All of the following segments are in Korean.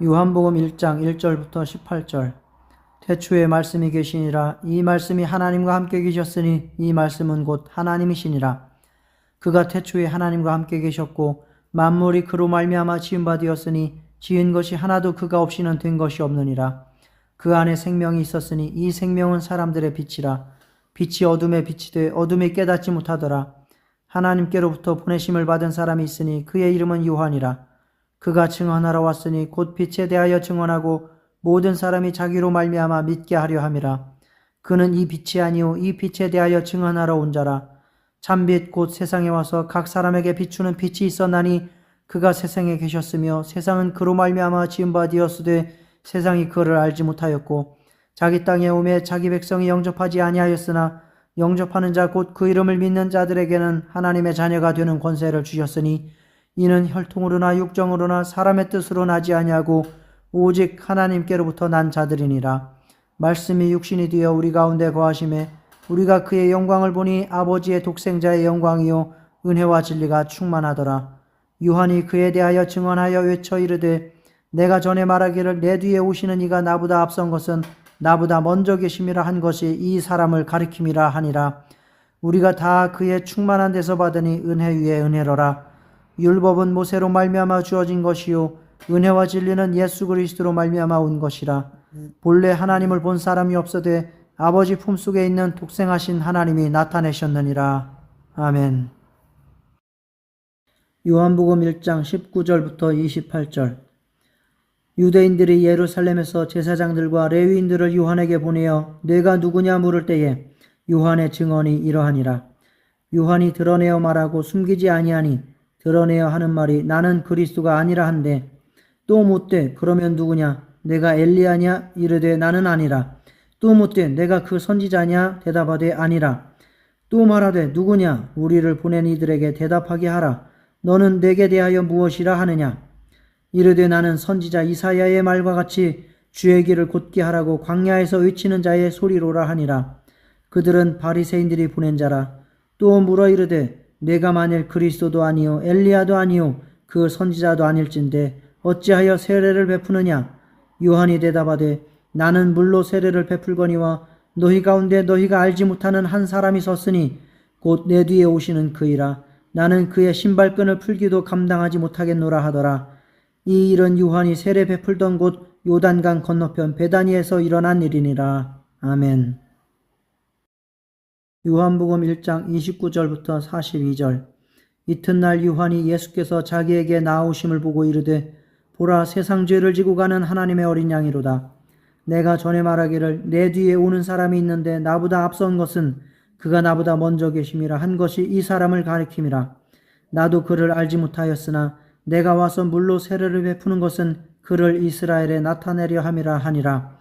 요한복음 1장 1절부터 18절. 태초에 말씀이 계시니라. 이 말씀이 하나님과 함께 계셨으니 이 말씀은 곧 하나님이시니라. 그가 태초에 하나님과 함께 계셨고 만물이 그로 말미암아 지은 바 되었으니 지은 것이 하나도 그가 없이는 된 것이 없느니라. 그 안에 생명이 있었으니 이 생명은 사람들의 빛이라. 빛이 어둠에 비치되 어둠이 깨닫지 못하더라. 하나님께로부터 보내심을 받은 사람이 있으니 그의 이름은 요한이라. 그가 증언하러 왔으니 곧 빛에 대하여 증언하고 모든 사람이 자기로 말미암아 믿게 하려 함이라. 그는 이 빛이 아니오 이 빛에 대하여 증언하러 온 자라. 참빛 곧 세상에 와서 각 사람에게 비추는 빛이 있었나니 그가 세상에 계셨으며 세상은 그로 말미암아 지은 바 되었으되 세상이 그를 알지 못하였고 자기 땅에 오매 자기 백성이 영접하지 아니하였으나 영접하는 자 곧 그 이름을 믿는 자들에게는 하나님의 자녀가 되는 권세를 주셨으니 이는 혈통으로나 육정으로나 사람의 뜻으로 나지 아니하고 오직 하나님께로부터 난 자들이니라. 말씀이 육신이 되어 우리 가운데 거하심에 우리가 그의 영광을 보니 아버지의 독생자의 영광이요 은혜와 진리가 충만하더라. 요한이 그에 대하여 증언하여 외쳐 이르되 내가 전에 말하기를 내 뒤에 오시는 이가 나보다 앞선 것은 나보다 먼저 계심이라 한 것이 이 사람을 가리킴이라 하니라. 우리가 다 그의 충만한 데서 받으니 은혜 위에 은혜로라. 율법은 모세로 말미암아 주어진 것이요 은혜와 진리는 예수 그리스도로 말미암아 온 것이라. 본래 하나님을 본 사람이 없어되 아버지 품속에 있는 독생하신 하나님이 나타내셨느니라. 아멘. 요한복음 1장 19절부터 28절. 유대인들이 예루살렘에서 제사장들과 레위인들을 요한에게 보내어 네가 누구냐 물을 때에 요한의 증언이 이러하니라. 요한이 드러내어 말하고 숨기지 아니하니 드러내어 하는 말이 나는 그리스도가 아니라 한데 또 묻되 그러면 누구냐 내가 엘리야냐 이르되 나는 아니라. 또 묻되 내가 그 선지자냐 대답하되 아니라. 또 말하되 누구냐 우리를 보낸 이들에게 대답하게 하라. 너는 내게 대하여 무엇이라 하느냐. 이르되 나는 선지자 이사야의 말과 같이 주의 길을 곧게 하라고 광야에서 외치는 자의 소리로라 하니라. 그들은 바리새인들이 보낸 자라. 또 물어 이르되 내가 만일 그리스도도 아니요 엘리야도 아니요 그 선지자도 아닐진데 어찌하여 세례를 베푸느냐. 요한이 대답하되 나는 물로 세례를 베풀거니와 너희 가운데 너희가 알지 못하는 한 사람이 섰으니 곧 내 뒤에 오시는 그이라. 나는 그의 신발끈을 풀기도 감당하지 못하겠노라 하더라. 이 일은 요한이 세례 베풀던 곳 요단강 건너편 베다니에서 일어난 일이니라. 아멘. 요한복음 1장 29절부터 42절. 이튿날 요한이 예수께서 자기에게 나아오심을 보고 이르되 보라 세상 죄를 지고 가는 하나님의 어린 양이로다. 내가 전에 말하기를 내 뒤에 오는 사람이 있는데 나보다 앞선 것은 그가 나보다 먼저 계심이라 한 것이 이 사람을 가리킴이라. 나도 그를 알지 못하였으나 내가 와서 물로 세례를 베푸는 것은 그를 이스라엘에 나타내려 함이라 하니라.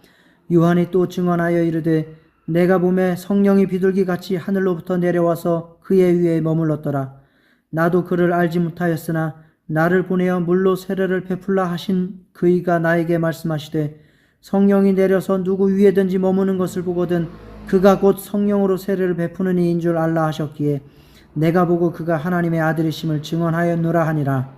요한이 또 증언하여 이르되 내가 보매 성령이 비둘기같이 하늘로부터 내려와서 그의 위에 머물렀더라. 나도 그를 알지 못하였으나 나를 보내어 물로 세례를 베풀라 하신 그이가 나에게 말씀하시되 성령이 내려서 누구 위에든지 머무는 것을 보거든 그가 곧 성령으로 세례를 베푸는 이인 줄 알라 하셨기에 내가 보고 그가 하나님의 아들이심을 증언하였노라 하니라.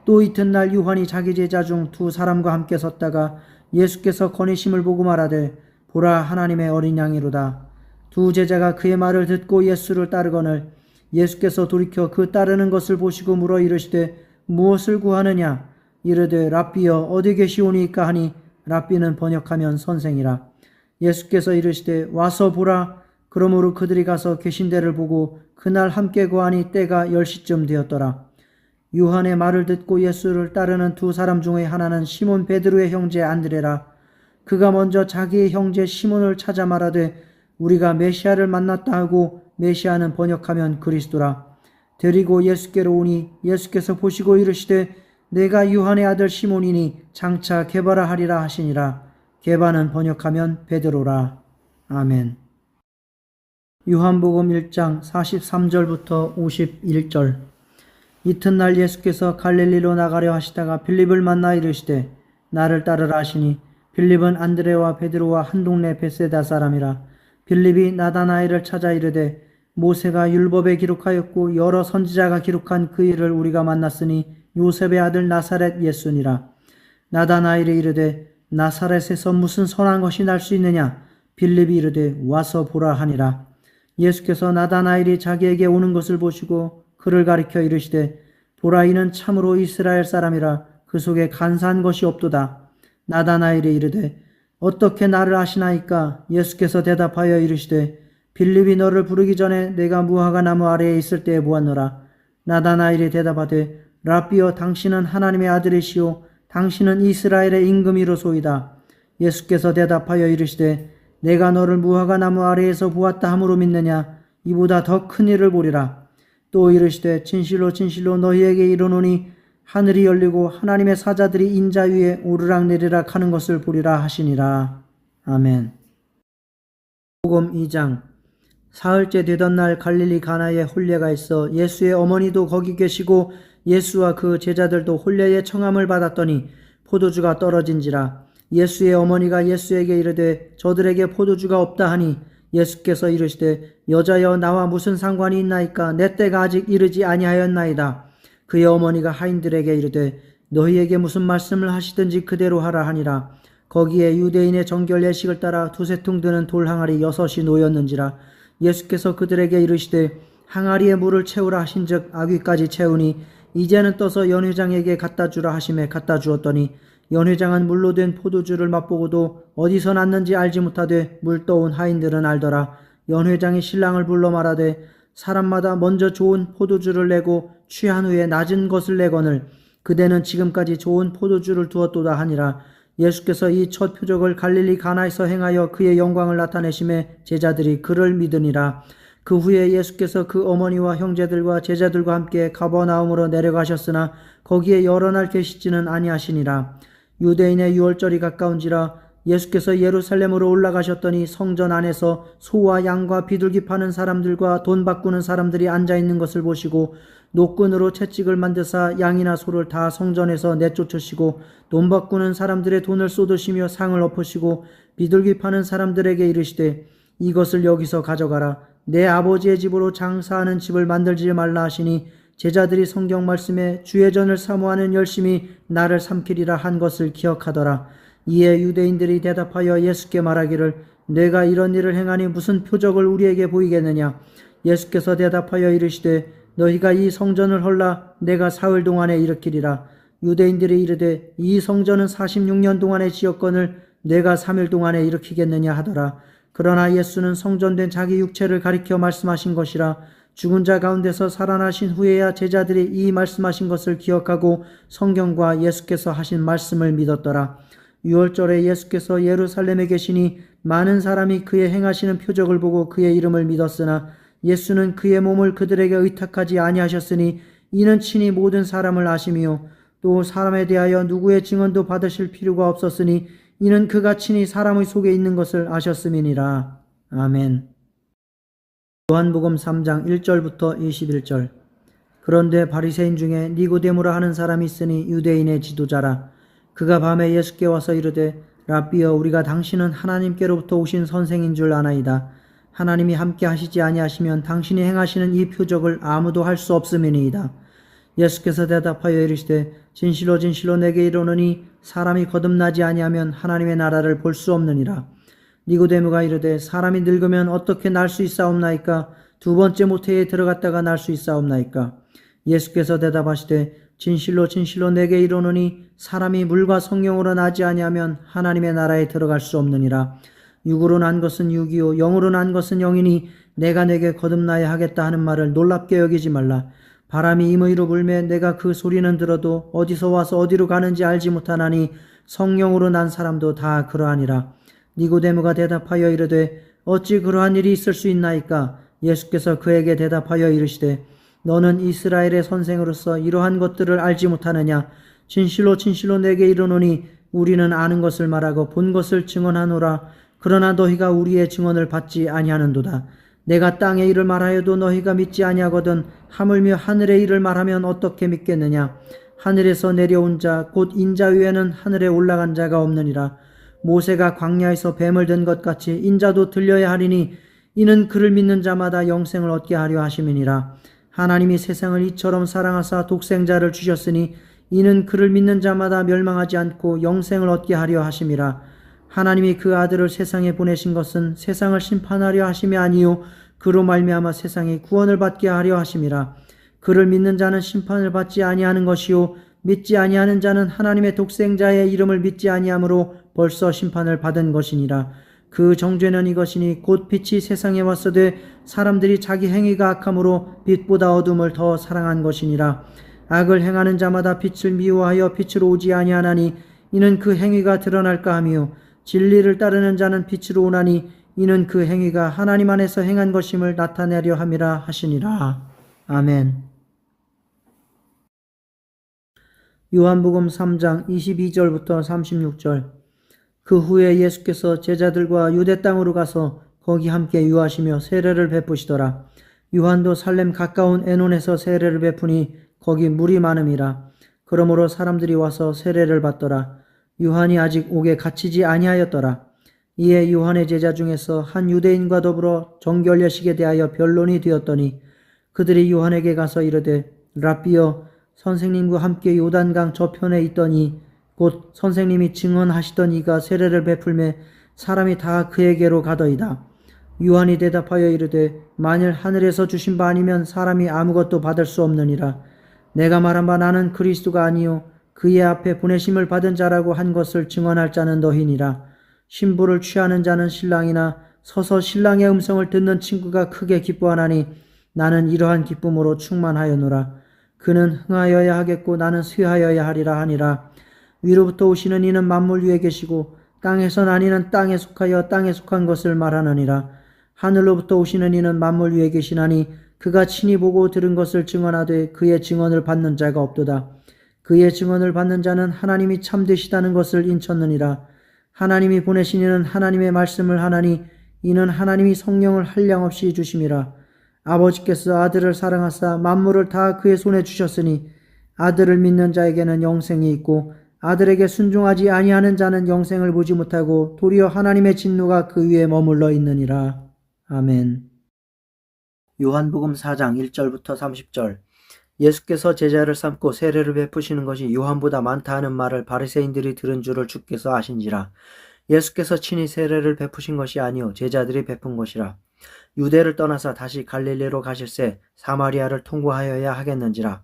또 이튿날 요한이 자기 제자 중 두 사람과 함께 섰다가 예수께서 거니심을 보고 말하되 보라 하나님의 어린 양이로다. 두 제자가 그의 말을 듣고 예수를 따르거늘 예수께서 돌이켜 그 따르는 것을 보시고 물어 이르시되 무엇을 구하느냐. 이르되 랍비여 어디 계시오니이까 하니 랍비는 번역하면 선생이라. 예수께서 이르시되 와서 보라. 그러므로 그들이 가서 계신 데를 보고 그날 함께 거하니 때가 10시쯤 되었더라. 요한의 말을 듣고 예수를 따르는 두 사람 중에 하나는 시몬 베드로의 형제 안드레라. 그가 먼저 자기의 형제 시몬을 찾아 말하되 우리가 메시아를 만났다 하고 메시아는 번역하면 그리스도라. 데리고 예수께로 오니 예수께서 보시고 이르시되 내가 요한의 아들 시몬이니 장차 게바라 하리라 하시니라. 게바는 번역하면 베드로라. 아멘. 요한복음 1장 43절부터 51절. 이튿날 예수께서 갈릴리로 나가려 하시다가 빌립을 만나 이르시되 나를 따르라 하시니 빌립은 안드레와 베드로와 한 동네 베세다 사람이라. 빌립이 나다나엘을 찾아 이르되 모세가 율법에 기록하였고 여러 선지자가 기록한 그 일을 우리가 만났으니 요셉의 아들 나사렛 예수니라. 나다나엘이 이르되 나사렛에서 무슨 선한 것이 날 수 있느냐? 빌립이 이르되 와서 보라 하니라. 예수께서 나다나엘이 자기에게 오는 것을 보시고 그를 가리켜 이르시되 보라 이는 참으로 이스라엘 사람이라 그 속에 간사한 것이 없도다. 나다나엘이 이르되 어떻게 나를 아시나이까? 예수께서 대답하여 이르시되 빌립이 너를 부르기 전에 내가 무화과 나무 아래에 있을 때에 보았노라. 나다나엘이 대답하되 라비여 당신은 하나님의 아들이시오 당신은 이스라엘의 임금이로소이다. 예수께서 대답하여 이르시되 내가 너를 무화과 나무 아래에서 보았다 함으로 믿느냐? 이보다 더 큰 일을 보리라. 또 이르시되 진실로 진실로 너희에게 이르노니 하늘이 열리고 하나님의 사자들이 인자 위에 오르락내리락 하는 것을 보리라 하시니라. 아멘. 복음 2장. 사흘째 되던 날 갈릴리 가나에 혼례가 있어 예수의 어머니도 거기 계시고 예수와 그 제자들도 혼례의 청함을 받았더니 포도주가 떨어진지라. 예수의 어머니가 예수에게 이르되 저들에게 포도주가 없다 하니 예수께서 이르시되 여자여 나와 무슨 상관이 있나이까? 내 때가 아직 이르지 아니하였나이다. 그의 어머니가 하인들에게 이르되 너희에게 무슨 말씀을 하시든지 그대로 하라 하니라. 거기에 유대인의 정결 예식을 따라 두세 퉁 드는 돌 항아리 6이 놓였는지라. 예수께서 그들에게 이르시되 항아리에 물을 채우라 하신즉 아귀까지 채우니 이제는 떠서 연회장에게 갖다 주라 하심에 갖다 주었더니 연회장은 물로 된 포도주를 맛보고도 어디서 났는지 알지 못하되 물 떠온 하인들은 알더라. 연회장이 신랑을 불러 말하되 사람마다 먼저 좋은 포도주를 내고 취한 후에 낮은 것을 내거늘 그대는 지금까지 좋은 포도주를 두었도다 하니라. 예수께서 이 첫 표적을 갈릴리 가나에서 행하여 그의 영광을 나타내심에 제자들이 그를 믿으니라. 그 후에 예수께서 그 어머니와 형제들과 제자들과 함께 가버나움으로 내려가셨으나 거기에 여러 날 계시지는 아니하시니라. 유대인의 유월절이 가까운지라. 예수께서 예루살렘으로 올라가셨더니 성전 안에서 소와 양과 비둘기 파는 사람들과 돈 바꾸는 사람들이 앉아있는 것을 보시고 노끈으로 채찍을 만드사 양이나 소를 다 성전에서 내쫓으시고 돈 바꾸는 사람들의 돈을 쏟으시며 상을 엎으시고 비둘기 파는 사람들에게 이르시되 이것을 여기서 가져가라. 내 아버지의 집으로 장사하는 집을 만들지 말라 하시니 제자들이 성경 말씀에 주의 전을 사모하는 열심히 나를 삼키리라 한 것을 기억하더라. 이에 유대인들이 대답하여 예수께 말하기를 내가 이런 일을 행하니 무슨 표적을 우리에게 보이겠느냐? 예수께서 대답하여 이르시되 너희가 이 성전을 헐라 내가 사흘 동안에 일으키리라. 유대인들이 이르되 이 성전은 46년 동안에 지었거늘 내가 3일 동안에 일으키겠느냐 하더라. 그러나 예수는 성전된 자기 육체를 가리켜 말씀하신 것이라. 죽은 자 가운데서 살아나신 후에야 제자들이 이 말씀하신 것을 기억하고 성경과 예수께서 하신 말씀을 믿었더라. 유월절에 예수께서 예루살렘에 계시니 많은 사람이 그의 행하시는 표적을 보고 그의 이름을 믿었으나 예수는 그의 몸을 그들에게 의탁하지 아니하셨으니 이는 친히 모든 사람을 아심이요 또 사람에 대하여 누구의 증언도 받으실 필요가 없었으니 이는 그가 친히 사람의 속에 있는 것을 아셨음이니라. 아멘. 요한복음 3장 1절부터 21절. 그런데 바리새인 중에 니고데모라 하는 사람이 있으니 유대인의 지도자라. 그가 밤에 예수께 와서 이르되 라비여 우리가 당신은 하나님께로부터 오신 선생인 줄 아나이다. 하나님이 함께 하시지 아니하시면 당신이 행하시는 이 표적을 아무도 할 수 없음이니이다. 예수께서 대답하여 이르시되 진실로 진실로 내게 이르노니 사람이 거듭나지 아니하면 하나님의 나라를 볼 수 없느니라. 니고데모가 이르되 사람이 늙으면 어떻게 날 수 있사옵나이까? 두 번째 모태에 들어갔다가 날 수 있사옵나이까? 예수께서 대답하시되 진실로 진실로 내게 이르노니 사람이 물과 성령으로 나지 아니하면 하나님의 나라에 들어갈 수 없느니라. 육으로 난 것은 육이요 영으로 난 것은 영이니 내가 내게 거듭나야 하겠다 하는 말을 놀랍게 여기지 말라. 바람이 임의로 불매 내가 그 소리는 들어도 어디서 와서 어디로 가는지 알지 못하나니 성령으로 난 사람도 다 그러하니라. 니고데모가 대답하여 이르되 어찌 그러한 일이 있을 수 있나이까? 예수께서 그에게 대답하여 이르시되 너는 이스라엘의 선생으로서 이러한 것들을 알지 못하느냐? 진실로 진실로 내게 이르노니 우리는 아는 것을 말하고 본 것을 증언하노라. 그러나 너희가 우리의 증언을 받지 아니하는도다. 내가 땅의 일을 말하여도 너희가 믿지 아니하거든 하물며 하늘의 일을 말하면 어떻게 믿겠느냐? 하늘에서 내려온 자 곧 인자 외에는 하늘에 올라간 자가 없느니라. 모세가 광야에서 뱀을 든 것 같이 인자도 들려야 하리니 이는 그를 믿는 자마다 영생을 얻게 하려 하심이니라. 하나님이 세상을 이처럼 사랑하사 독생자를 주셨으니 이는 그를 믿는 자마다 멸망하지 않고 영생을 얻게 하려 하심이라. 하나님이 그 아들을 세상에 보내신 것은 세상을 심판하려 하심이 아니요 그로 말미암아 세상이 구원을 받게 하려 하심이라. 그를 믿는 자는 심판을 받지 아니하는 것이요 믿지 아니하는 자는 하나님의 독생자의 이름을 믿지 아니하므로 벌써 심판을 받은 것이니라. 그 정죄는 이것이니 곧 빛이 세상에 왔으되 사람들이 자기 행위가 악함으로 빛보다 어둠을 더 사랑한 것이니라. 악을 행하는 자마다 빛을 미워하여 빛으로 오지 아니하나니 이는 그 행위가 드러날까 하며 진리를 따르는 자는 빛으로 오나니 이는 그 행위가 하나님 안에서 행한 것임을 나타내려 함이라 하시니라. 아멘. 요한복음 3장 22절부터 36절. 그 후에 예수께서 제자들과 유대 땅으로 가서 거기 함께 유하시며 세례를 베푸시더라. 요한도 살렘 가까운 에논에서 세례를 베푸니 거기 물이 많음이라. 그러므로 사람들이 와서 세례를 받더라. 요한이 아직 옥에 갇히지 아니하였더라. 이에 요한의 제자 중에서 한 유대인과 더불어 정결례식에 대하여 변론이 되었더니 그들이 요한에게 가서 이르되 랍비여 선생님과 함께 요단강 저편에 있더니 곧 선생님이 증언하시던 이가 세례를 베풀매 사람이 다 그에게로 가더이다. 요한이 대답하여 이르되 만일 하늘에서 주신 바 아니면 사람이 아무것도 받을 수 없느니라. 내가 말한 바 나는 그리스도가 아니요 그의 앞에 보내심을 받은 자라고 한 것을 증언할 자는 너희니라. 신부를 취하는 자는 신랑이나 서서 신랑의 음성을 듣는 친구가 크게 기뻐하나니 나는 이러한 기쁨으로 충만하였노라. 그는 흥하여야 하겠고 나는 쇠하여야 하리라 하니라. 위로부터 오시는 이는 만물 위에 계시고 땅에서 난 이는 땅에 속하여 땅에 속한 것을 말하느니라. 하늘로부터 오시는 이는 만물 위에 계시나니 그가 친히 보고 들은 것을 증언하되 그의 증언을 받는 자가 없도다. 그의 증언을 받는 자는 하나님이 참되시다는 것을 인쳤느니라. 하나님이 보내신 이는 하나님의 말씀을 하나니 이는 하나님이 성령을 한량없이 주심이라. 아버지께서 아들을 사랑하사 만물을 다 그의 손에 주셨으니 아들을 믿는 자에게는 영생이 있고 아들에게 순종하지 아니하는 자는 영생을 보지 못하고 도리어 하나님의 진노가 그 위에 머물러 있느니라. 아멘. 요한복음 4장 1절부터 30절. 예수께서 제자를 삼고 세례를 베푸시는 것이 요한보다 많다 하는 말을 바리새인들이 들은 줄을 주께서 아신지라. 예수께서 친히 세례를 베푸신 것이 아니요 제자들이 베푼 것이라. 유대를 떠나서 다시 갈릴리로 가실새 사마리아를 통과하여야 하겠는지라.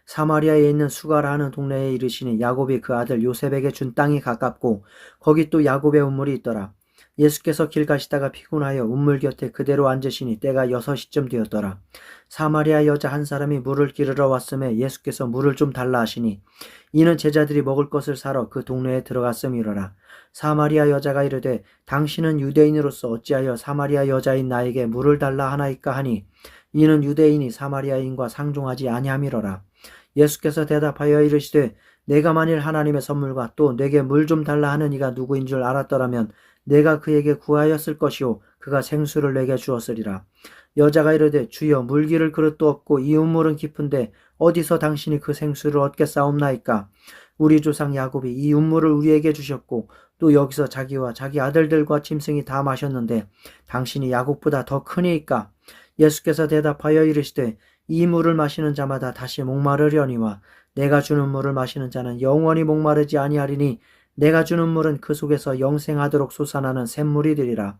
사마리아에 있는 수가라 하는 동네에 이르시니 야곱이 그 아들 요셉에게 준 땅이 가깝고 거기 또 야곱의 우물이 있더라. 예수께서 길 가시다가 피곤하여 우물 곁에 그대로 앉으시니 때가 6시쯤 되었더라. 사마리아 여자 한 사람이 물을 기르러 왔음에 예수께서 물을 좀 달라 하시니 이는 제자들이 먹을 것을 사러 그 동네에 들어갔음이로라. 사마리아 여자가 이르되 당신은 유대인으로서 어찌하여 사마리아 여자인 나에게 물을 달라 하나이까 하니 이는 유대인이 사마리아인과 상종하지 아니함이로라. 예수께서 대답하여 이르시되 내가 만일 하나님의 선물과 또 내게 물 좀 달라 하는 이가 누구인 줄 알았더라면 내가 그에게 구하였을 것이요 그가 생수를 내게 주었으리라. 여자가 이르되 주여 물기를 그릇도 없고 이 우물은 깊은데 어디서 당신이 그 생수를 얻겠사옵나이까. 우리 조상 야곱이 이 우물을 우리에게 주셨고 또 여기서 자기와 자기 아들들과 짐승이 다 마셨는데 당신이 야곱보다 더 크니이까. 예수께서 대답하여 이르시되 이 물을 마시는 자마다 다시 목마르려니와 내가 주는 물을 마시는 자는 영원히 목마르지 아니하리니 내가 주는 물은 그 속에서 영생하도록 솟아나는 샘물이 되리라.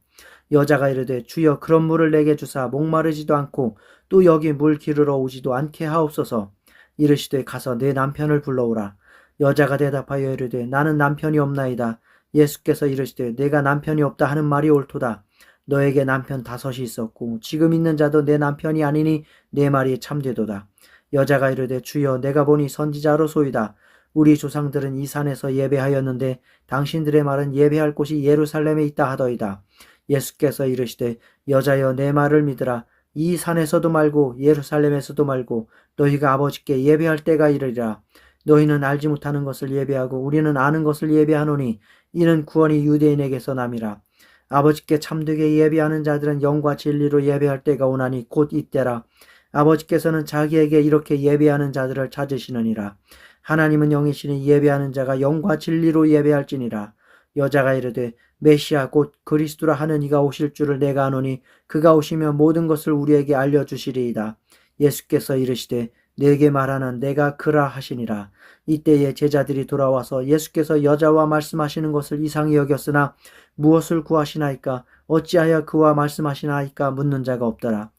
여자가 이르되 주여 그런 물을 내게 주사 목마르지도 않고 또 여기 물 기르러 오지도 않게 하옵소서. 이르시되 가서 내 남편을 불러오라. 여자가 대답하여 이르되 나는 남편이 없나이다. 예수께서 이르시되 내가 남편이 없다 하는 말이 옳도다. 너에게 남편 5이 있었고 지금 있는 자도 내 남편이 아니니 내 말이 참되도다. 여자가 이르되 주여 내가 보니 선지자로소이다. 우리 조상들은 이 산에서 예배하였는데 당신들의 말은 예배할 곳이 예루살렘에 있다 하더이다. 예수께서 이르시되 여자여 내 말을 믿으라. 이 산에서도 말고 예루살렘에서도 말고 너희가 아버지께 예배할 때가 이르리라. 너희는 알지 못하는 것을 예배하고 우리는 아는 것을 예배하노니 이는 구원이 유대인에게서 남이라. 아버지께 참되게 예배하는 자들은 영과 진리로 예배할 때가 오나니 곧 이때라. 아버지께서는 자기에게 이렇게 예배하는 자들을 찾으시느니라. 하나님은 영이시니 예배하는 자가 영과 진리로 예배할지니라. 여자가 이르되 메시아 곧 그리스도라 하는 이가 오실 줄을 내가 아노니 그가 오시면 모든 것을 우리에게 알려주시리이다. 예수께서 이르시되 내게 말하는 내가 그라 하시니라. 이때에 제자들이 돌아와서 예수께서 여자와 말씀하시는 것을 이상히 여겼으나 무엇을 구하시나이까 어찌하여 그와 말씀하시나이까 묻는 자가 없더라.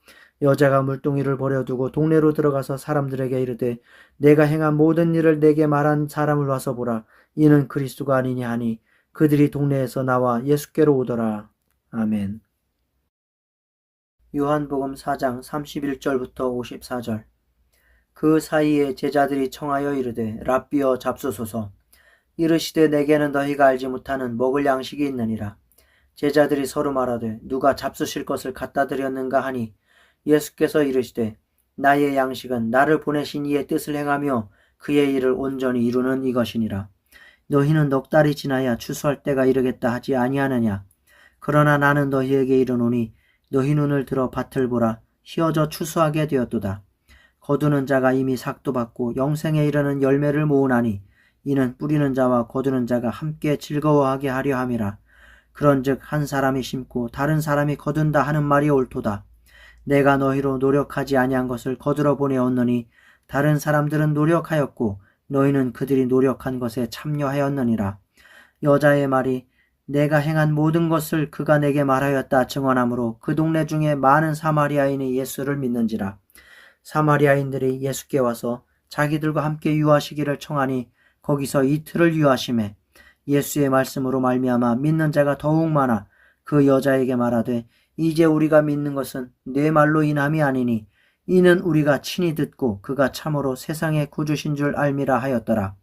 여자가 물동이를 버려두고 동네로 들어가서 사람들에게 이르되 내가 행한 모든 일을 내게 말한 사람을 와서 보라. 이는 그리스도가 아니냐 하니 그들이 동네에서 나와 예수께로 오더라. 아멘. 요한복음 4장 31절부터 54절. 그 사이에 제자들이 청하여 이르되 랍비여 잡수소서. 이르시되 내게는 너희가 알지 못하는 먹을 양식이 있느니라. 제자들이 서로 말하되 누가 잡수실 것을 갖다 드렸는가 하니 예수께서 이르시되 나의 양식은 나를 보내신 이의 뜻을 행하며 그의 일을 온전히 이루는 이것이니라. 너희는 넉 달이 지나야 추수할 때가 이르겠다 하지 아니하느냐. 그러나 나는 너희에게 이르노니 너희 눈을 들어 밭을 보라. 휘어져 추수하게 되었도다. 거두는 자가 이미 삭도 받고 영생에 이르는 열매를 모으나니 이는 뿌리는 자와 거두는 자가 함께 즐거워하게 하려 함이라. 그런즉 한 사람이 심고 다른 사람이 거둔다 하는 말이 옳도다. 내가 너희로 노력하지 아니한 것을 거두러 보내었느니 다른 사람들은 노력하였고 너희는 그들이 노력한 것에 참여하였느니라. 여자의 말이 내가 행한 모든 것을 그가 내게 말하였다 증언하므로 그 동네 중에 많은 사마리아인이 예수를 믿는지라. 사마리아인들이 예수께 와서 자기들과 함께 유하시기를 청하니 거기서 이틀을 유하심에 예수의 말씀으로 말미암아 믿는 자가 더욱 많아 그 여자에게 말하되 이제 우리가 믿는 것은 내 말로 인함이 아니니 이는 우리가 친히 듣고 그가 참으로 세상의 구주신 줄 알미라 하였더라.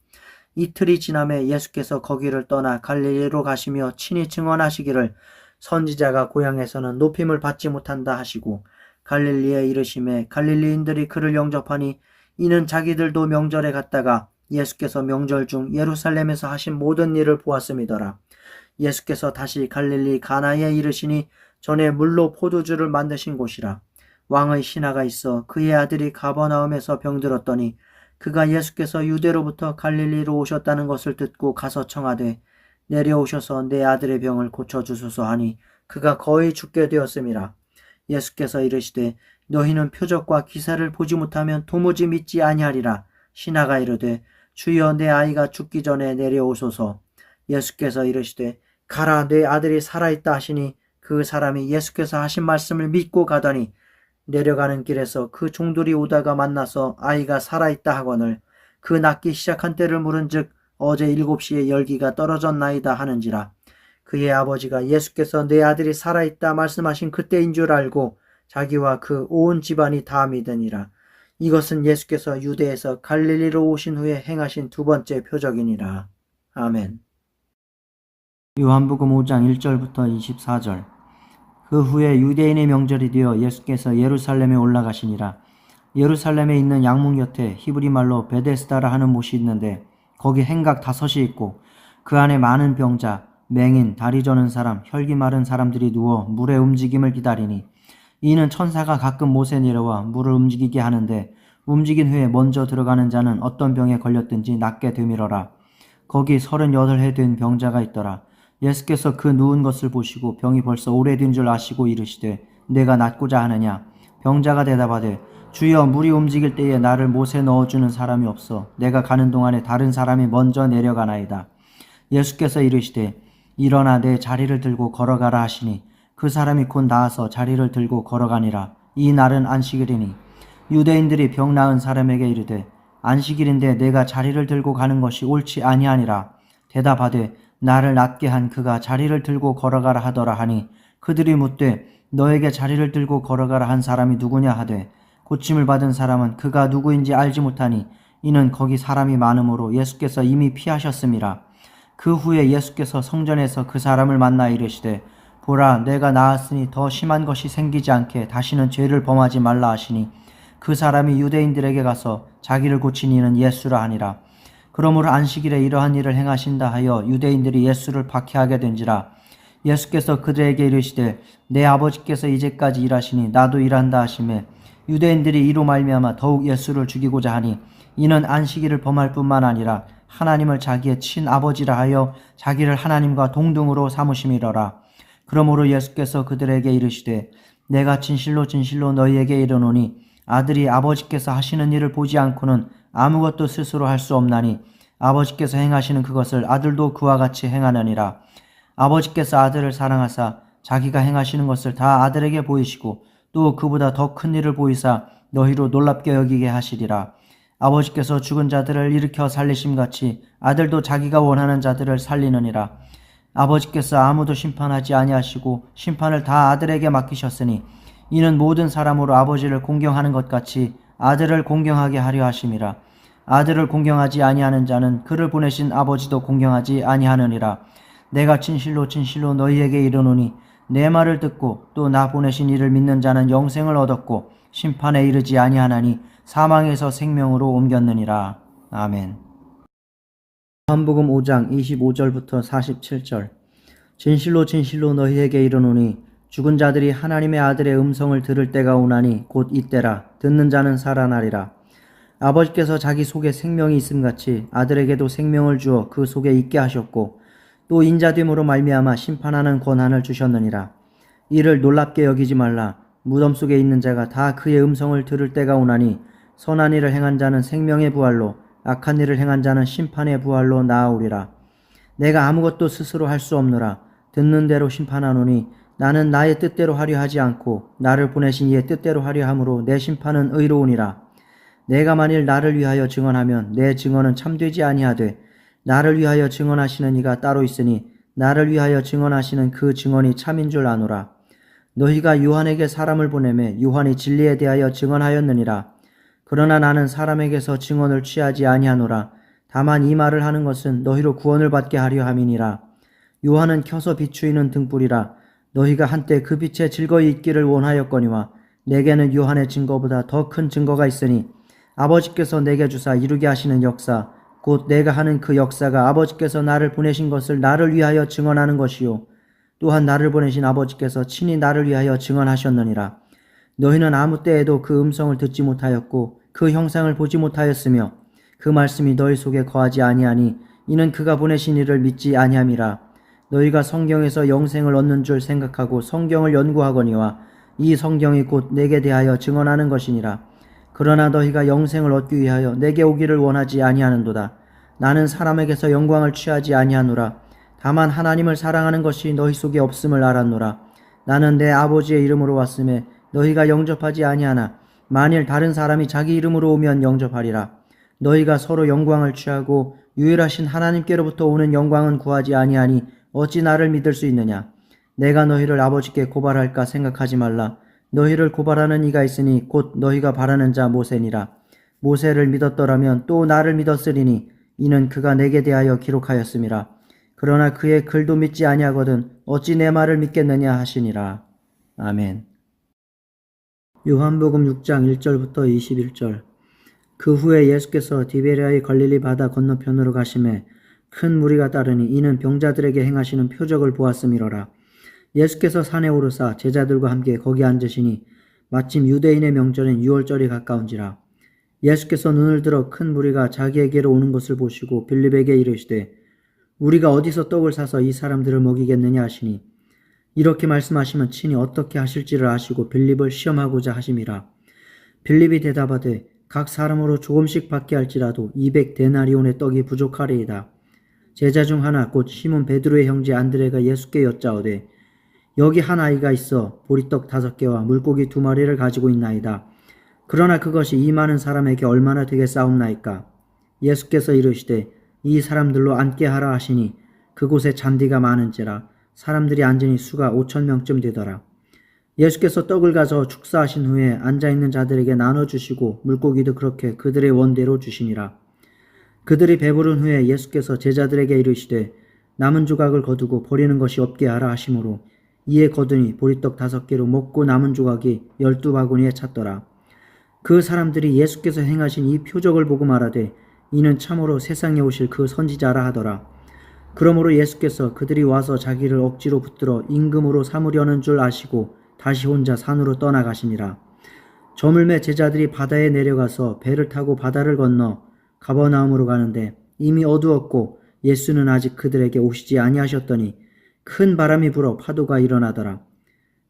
이틀이 지남에 예수께서 거기를 떠나 갈릴리로 가시며 친히 증언하시기를 선지자가 고향에서는 높임을 받지 못한다 하시고 갈릴리에 이르심에 갈릴리인들이 그를 영접하니 이는 자기들도 명절에 갔다가 예수께서 명절 중 예루살렘에서 하신 모든 일을 보았음이더라. 예수께서 다시 갈릴리 가나에 이르시니 전에 물로 포도주를 만드신 곳이라. 왕의 신하가 있어 그의 아들이 가버나움에서 병들었더니 그가 예수께서 유대로부터 갈릴리로 오셨다는 것을 듣고 가서 청하되 내려오셔서 내 아들의 병을 고쳐주소서 하니 그가 거의 죽게 되었음이라. 예수께서 이르시되 너희는 표적과 기사를 보지 못하면 도무지 믿지 아니하리라. 신하가 이르되 주여 내 아이가 죽기 전에 내려오소서. 예수께서 이르시되 가라 내 아들이 살아있다 하시니 그 사람이 예수께서 하신 말씀을 믿고 가더니 내려가는 길에서 그 종들이 오다가 만나서 아이가 살아있다 하거늘 그 낫기 시작한 때를 물은즉 어제 7시에 열기가 떨어졌나이다 하는지라. 그의 아버지가 예수께서 내 아들이 살아있다 말씀하신 그때인 줄 알고 자기와 그 온 집안이 다 믿으니라. 이것은 예수께서 유대에서 갈릴리로 오신 후에 행하신 두 번째 표적이니라. 아멘. 요한복음 5장 1절부터 24절. 그 후에 유대인의 명절이 되어 예수께서 예루살렘에 올라가시니라. 예루살렘에 있는 양문 곁에 히브리 말로 베데스다라 하는 못이 있는데 거기 행각 5이 있고 그 안에 많은 병자, 맹인, 다리 저는 사람, 혈기 마른 사람들이 누워 물의 움직임을 기다리니 이는 천사가 가끔 못에 내려와 물을 움직이게 하는데 움직인 후에 먼저 들어가는 자는 어떤 병에 걸렸든지 낫게 되밀어라. 거기 38해 된 병자가 있더라. 예수께서 그 누운 것을 보시고 병이 벌써 오래된 줄 아시고 이르시되 내가 낫고자 하느냐. 병자가 대답하되 주여 물이 움직일 때에 나를 못에 넣어주는 사람이 없어 내가 가는 동안에 다른 사람이 먼저 내려가나이다. 예수께서 이르시되 일어나 내 자리를 들고 걸어가라 하시니 그 사람이 곧 나아서 자리를 들고 걸어가니라. 이 날은 안식일이니 유대인들이 병 나은 사람에게 이르되 안식일인데 내가 자리를 들고 가는 것이 옳지 아니하니라. 대답하되 나를 낫게 한 그가 자리를 들고 걸어가라 하더라 하니 그들이 묻되 너에게 자리를 들고 걸어가라 한 사람이 누구냐 하되 고침을 받은 사람은 그가 누구인지 알지 못하니 이는 거기 사람이 많으므로 예수께서 이미 피하셨음이라. 그 후에 예수께서 성전에서 그 사람을 만나 이르시되 보라 내가 나았으니 더 심한 것이 생기지 않게 다시는 죄를 범하지 말라 하시니 그 사람이 유대인들에게 가서 자기를 고친 이는 예수라 하니라. 그러므로 안식일에 이러한 일을 행하신다 하여 유대인들이 예수를 박해하게 된지라. 예수께서 그들에게 이르시되 내 아버지께서 이제까지 일하시니 나도 일한다 하시매 유대인들이 이로 말미암아 더욱 예수를 죽이고자 하니 이는 안식일을 범할 뿐만 아니라 하나님을 자기의 친아버지라 하여 자기를 하나님과 동등으로 삼으심이러라. 그러므로 예수께서 그들에게 이르시되 내가 진실로 진실로 너희에게 이르노니 아들이 아버지께서 하시는 일을 보지 않고는 아무것도 스스로 할 수 없나니 아버지께서 행하시는 그것을 아들도 그와 같이 행하느니라. 아버지께서 아들을 사랑하사 자기가 행하시는 것을 다 아들에게 보이시고 또 그보다 더 큰 일을 보이사 너희로 놀랍게 여기게 하시리라. 아버지께서 죽은 자들을 일으켜 살리심같이 아들도 자기가 원하는 자들을 살리느니라. 아버지께서 아무도 심판하지 아니하시고 심판을 다 아들에게 맡기셨으니 이는 모든 사람으로 아버지를 공경하는 것 같이 아들을 공경하게 하려 하심이라. 아들을 공경하지 아니하는 자는 그를 보내신 아버지도 공경하지 아니하느니라. 내가 진실로 진실로 너희에게 이르노니 내 말을 듣고 또 나 보내신 이를 믿는 자는 영생을 얻었고 심판에 이르지 아니하나니 사망에서 생명으로 옮겼느니라. 아멘. 요한복음 5장 25절부터 47절. 진실로 진실로 너희에게 이르노니 죽은 자들이 하나님의 아들의 음성을 들을 때가 오나니 곧 이때라. 듣는 자는 살아나리라. 아버지께서 자기 속에 생명이 있음같이 아들에게도 생명을 주어 그 속에 있게 하셨고 또 인자됨으로 말미암아 심판하는 권한을 주셨느니라. 이를 놀랍게 여기지 말라. 무덤 속에 있는 자가 다 그의 음성을 들을 때가 오나니 선한 일을 행한 자는 생명의 부활로 악한 일을 행한 자는 심판의 부활로 나아오리라. 내가 아무것도 스스로 할 수 없노라. 듣는 대로 심판하노니 나는 나의 뜻대로 하려 하지 않고 나를 보내신 이의 뜻대로 하려 함으로 내 심판은 의로우니라. 내가 만일 나를 위하여 증언하면 내 증언은 참되지 아니하되 나를 위하여 증언하시는 이가 따로 있으니 나를 위하여 증언하시는 그 증언이 참인 줄 아노라. 너희가 요한에게 사람을 보내매 요한이 진리에 대하여 증언하였느니라. 그러나 나는 사람에게서 증언을 취하지 아니하노라. 다만 이 말을 하는 것은 너희로 구원을 받게 하려 함이니라. 요한은 켜서 비추이는 등불이라. 너희가 한때 그 빛에 즐거이 있기를 원하였거니와 내게는 요한의 증거보다 더 큰 증거가 있으니 아버지께서 내게 주사 이루게 하시는 역사 곧 내가 하는 그 역사가 아버지께서 나를 보내신 것을 나를 위하여 증언하는 것이요 또한 나를 보내신 아버지께서 친히 나를 위하여 증언하셨느니라. 너희는 아무 때에도 그 음성을 듣지 못하였고 그 형상을 보지 못하였으며 그 말씀이 너희 속에 거하지 아니하니 이는 그가 보내신 이를 믿지 아니함이라. 너희가 성경에서 영생을 얻는 줄 생각하고 성경을 연구하거니와 이 성경이 곧 내게 대하여 증언하는 것이니라. 그러나 너희가 영생을 얻기 위하여 내게 오기를 원하지 아니하는도다. 나는 사람에게서 영광을 취하지 아니하노라. 다만 하나님을 사랑하는 것이 너희 속에 없음을 알았노라. 나는 내 아버지의 이름으로 왔음에 너희가 영접하지 아니하나 만일 다른 사람이 자기 이름으로 오면 영접하리라. 너희가 서로 영광을 취하고 유일하신 하나님께로부터 오는 영광은 구하지 아니하니 어찌 나를 믿을 수 있느냐. 내가 너희를 아버지께 고발할까 생각하지 말라. 너희를 고발하는 이가 있으니 곧 너희가 바라는 자 모세니라. 모세를 믿었더라면 또 나를 믿었으리니 이는 그가 내게 대하여 기록하였음이라. 그러나 그의 글도 믿지 아니하거든 어찌 내 말을 믿겠느냐 하시니라. 아멘. 요한복음 6장 1절부터 21절. 그 후에 예수께서 디베랴의 갈릴리 바다 건너편으로 가심에 큰 무리가 따르니 이는 병자들에게 행하시는 표적을 보았음이로라. 예수께서 산에 오르사 제자들과 함께 거기 앉으시니 마침 유대인의 명절인 유월절이 가까운지라. 예수께서 눈을 들어 큰 무리가 자기에게로 오는 것을 보시고 빌립에게 이르시되 우리가 어디서 떡을 사서 이 사람들을 먹이겠느냐 하시니 이렇게 말씀하시면 친히 어떻게 하실지를 아시고 빌립을 시험하고자 하심이라. 빌립이 대답하되 각 사람으로 조금씩 받게 할지라도 200데나리온의 떡이 부족하리이다. 제자 중 하나 곧 시몬 베드로의 형제 안드레가 예수께 여짜오되 여기 한 아이가 있어 보리떡 5개와 물고기 2마리를 가지고 있나이다. 그러나 그것이 이 많은 사람에게 얼마나 되겠사옵나이까. 예수께서 이르시되 이 사람들로 앉게 하라 하시니 그곳에 잔디가 많은지라 사람들이 앉으니 수가 5,000명쯤 되더라. 예수께서 떡을 가져 축사하신 후에 앉아있는 자들에게 나눠주시고 물고기도 그렇게 그들의 원대로 주시니라. 그들이 배부른 후에 예수께서 제자들에게 이르시되 남은 조각을 거두고 버리는 것이 없게 하라 하시므로 이에 거두니 보리떡 5개로 먹고 남은 조각이 12바구니에 찼더라. 그 사람들이 예수께서 행하신 이 표적을 보고 말하되 이는 참으로 세상에 오실 그 선지자라 하더라. 그러므로 예수께서 그들이 와서 자기를 억지로 붙들어 임금으로 삼으려는 줄 아시고 다시 혼자 산으로 떠나가시니라. 저물매 제자들이 바다에 내려가서 배를 타고 바다를 건너 가버나움으로 가는데 이미 어두웠고 예수는 아직 그들에게 오시지 아니하셨더니 큰 바람이 불어 파도가 일어나더라.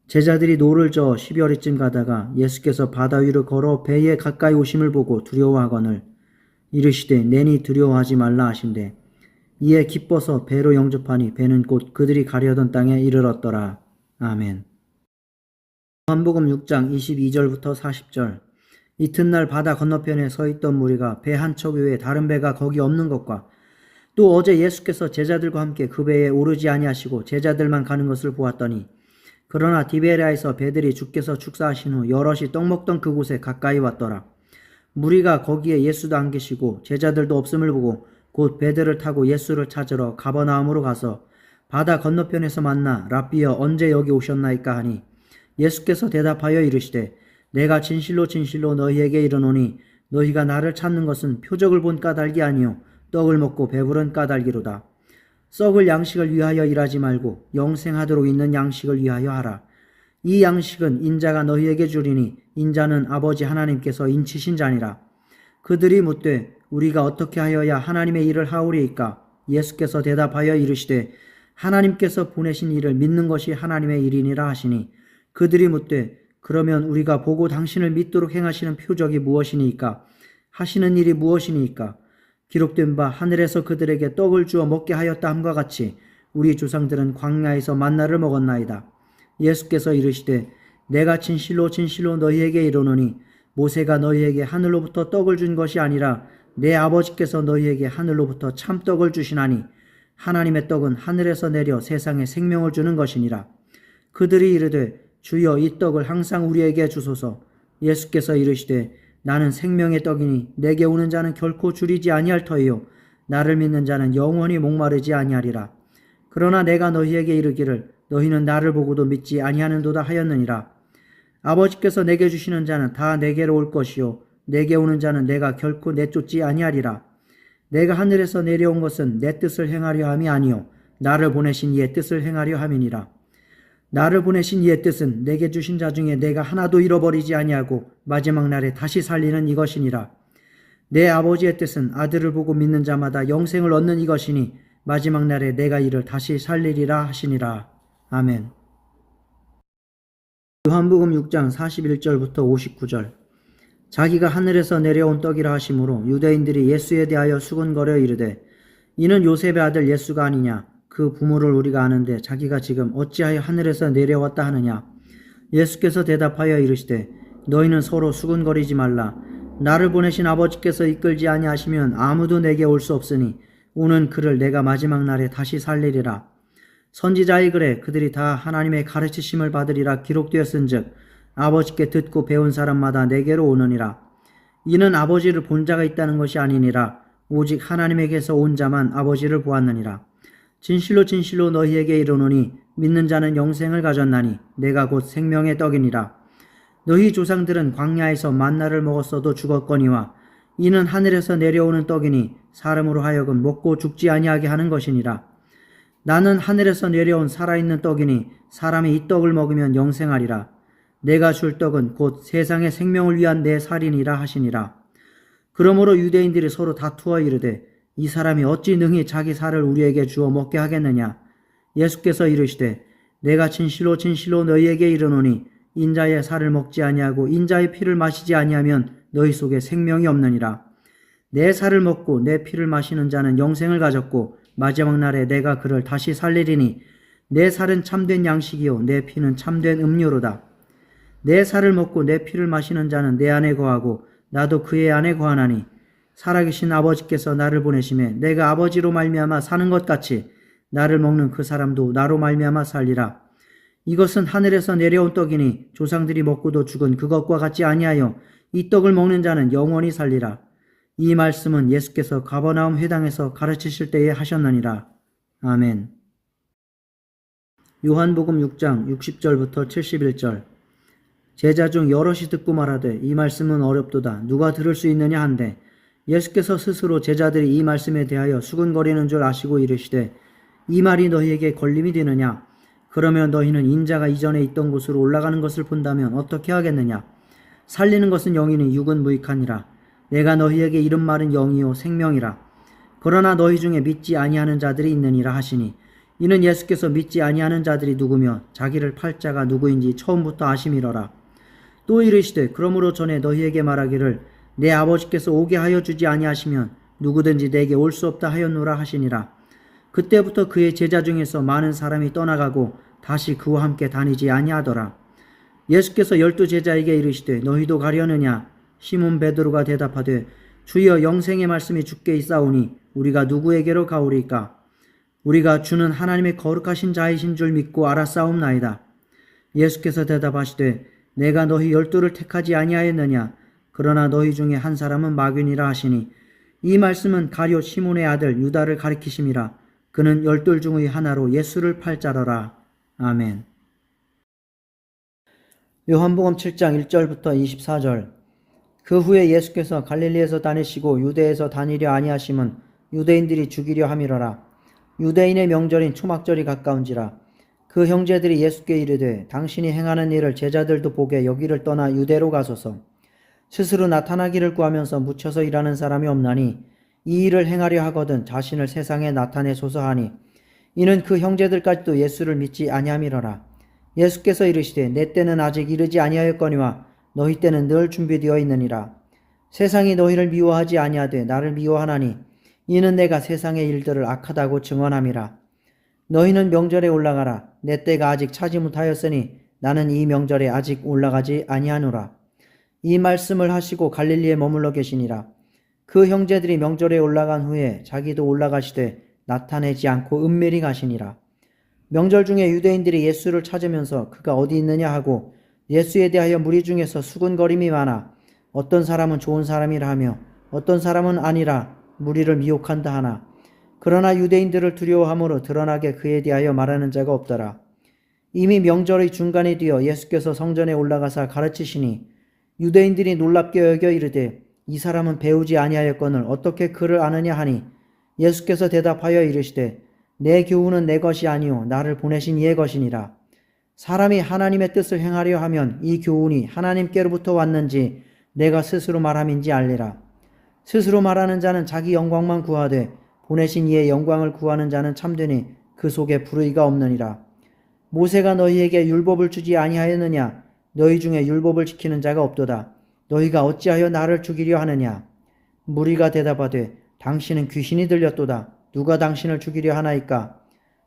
제자들이 노를 저어 12월이쯤 가다가 예수께서 바다 위로 걸어 배에 가까이 오심을 보고 두려워하거늘 이르시되 내니 두려워하지 말라 하신대 이에 기뻐서 배로 영접하니 배는 곧 그들이 가려던 땅에 이르렀더라. 아멘. 요한복음 6장 22절부터 40절. 이튿날 바다 건너편에 서 있던 무리가 배 한 척 외에 다른 배가 거기 없는 것과 또 어제 예수께서 제자들과 함께 그 배에 오르지 아니하시고 제자들만 가는 것을 보았더니 그러나 디베랴에서 배들이 주께서 축사하신 후 여럿이 떡 먹던 그곳에 가까이 왔더라. 무리가 거기에 예수도 안 계시고 제자들도 없음을 보고 곧 배들을 타고 예수를 찾으러 가버나움으로 가서 바다 건너편에서 만나 랍비여 언제 여기 오셨나이까 하니 예수께서 대답하여 이르시되 내가 진실로 진실로 너희에게 이르노니 너희가 나를 찾는 것은 표적을 본 까닭이 아니요 떡을 먹고 배부른 까닭이로다. 썩을 양식을 위하여 일하지 말고 영생하도록 있는 양식을 위하여 하라. 이 양식은 인자가 너희에게 주리니 인자는 아버지 하나님께서 인치신 자니라. 그들이 묻되 우리가 어떻게 하여야 하나님의 일을 하오리이까? 예수께서 대답하여 이르시되 하나님께서 보내신 일을 믿는 것이 하나님의 일이니라 하시니 그들이 묻되 그러면 우리가 보고 당신을 믿도록 행하시는 표적이 무엇이니까? 하시는 일이 무엇이니까? 기록된 바 하늘에서 그들에게 떡을 주어 먹게 하였다 함과 같이 우리 조상들은 광야에서 만나를 먹었나이다. 예수께서 이르시되 내가 진실로 진실로 너희에게 이르노니 모세가 너희에게 하늘로부터 떡을 준 것이 아니라 내 아버지께서 너희에게 하늘로부터 참떡을 주시나니 하나님의 떡은 하늘에서 내려 세상에 생명을 주는 것이니라. 그들이 이르되 주여 이 떡을 항상 우리에게 주소서. 예수께서 이르시되 나는 생명의 떡이니 내게 오는 자는 결코 줄이지 아니할 터이요 나를 믿는 자는 영원히 목마르지 아니하리라. 그러나 내가 너희에게 이르기를 너희는 나를 보고도 믿지 아니하는도다 하였느니라. 아버지께서 내게 주시는 자는 다 내게로 올 것이요 내게 오는 자는 내가 결코 내쫓지 아니하리라. 내가 하늘에서 내려온 것은 내 뜻을 행하려 함이 아니요 나를 보내신 이의 뜻을 행하려 함이니라. 나를 보내신 이의 뜻은 내게 주신 자 중에 내가 하나도 잃어버리지 아니하고 마지막 날에 다시 살리는 이것이니라. 내 아버지의 뜻은 아들을 보고 믿는 자마다 영생을 얻는 이것이니 마지막 날에 내가 이를 다시 살리리라 하시니라. 아멘. 요한복음 6장 41절부터 59절. 자기가 하늘에서 내려온 떡이라 하심으로 유대인들이 예수에 대하여 수군거려 이르되 이는 요셉의 아들 예수가 아니냐. 그 부모를 우리가 아는데 자기가 지금 어찌하여 하늘에서 내려왔다 하느냐. 예수께서 대답하여 이르시되 너희는 서로 수군거리지 말라. 나를 보내신 아버지께서 이끌지 아니하시면 아무도 내게 올 수 없으니 오는 그를 내가 마지막 날에 다시 살리리라. 선지자의 글에 그들이 다 하나님의 가르치심을 받으리라 기록되었은즉 아버지께 듣고 배운 사람마다 내게로 오느니라. 이는 아버지를 본 자가 있다는 것이 아니니라. 오직 하나님에게서 온 자만 아버지를 보았느니라. 진실로 진실로 너희에게 이르노니 믿는 자는 영생을 가졌나니 내가 곧 생명의 떡이니라. 너희 조상들은 광야에서 만나를 먹었어도 죽었거니와 이는 하늘에서 내려오는 떡이니 사람으로 하여금 먹고 죽지 아니하게 하는 것이니라. 나는 하늘에서 내려온 살아있는 떡이니 사람이 이 떡을 먹으면 영생하리라. 내가 줄 떡은 곧 세상의 생명을 위한 내 살이니라 하시니라. 그러므로 유대인들이 서로 다투어 이르되 이 사람이 어찌 능히 자기 살을 우리에게 주어 먹게 하겠느냐. 예수께서 이르시되 내가 진실로 진실로 너희에게 이르노니 인자의 살을 먹지 아니하고 인자의 피를 마시지 아니하면 너희 속에 생명이 없느니라. 내 살을 먹고 내 피를 마시는 자는 영생을 가졌고 마지막 날에 내가 그를 다시 살리리니 내 살은 참된 양식이요 내 피는 참된 음료로다. 내 살을 먹고 내 피를 마시는 자는 내 안에 거하고 나도 그의 안에 거하나니 살아계신 아버지께서 나를 보내심에 내가 아버지로 말미암아 사는 것 같이 나를 먹는 그 사람도 나로 말미암아 살리라. 이것은 하늘에서 내려온 떡이니 조상들이 먹고도 죽은 그것과 같지 아니하여 이 떡을 먹는 자는 영원히 살리라. 이 말씀은 예수께서 가버나움 회당에서 가르치실 때에 하셨느니라. 아멘. 요한복음 6장 60절부터 71절. 제자 중 여럿이 듣고 말하되 이 말씀은 어렵도다. 누가 들을 수 있느냐 한데 예수께서 스스로 제자들이 이 말씀에 대하여 수군거리는 줄 아시고 이르시되 이 말이 너희에게 걸림이 되느냐. 그러면 너희는 인자가 이전에 있던 곳으로 올라가는 것을 본다면 어떻게 하겠느냐. 살리는 것은 영이니 육은 무익하니라. 내가 너희에게 이른 말은 영이요 생명이라. 그러나 너희 중에 믿지 아니하는 자들이 있느니라 하시니 이는 예수께서 믿지 아니하는 자들이 누구며 자기를 팔 자가 누구인지 처음부터 아심이러라. 또 이르시되 그러므로 전에 너희에게 말하기를 내 아버지께서 오게 하여 주지 아니하시면 누구든지 내게 올 수 없다 하였노라 하시니라. 그때부터 그의 제자 중에서 많은 사람이 떠나가고 다시 그와 함께 다니지 아니하더라. 예수께서 12 제자에게 이르시되 너희도 가려느냐? 시몬 베드로가 대답하되 주여 영생의 말씀이 주께 있사오니 우리가 누구에게로 가오리까? 우리가 주는 하나님의 거룩하신 자이신 줄 믿고 알았사옵나이다. 예수께서 대답하시되 내가 너희 12를 택하지 아니하였느냐? 그러나 너희 중에 한 사람은 마귀니라 하시니 이 말씀은 가룟 시몬의 아들 유다를 가리키심이라. 그는 12 중의 하나로 예수를 팔 자더라. 아멘. 요한복음 7장 1절부터 24절. 그 후에 예수께서 갈릴리에서 다니시고 유대에서 다니려 아니하심은 유대인들이 죽이려 함이러라. 유대인의 명절인 초막절이 가까운지라. 그 형제들이 예수께 이르되 당신이 행하는 일을 제자들도 보게 여기를 떠나 유대로 가소서. 스스로 나타나기를 구하면서 묻혀서 일하는 사람이 없나니 이 일을 행하려 하거든 자신을 세상에 나타내소서 하니 이는 그 형제들까지도 예수를 믿지 아니함이러라. 예수께서 이르시되 내 때는 아직 이르지 아니하였거니와 너희 때는 늘 준비되어 있느니라. 세상이 너희를 미워하지 아니하되 나를 미워하나니 이는 내가 세상의 일들을 악하다고 증언함이라. 너희는 명절에 올라가라. 내 때가 아직 차지 못하였으니 나는 이 명절에 아직 올라가지 아니하노라. 이 말씀을 하시고 갈릴리에 머물러 계시니라. 그 형제들이 명절에 올라간 후에 자기도 올라가시되 나타내지 않고 은밀히 가시니라. 명절 중에 유대인들이 예수를 찾으면서 그가 어디 있느냐 하고 예수에 대하여 무리 중에서 수군거림이 많아 어떤 사람은 좋은 사람이라 하며 어떤 사람은 아니라 무리를 미혹한다 하나 그러나 유대인들을 두려워함으로 드러나게 그에 대하여 말하는 자가 없더라. 이미 명절의 중간이 되어 예수께서 성전에 올라가사 가르치시니 유대인들이 놀랍게 여겨 이르되 이 사람은 배우지 아니하였거늘 어떻게 그를 아느냐 하니 예수께서 대답하여 이르시되 내 교훈은 내 것이 아니요 나를 보내신 이의 것이니라. 사람이 하나님의 뜻을 행하려 하면 이 교훈이 하나님께로부터 왔는지 내가 스스로 말함인지 알리라. 스스로 말하는 자는 자기 영광만 구하되 보내신 이의 영광을 구하는 자는 참되니 그 속에 불의가 없느니라. 모세가 너희에게 율법을 주지 아니하였느냐? 너희 중에 율법을 지키는 자가 없도다. 너희가 어찌하여 나를 죽이려 하느냐? 무리가 대답하되 당신은 귀신이 들렸도다. 누가 당신을 죽이려 하나이까?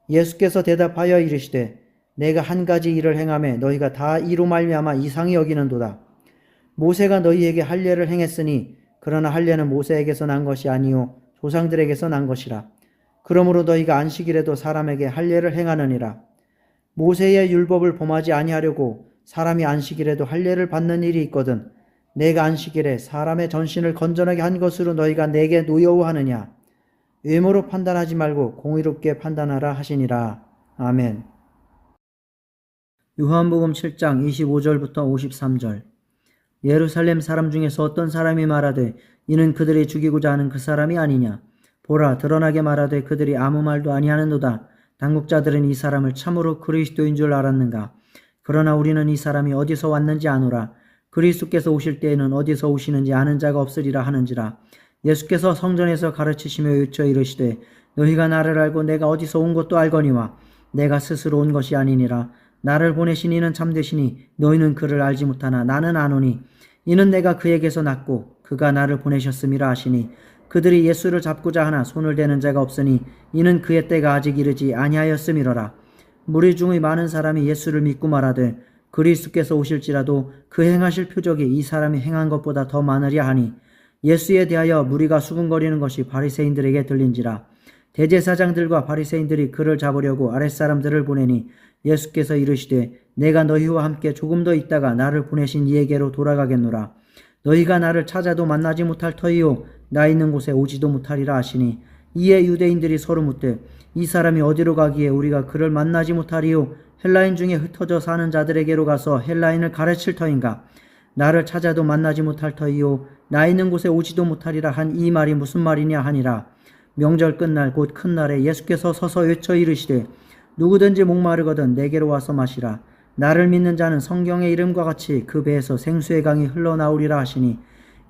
예수께서 대답하여 이르시되 내가 한 가지 일을 행하매 너희가 다 이로 말미암아 이상히 여기는도다. 모세가 너희에게 할례를 행했으니 그러나 할례는 모세에게서 난 것이 아니요 조상들에게서 난 것이라. 그러므로 너희가 안식일에도 사람에게 할례를 행하느니라. 모세의 율법을 범하지 아니하려고 사람이 안식일에도 할례를 받는 일이 있거든 내가 안식일에 사람의 전신을 건전하게 한 것으로 너희가 내게 노여워하느냐? 외모로 판단하지 말고 공의롭게 판단하라 하시니라. 아멘. 요한복음 7장 25절부터 53절. 예루살렘 사람 중에서 어떤 사람이 말하되 이는 그들이 죽이고자 하는 그 사람이 아니냐? 보라 드러나게 말하되 그들이 아무 말도 아니하는도다. 당국자들은 이 사람을 참으로 그리스도인 줄 알았는가? 그러나 우리는 이 사람이 어디서 왔는지 아노라. 그리스도께서 오실 때에는 어디서 오시는지 아는 자가 없으리라 하는지라. 예수께서 성전에서 가르치시며 외쳐 이르시되 너희가 나를 알고 내가 어디서 온 것도 알거니와 내가 스스로 온 것이 아니니라. 나를 보내신 이는 참되시니 너희는 그를 알지 못하나 나는 아노니 이는 내가 그에게서 났고 그가 나를 보내셨음이라 하시니 그들이 예수를 잡고자 하나 손을 대는 자가 없으니 이는 그의 때가 아직 이르지 아니하였음이로라. 무리 중의 많은 사람이 예수를 믿고 말하되 그리스도께서 오실지라도 그 행하실 표적이 이 사람이 행한 것보다 더 많으랴 하니 예수에 대하여 무리가 수군거리는 것이 바리새인들에게 들린지라. 대제사장들과 바리새인들이 그를 잡으려고 아랫사람들을 보내니 예수께서 이르시되 내가 너희와 함께 조금 더 있다가 나를 보내신 이에게로 돌아가겠노라. 너희가 나를 찾아도 만나지 못할 터이요 나 있는 곳에 오지도 못하리라 하시니 이에 유대인들이 서로 묻되 이 사람이 어디로 가기에 우리가 그를 만나지 못하리요? 헬라인 중에 흩어져 사는 자들에게로 가서 헬라인을 가르칠 터인가? 나를 찾아도 만나지 못할 터이요 나 있는 곳에 오지도 못하리라 한 이 말이 무슨 말이냐 하니라. 명절 끝날 곧 큰 날에 예수께서 서서 외쳐 이르시되 누구든지 목마르거든 내게로 와서 마시라. 나를 믿는 자는 성경의 이름과 같이 그 배에서 생수의 강이 흘러나오리라 하시니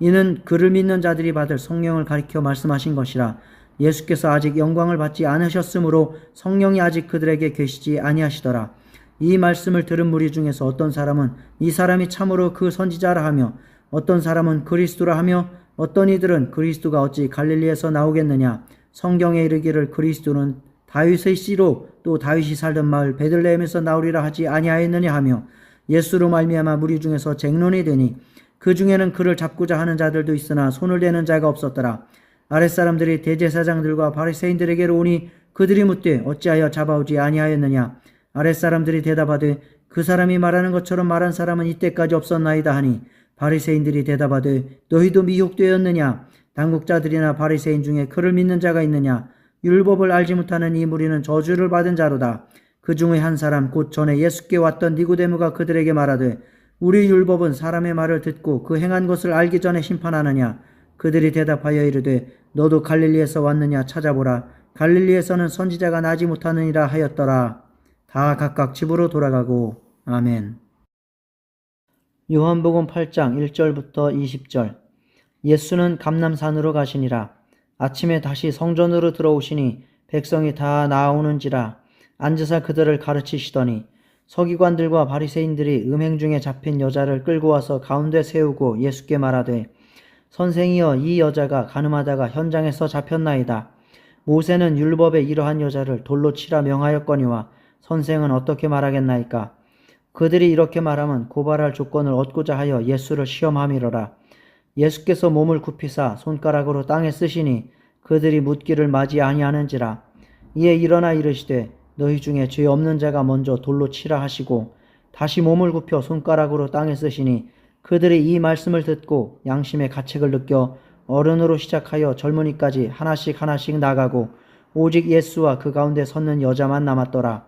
이는 그를 믿는 자들이 받을 성령을 가리켜 말씀하신 것이라. 예수께서 아직 영광을 받지 않으셨으므로 성령이 아직 그들에게 계시지 아니하시더라. 이 말씀을 들은 무리 중에서 어떤 사람은 이 사람이 참으로 그 선지자라 하며 어떤 사람은 그리스도라 하며 어떤 이들은 그리스도가 어찌 갈릴리에서 나오겠느냐, 성경에 이르기를 그리스도는 다윗의 씨로 또 다윗이 살던 마을 베들레헴에서 나오리라 하지 아니하였느냐 하며 예수로 말미암아 무리 중에서 쟁론이 되니 그 중에는 그를 잡고자 하는 자들도 있으나 손을 대는 자가 없었더라. 아랫사람들이 대제사장들과 바리새인들에게로 오니 그들이 묻되 어찌하여 잡아오지 아니하였느냐. 아랫사람들이 대답하되 그 사람이 말하는 것처럼 말한 사람은 이때까지 없었나이다 하니 바리새인들이 대답하되 너희도 미혹되었느냐. 당국자들이나 바리새인 중에 그를 믿는 자가 있느냐. 율법을 알지 못하는 이 무리는 저주를 받은 자로다. 그 중의 한 사람 곧 전에 예수께 왔던 니고데모가 그들에게 말하되 우리 율법은 사람의 말을 듣고 그 행한 것을 알기 전에 심판하느냐. 그들이 대답하여 이르되 너도 갈릴리에서 왔느냐 찾아보라. 갈릴리에서는 선지자가 나지 못하느니라 하였더라. 다 각각 집으로 돌아가고. 아멘. 요한복음 8장 1절부터 20절. 예수는 감람산으로 가시니라. 아침에 다시 성전으로 들어오시니 백성이 다 나아오는지라. 앉으사 그들을 가르치시더니 서기관들과 바리새인들이 음행 중에 잡힌 여자를 끌고 와서 가운데 세우고 예수께 말하되 선생이여 이 여자가 간음하다가 현장에서 잡혔나이다. 모세는 율법에 이러한 여자를 돌로 치라 명하였거니와 선생은 어떻게 말하겠나이까. 그들이 이렇게 말하면 고발할 조건을 얻고자 하여 예수를 시험함이로라. 예수께서 몸을 굽히사 손가락으로 땅에 쓰시니 그들이 묻기를 맞이 아니하는지라. 이에 일어나 이르시되 너희 중에 죄 없는 자가 먼저 돌로 치라 하시고 다시 몸을 굽혀 손가락으로 땅에 쓰시니 그들이 이 말씀을 듣고 양심의 가책을 느껴 어른으로 시작하여 젊은이까지 하나씩 하나씩 나가고 오직 예수와 그 가운데 섰는 여자만 남았더라.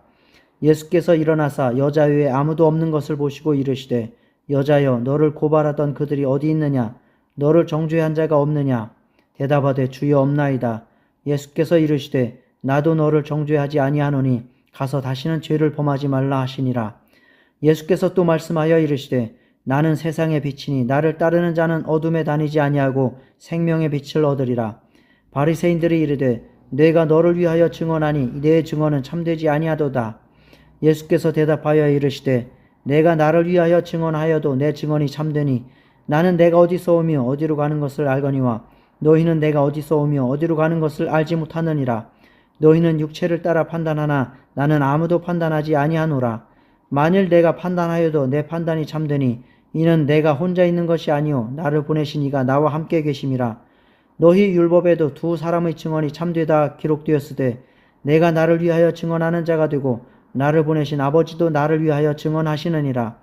예수께서 일어나사 여자 외에 아무도 없는 것을 보시고 이르시되 여자여 너를 고발하던 그들이 어디 있느냐. 너를 정죄한 자가 없느냐. 대답하되 주여 없나이다. 예수께서 이르시되 나도 너를 정죄하지 아니하노니 가서 다시는 죄를 범하지 말라 하시니라. 예수께서 또 말씀하여 이르시되 나는 세상의 빛이니 나를 따르는 자는 어둠에 다니지 아니하고 생명의 빛을 얻으리라. 바리새인들이 이르되 내가 너를 위하여 증언하니 내 증언은 참되지 아니하도다. 예수께서 대답하여 이르시되 내가 나를 위하여 증언하여도 내 증언이 참되니 나는 내가 어디서 오며 어디로 가는 것을 알거니와 너희는 내가 어디서 오며 어디로 가는 것을 알지 못하느니라. 너희는 육체를 따라 판단하나 나는 아무도 판단하지 아니하노라. 만일 내가 판단하여도 내 판단이 참되니 이는 내가 혼자 있는 것이 아니오 나를 보내신 이가 나와 함께 계심이라. 너희 율법에도 두 사람의 증언이 참되다 기록되었으되 내가 나를 위하여 증언하는 자가 되고 나를 보내신 아버지도 나를 위하여 증언하시느니라.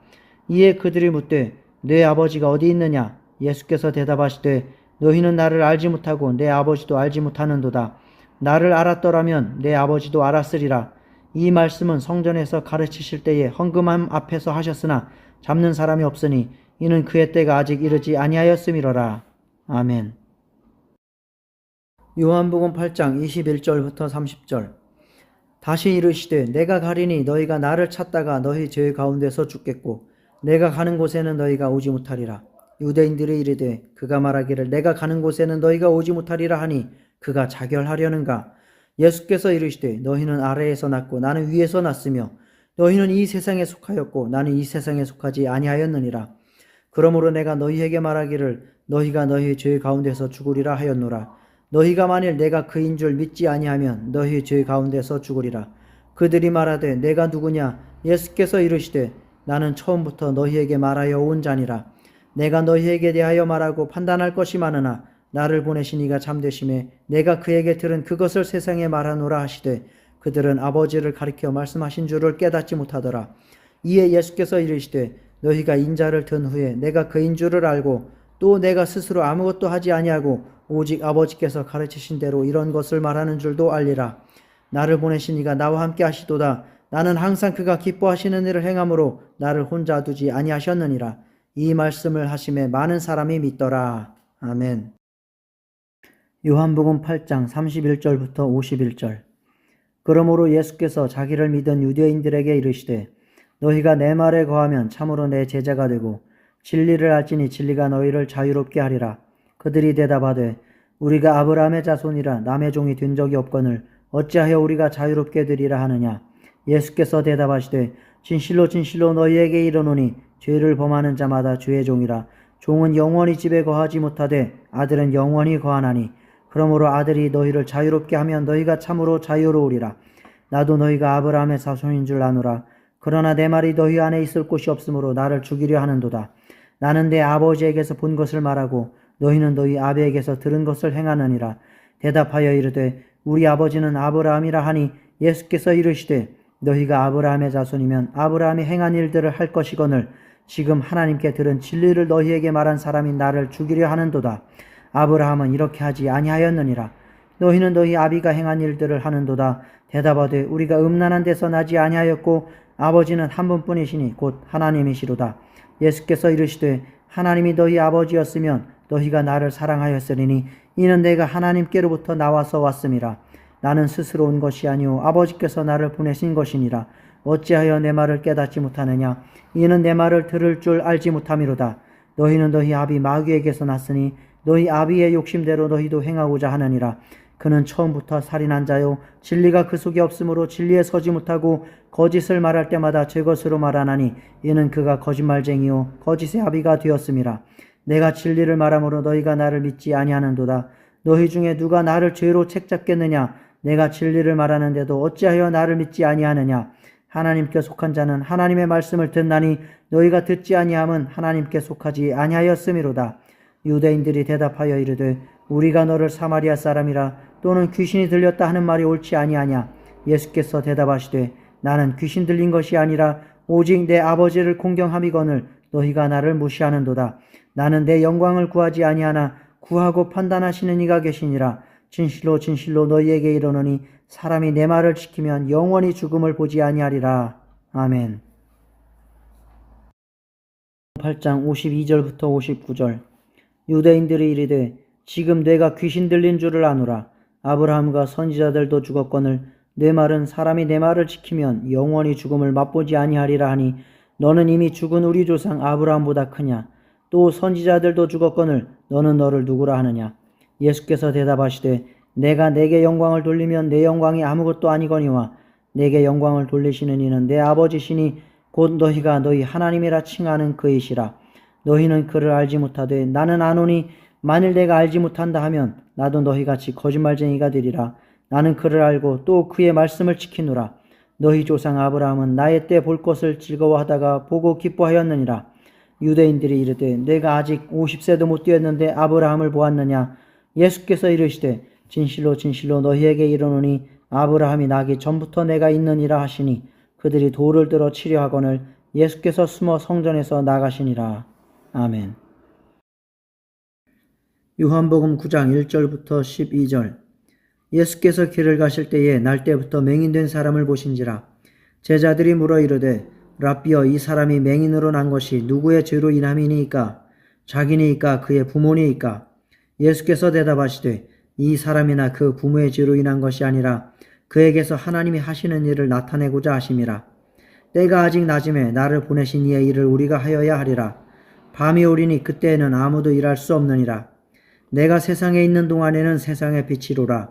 이에 그들이 묻되 내 아버지가 어디 있느냐. 예수께서 대답하시되 너희는 나를 알지 못하고 내 아버지도 알지 못하는도다. 나를 알았더라면 내 아버지도 알았으리라. 이 말씀은 성전에서 가르치실 때에 헌금함 앞에서 하셨으나 잡는 사람이 없으니 이는 그의 때가 아직 이르지 아니하였음이로라. 아멘. 요한복음 8장 21절부터 30절. 다시 이르시되 내가 가리니 너희가 나를 찾다가 너희 죄 가운데서 죽겠고 내가 가는 곳에는 너희가 오지 못하리라. 유대인들이 이르되 그가 말하기를 내가 가는 곳에는 너희가 오지 못하리라 하니 그가 자결하려는가. 예수께서 이르시되 너희는 아래에서 났고 나는 위에서 났으며 너희는 이 세상에 속하였고 나는 이 세상에 속하지 아니하였느니라. 그러므로 내가 너희에게 말하기를 너희가 너희 죄 가운데서 죽으리라 하였노라. 너희가 만일 내가 그인 줄 믿지 아니하면 너희 죄 가운데서 죽으리라. 그들이 말하되 내가 누구냐. 예수께서 이르시되 나는 처음부터 너희에게 말하여 온 자니라. 내가 너희에게 대하여 말하고 판단할 것이 많으나 나를 보내신 이가 참되심에 내가 그에게 들은 그것을 세상에 말하노라 하시되 그들은 아버지를 가리켜 말씀하신 줄을 깨닫지 못하더라. 이에 예수께서 이르시되 너희가 인자를 든 후에 내가 그인 줄을 알고 또 내가 스스로 아무것도 하지 아니하고 오직 아버지께서 가르치신 대로 이런 것을 말하는 줄도 알리라. 나를 보내신 이가 나와 함께 하시도다. 나는 항상 그가 기뻐하시는 일을 행함으로 나를 혼자 두지 아니하셨느니라. 이 말씀을 하심에 많은 사람이 믿더라. 아멘. 요한복음 8장 31절부터 51절. 그러므로 예수께서 자기를 믿은 유대인들에게 이르시되 너희가 내 말에 거하면 참으로 내 제자가 되고 진리를 알지니 진리가 너희를 자유롭게 하리라. 그들이 대답하되 우리가 아브라함의 자손이라 남의 종이 된 적이 없거늘 어찌하여 우리가 자유롭게 되리라 하느냐. 예수께서 대답하시되 진실로 진실로 너희에게 이르노니 죄를 범하는 자마다 죄의 종이라. 종은 영원히 집에 거하지 못하되 아들은 영원히 거하나니 그러므로 아들이 너희를 자유롭게 하면 너희가 참으로 자유로우리라. 나도 너희가 아브라함의 자손인 줄 아노라. 그러나 내 말이 너희 안에 있을 곳이 없으므로 나를 죽이려 하는도다. 나는 내 아버지에게서 본 것을 말하고 너희는 너희 아비에게서 들은 것을 행하느니라. 대답하여 이르되 우리 아버지는 아브라함이라 하니 예수께서 이르시되 너희가 아브라함의 자손이면 아브라함이 행한 일들을 할 것이거늘 지금 하나님께 들은 진리를 너희에게 말한 사람이 나를 죽이려 하는도다. 아브라함은 이렇게 하지 아니하였느니라. 너희는 너희 아비가 행한 일들을 하는도다. 대답하되 우리가 음란한 데서 나지 아니하였고 아버지는 한 분뿐이시니 곧 하나님이시로다. 예수께서 이르시되 하나님이 너희 아버지였으면 너희가 나를 사랑하였으리니 이는 내가 하나님께로부터 나와서 왔음이라. 나는 스스로 온 것이 아니오 아버지께서 나를 보내신 것이니라. 어찌하여 내 말을 깨닫지 못하느냐. 이는 내 말을 들을 줄 알지 못함이로다. 너희는 너희 아비 마귀에게서 났으니 너희 아비의 욕심대로 너희도 행하고자 하느니라. 그는 처음부터 살인한 자요 진리가 그 속에 없으므로 진리에 서지 못하고 거짓을 말할 때마다 제 것으로 말하나니 이는 그가 거짓말쟁이요 거짓의 아비가 되었음이라. 내가 진리를 말함으로 너희가 나를 믿지 아니하는도다. 너희 중에 누가 나를 죄로 책잡겠느냐. 내가 진리를 말하는데도 어찌하여 나를 믿지 아니하느냐. 하나님께 속한 자는 하나님의 말씀을 듣나니 너희가 듣지 아니함은 하나님께 속하지 아니하였음이로다. 유대인들이 대답하여 이르되 우리가 너를 사마리아 사람이라 또는 귀신이 들렸다 하는 말이 옳지 아니하냐. 예수께서 대답하시되 나는 귀신 들린 것이 아니라 오직 내 아버지를 공경함이거늘 너희가 나를 무시하는도다. 나는 내 영광을 구하지 아니하나 구하고 판단하시는 이가 계시니라. 진실로 진실로 너희에게 이르노니 사람이 내 말을 지키면 영원히 죽음을 보지 아니하리라. 아멘. 8장 52절부터 59절. 유대인들이 이르되 지금 내가 귀신 들린 줄을 아노라. 아브라함과 선지자들도 죽었거늘 내 말은 사람이 내 말을 지키면 영원히 죽음을 맛보지 아니하리라 하니 너는 이미 죽은 우리 조상 아브라함보다 크냐. 또 선지자들도 죽었거늘 너는 너를 누구라 하느냐. 예수께서 대답하시되 내가 내게 영광을 돌리면 내 영광이 아무것도 아니거니와 내게 영광을 돌리시는 이는 내 아버지시니 곧 너희가 너희 하나님이라 칭하는 그이시라. 너희는 그를 알지 못하되 나는 아노니 만일 내가 알지 못한다 하면 나도 너희같이 거짓말쟁이가 되리라. 나는 그를 알고 또 그의 말씀을 지키노라. 너희 조상 아브라함은 나의 때 볼 것을 즐거워하다가 보고 기뻐하였느니라. 유대인들이 이르되 내가 아직 50세도 못 되었는데 아브라함을 보았느냐. 예수께서 이르시되 진실로 진실로 너희에게 이르노니 아브라함이 나기 전부터 내가 있느니라 하시니 그들이 돌을 들어 치려 하거늘 예수께서 숨어 성전에서 나가시니라. 아멘. 요한복음 9장 1절부터 12절. 예수께서 길을 가실 때에 날때부터 맹인된 사람을 보신지라. 제자들이 물어 이르되 랍비여 이 사람이 맹인으로 난 것이 누구의 죄로 인함이니이까 자기니이까 그의 부모니이까. 예수께서 대답하시되 이 사람이나 그 부모의 죄로 인한 것이 아니라 그에게서 하나님이 하시는 일을 나타내고자 하심이라. 때가 아직 낮음에 나를 보내신 이의 일을 우리가 하여야 하리라. 밤이 오리니 그때에는 아무도 일할 수 없느니라. 내가 세상에 있는 동안에는 세상의 빛이로라.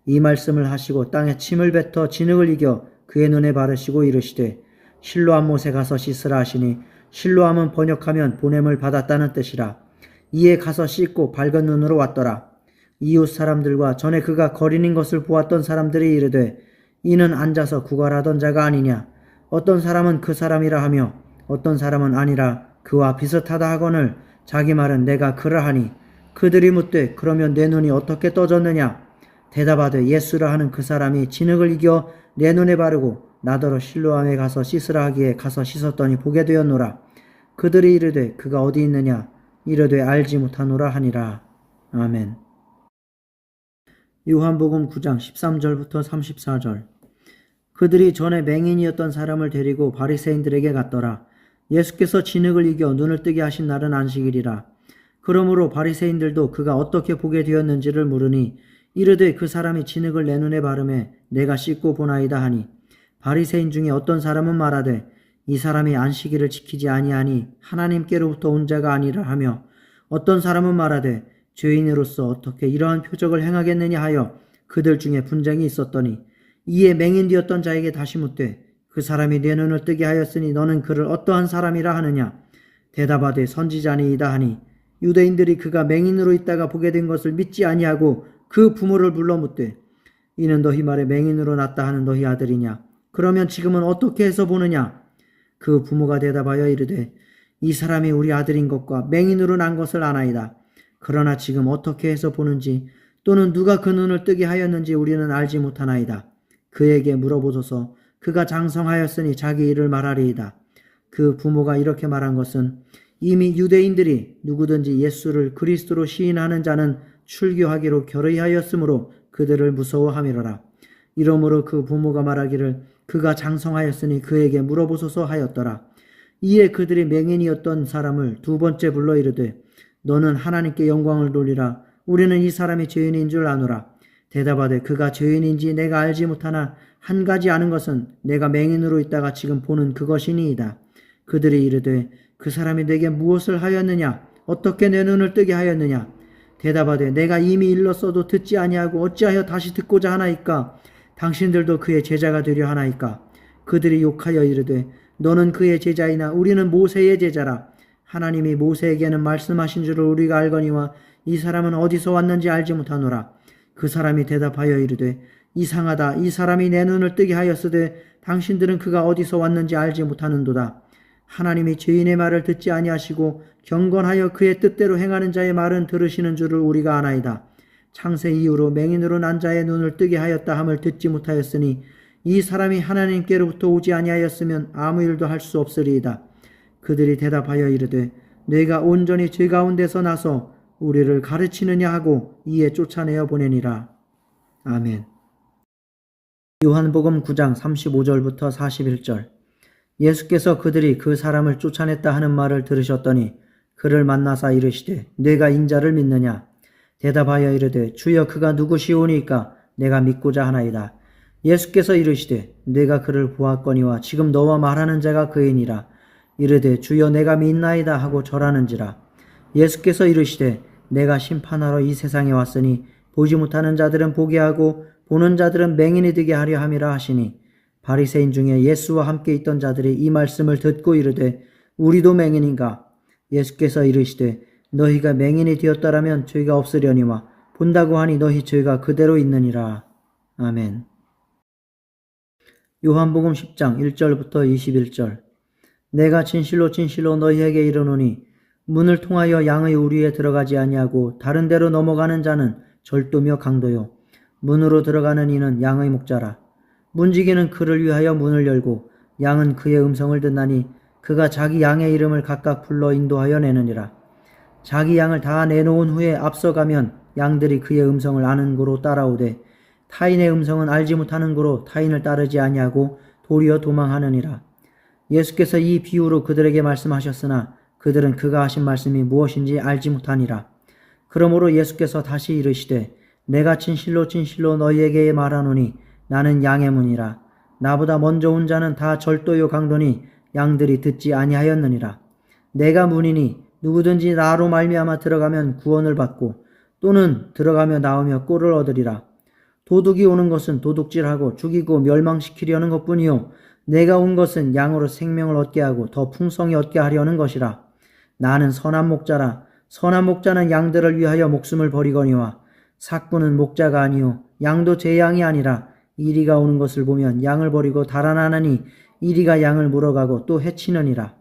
이 말씀을 하시고 땅에 침을 뱉어 진흙을 이겨 그의 눈에 바르시고 이르시되 실로암 못에 가서 씻으라 하시니 실로암은 번역하면 보냄을 받았다는 뜻이라. 이에 가서 씻고 밝은 눈으로 왔더라. 이웃 사람들과 전에 그가 거린인 것을 보았던 사람들이 이르되 이는 앉아서 구걸하던 자가 아니냐. 어떤 사람은 그 사람이라 하며 어떤 사람은 아니라 그와 비슷하다 하거늘 자기 말은 내가 그라 하니 그들이 묻되 그러면 내 눈이 어떻게 떠졌느냐. 대답하되 예수라 하는 그 사람이 진흙을 이겨 내 눈에 바르고 나더러 실로암에 가서 씻으라 하기에 가서 씻었더니 보게 되었노라. 그들이 이르되 그가 어디 있느냐. 이르되 알지 못하노라 하니라. 아멘. 요한복음 9장 13절부터 34절. 그들이 전에 맹인이었던 사람을 데리고 바리새인들에게 갔더라. 예수께서 진흙을 이겨 눈을 뜨게 하신 날은 안식일이라. 그러므로 바리새인들도 그가 어떻게 보게 되었는지를 물으니 이르되 그 사람이 진흙을 내 눈에 바르매 내가 씻고 보나이다 하니 바리새인 중에 어떤 사람은 말하되 이 사람이 안식일을 지키지 아니하니 하나님께로부터 온 자가 아니라 하며 어떤 사람은 말하되 죄인으로서 어떻게 이러한 표적을 행하겠느냐 하여 그들 중에 분쟁이 있었더니 이에 맹인되었던 자에게 다시 묻되 그 사람이 내 눈을 뜨게 하였으니 너는 그를 어떠한 사람이라 하느냐. 대답하되 선지자니이다 하니 유대인들이 그가 맹인으로 있다가 보게 된 것을 믿지 아니하고 그 부모를 불러 묻되 이는 너희 말에 맹인으로 났다 하는 너희 아들이냐. 그러면 지금은 어떻게 해서 보느냐. 그 부모가 대답하여 이르되 이 사람이 우리 아들인 것과 맹인으로 난 것을 아나이다. 그러나 지금 어떻게 해서 보는지 또는 누가 그 눈을 뜨게 하였는지 우리는 알지 못하나이다. 그에게 물어보소서. 그가 장성하였으니 자기 일을 말하리이다. 그 부모가 이렇게 말한 것은 이미 유대인들이 누구든지 예수를 그리스도로 시인하는 자는 출교하기로 결의하였으므로 그들을 무서워함이로라. 이러므로 그 부모가 말하기를 그가 장성하였으니 그에게 물어보소서 하였더라. 이에 그들이 맹인이었던 사람을 두 번째 불러 이르되 너는 하나님께 영광을 돌리라. 우리는 이 사람이 죄인인 줄 아노라. 대답하되 그가 죄인인지 내가 알지 못하나 한 가지 아는 것은 내가 맹인으로 있다가 지금 보는 그것이니이다. 그들이 이르되 그 사람이 내게 무엇을 하였느냐. 어떻게 내 눈을 뜨게 하였느냐. 대답하되 내가 이미 일렀어도 듣지 아니하고 어찌하여 다시 듣고자 하나이까. 당신들도 그의 제자가 되려 하나이까. 그들이 욕하여 이르되 너는 그의 제자이나 우리는 모세의 제자라. 하나님이 모세에게는 말씀하신 줄을 우리가 알거니와 이 사람은 어디서 왔는지 알지 못하노라. 그 사람이 대답하여 이르되 이상하다. 이 사람이 내 눈을 뜨게 하였으되 당신들은 그가 어디서 왔는지 알지 못하는도다. 하나님이 죄인의 말을 듣지 아니하시고 경건하여 그의 뜻대로 행하는 자의 말은 들으시는 줄을 우리가 아나이다. 창세 이후로 맹인으로 난 자의 눈을 뜨게 하였다 함을 듣지 못하였으니 이 사람이 하나님께로부터 오지 아니하였으면 아무 일도 할 수 없으리이다. 그들이 대답하여 이르되 내가 온전히 죄 가운데서 나서 우리를 가르치느냐 하고 이에 쫓아내어 보내니라. 아멘. 요한복음 9장 35절부터 41절. 예수께서 그들이 그 사람을 쫓아냈다 하는 말을 들으셨더니 그를 만나사 이르시되 내가 인자를 믿느냐. 대답하여 이르되 주여 그가 누구시오니까 내가 믿고자 하나이다. 예수께서 이르시되 내가 그를 보았거니와 지금 너와 말하는 자가 그이니라. 이르되 주여 내가 믿나이다 하고 절하는지라. 예수께서 이르시되 내가 심판하러 이 세상에 왔으니 보지 못하는 자들은 보게 하고 보는 자들은 맹인이 되게 하려 함이라 하시니 바리새인 중에 예수와 함께 있던 자들이 이 말씀을 듣고 이르되 우리도 맹인인가. 예수께서 이르시되 너희가 맹인이 되었더라면 죄가 없으려니와 본다고 하니 너희 죄가 그대로 있느니라. 아멘. 요한복음 10장 1절부터 21절. 내가 진실로 진실로 너희에게 이르노니 문을 통하여 양의 우리에 들어가지 아니하고 다른 데로 넘어가는 자는 절도며 강도요 문으로 들어가는 이는 양의 목자라. 문지기는 그를 위하여 문을 열고 양은 그의 음성을 듣나니 그가 자기 양의 이름을 각각 불러 인도하여 내느니라. 자기 양을 다 내놓은 후에 앞서가면 양들이 그의 음성을 아는 고로 따라오되 타인의 음성은 알지 못하는 고로 타인을 따르지 아니하고 도리어 도망하느니라. 예수께서 이 비유로 그들에게 말씀하셨으나 그들은 그가 하신 말씀이 무엇인지 알지 못하니라. 그러므로 예수께서 다시 이르시되 내가 진실로 진실로 너희에게 말하노니 나는 양의 문이라. 나보다 먼저 온 자는 다 절도요 강도니 양들이 듣지 아니하였느니라. 내가 문이니 누구든지 나로 말미암아 들어가면 구원을 받고 또는 들어가며 나오며 꼴을 얻으리라. 도둑이 오는 것은 도둑질하고 죽이고 멸망시키려는 것뿐이요 내가 온 것은 양으로 생명을 얻게 하고 더 풍성히 얻게 하려는 것이라. 나는 선한 목자라. 선한 목자는 양들을 위하여 목숨을 버리거니와 삭부는 목자가 아니요 양도 제 양이 아니라 이리가 오는 것을 보면 양을 버리고 달아나느니 이리가 양을 물어가고 또 해치느니라.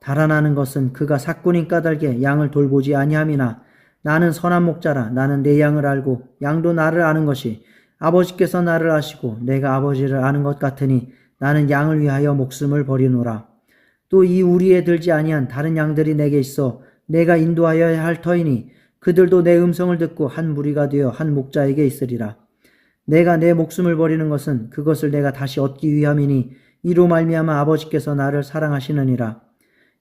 달아나는 것은 그가 삭군인 까닭에 양을 돌보지 아니함이나 나는 선한 목자라. 나는 내 양을 알고 양도 나를 아는 것이 아버지께서 나를 아시고 내가 아버지를 아는 것 같으니 나는 양을 위하여 목숨을 버리노라. 또 이 우리에 들지 아니한 다른 양들이 내게 있어 내가 인도하여야 할 터이니 그들도 내 음성을 듣고 한 무리가 되어 한 목자에게 있으리라. 내가 내 목숨을 버리는 것은 그것을 내가 다시 얻기 위함이니 이로 말미암아 아버지께서 나를 사랑하시느니라.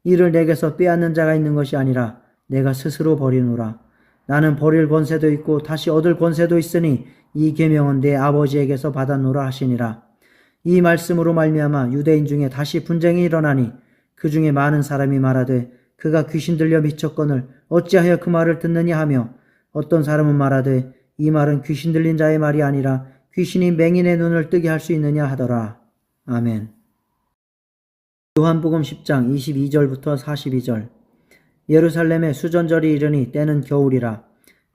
이를 내게서 빼앗는 자가 있는 것이 아니라 내가 스스로 버리노라. 나는 버릴 권세도 있고 다시 얻을 권세도 있으니 이 계명은 내 아버지에게서 받았노라 하시니라. 이 말씀으로 말미암아 유대인 중에 다시 분쟁이 일어나니 그 중에 많은 사람이 말하되 그가 귀신 들려 미쳤거늘 어찌하여 그 말을 듣느냐 하며 어떤 사람은 말하되 이 말은 귀신 들린 자의 말이 아니라 귀신이 맹인의 눈을 뜨게 할 수 있느냐 하더라. 아멘. 요한복음 10장 22절부터 42절. 예루살렘에 수전절이 이르니 때는 겨울이라.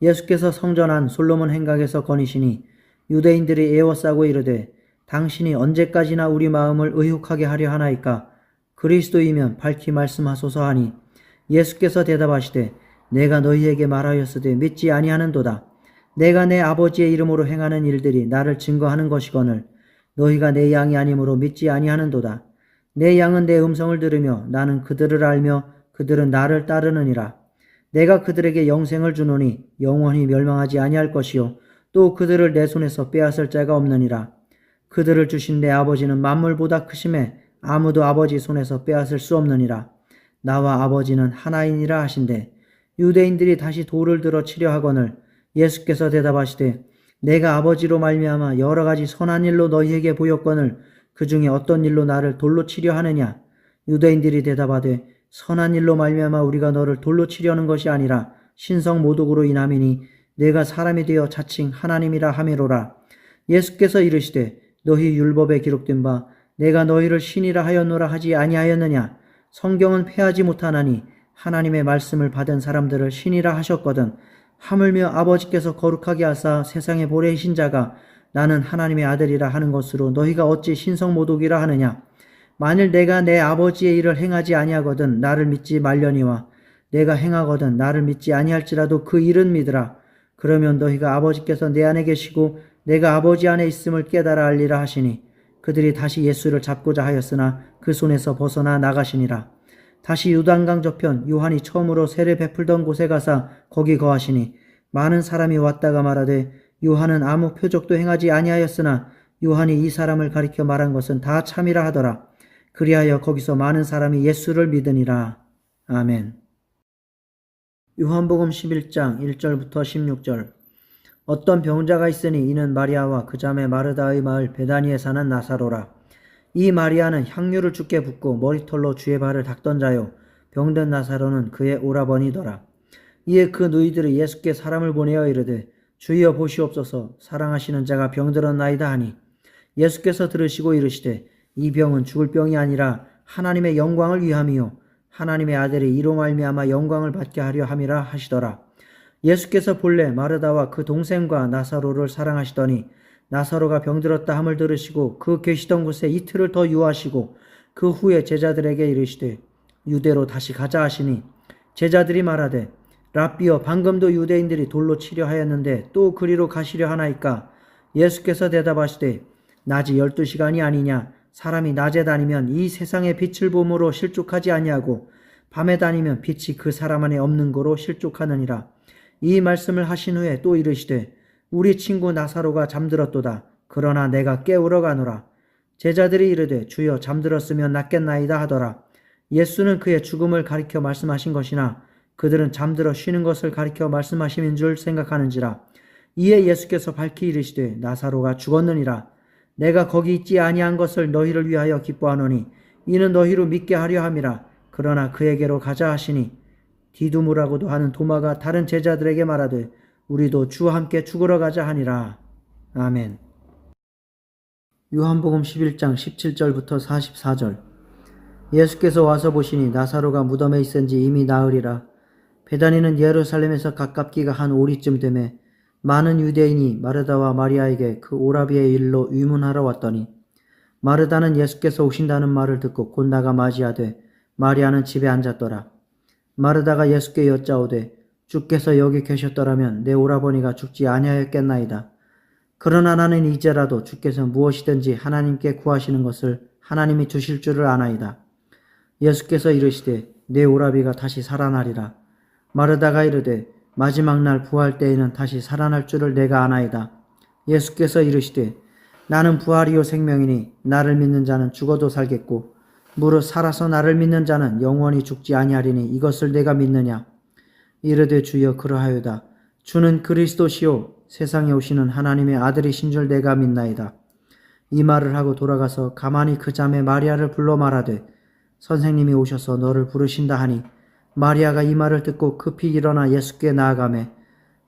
예수께서 성전 안 솔로몬 행각에서 거니시니 유대인들이 에워싸고 이르되 당신이 언제까지나 우리 마음을 의혹하게 하려 하나이까? 그리스도이면 밝히 말씀하소서 하니 예수께서 대답하시되 내가 너희에게 말하였으되 믿지 아니하는도다. 내가 내 아버지의 이름으로 행하는 일들이 나를 증거하는 것이거늘 너희가 내 양이 아니므로 믿지 아니하는도다. 내 양은 내 음성을 들으며 나는 그들을 알며 그들은 나를 따르느니라. 내가 그들에게 영생을 주노니 영원히 멸망하지 아니할 것이요 또 그들을 내 손에서 빼앗을 자가 없느니라. 그들을 주신 내 아버지는 만물보다 크심에 아무도 아버지 손에서 빼앗을 수 없느니라. 나와 아버지는 하나이니라 하신대. 유대인들이 다시 돌을 들어 치려 하거늘 예수께서 대답하시되 내가 아버지로 말미암아 여러 가지 선한 일로 너희에게 보였거늘 그 중에 어떤 일로 나를 돌로 치려 하느냐? 유대인들이 대답하되 선한 일로 말미암아 우리가 너를 돌로 치려는 것이 아니라 신성 모독으로 인함이니 내가 사람이 되어 자칭 하나님이라 하미로라. 예수께서 이르시되 너희 율법에 기록된 바 내가 너희를 신이라 하였노라 하지 아니하였느냐? 성경은 패하지 못하나니 하나님의 말씀을 받은 사람들을 신이라 하셨거든. 하물며 아버지께서 거룩하게 하사 세상에 보내신 자가 나는 하나님의 아들이라 하는 것으로 너희가 어찌 신성모독이라 하느냐? 만일 내가 내 아버지의 일을 행하지 아니하거든 나를 믿지 말려니와 내가 행하거든 나를 믿지 아니할지라도 그 일은 믿으라. 그러면 너희가 아버지께서 내 안에 계시고 내가 아버지 안에 있음을 깨달아 알리라 하시니 그들이 다시 예수를 잡고자 하였으나 그 손에서 벗어나 나가시니라. 다시 요단강 저편 요한이 처음으로 세례 베풀던 곳에 가사 거기 거하시니 많은 사람이 왔다가 말하되 요한은 아무 표적도 행하지 아니하였으나 요한이 이 사람을 가리켜 말한 것은 다 참이라 하더라. 그리하여 거기서 많은 사람이 예수를 믿으니라. 아멘. 요한복음 11장 1절부터 16절. 어떤 병자가 있으니 이는 마리아와 그 자매 마르다의 마을 베다니에 사는 나사로라. 이 마리아는 향유를 주께 붓고 머리털로 주의 발을 닦던 자요 병든 나사로는 그의 오라버니더라. 이에 그 누이들이 예수께 사람을 보내어 이르되 주여 보시옵소서 사랑하시는 자가 병들었나이다 하니 예수께서 들으시고 이르시되 이 병은 죽을 병이 아니라 하나님의 영광을 위함이요 하나님의 아들이 이로 말미암아 영광을 받게 하려 함이라 하시더라. 예수께서 본래 마르다와 그 동생과 나사로를 사랑하시더니 나사로가 병들었다 함을 들으시고 그 계시던 곳에 이틀을 더 유하시고 그 후에 제자들에게 이르시되 유대로 다시 가자 하시니 제자들이 말하되 랍비여 방금도 유대인들이 돌로 치려 하였는데 또 그리로 가시려 하나이까? 예수께서 대답하시되 낮이 12시간이 아니냐? 사람이 낮에 다니면 이 세상의 빛을 봄으로 실족하지 아니하고 밤에 다니면 빛이 그 사람 안에 없는 거로 실족하느니라. 이 말씀을 하신 후에 또 이르시되 우리 친구 나사로가 잠들었도다. 그러나 내가 깨우러 가노라. 제자들이 이르되 주여 잠들었으면 낫겠나이다 하더라. 예수는 그의 죽음을 가리켜 말씀하신 것이나 그들은 잠들어 쉬는 것을 가리켜 말씀하심인 줄 생각하는지라. 이에 예수께서 밝히 이르시되 나사로가 죽었느니라. 내가 거기 있지 아니한 것을 너희를 위하여 기뻐하노니 이는 너희로 믿게 하려 함이라. 그러나 그에게로 가자 하시니 디두무라고도 하는 도마가 다른 제자들에게 말하되 우리도 주와 함께 죽으러 가자 하니라. 아멘. 요한복음 11장 17절부터 44절. 예수께서 와서 보시니 나사로가 무덤에 있은지 이미 나으리라. 베다니는 예루살렘에서 가깝기가 한 오리쯤 되매 많은 유대인이 마르다와 마리아에게 그 오라비의 일로 위문하러 왔더니 마르다는 예수께서 오신다는 말을 듣고 곧 나가 맞이하되 마리아는 집에 앉았더라. 마르다가 예수께 여짜오되 주께서 여기 계셨더라면 내 오라버니가 죽지 아니하였겠나이다. 그러나 나는 이제라도 주께서 무엇이든지 하나님께 구하시는 것을 하나님이 주실 줄을 아나이다. 예수께서 이르시되 내 오라비가 다시 살아나리라. 마르다가 이르되 마지막 날 부활 때에는 다시 살아날 줄을 내가 아나이다. 예수께서 이르시되 나는 부활이요 생명이니 나를 믿는 자는 죽어도 살겠고 무릇 살아서 나를 믿는 자는 영원히 죽지 아니하리니 이것을 내가 믿느냐. 이르되 주여 그러하여다. 주는 그리스도시요 세상에 오시는 하나님의 아들이신 줄 내가 믿나이다. 이 말을 하고 돌아가서 가만히 그 자매 마리아를 불러 말하되 선생님이 오셔서 너를 부르신다 하니 마리아가 이 말을 듣고 급히 일어나 예수께 나아가매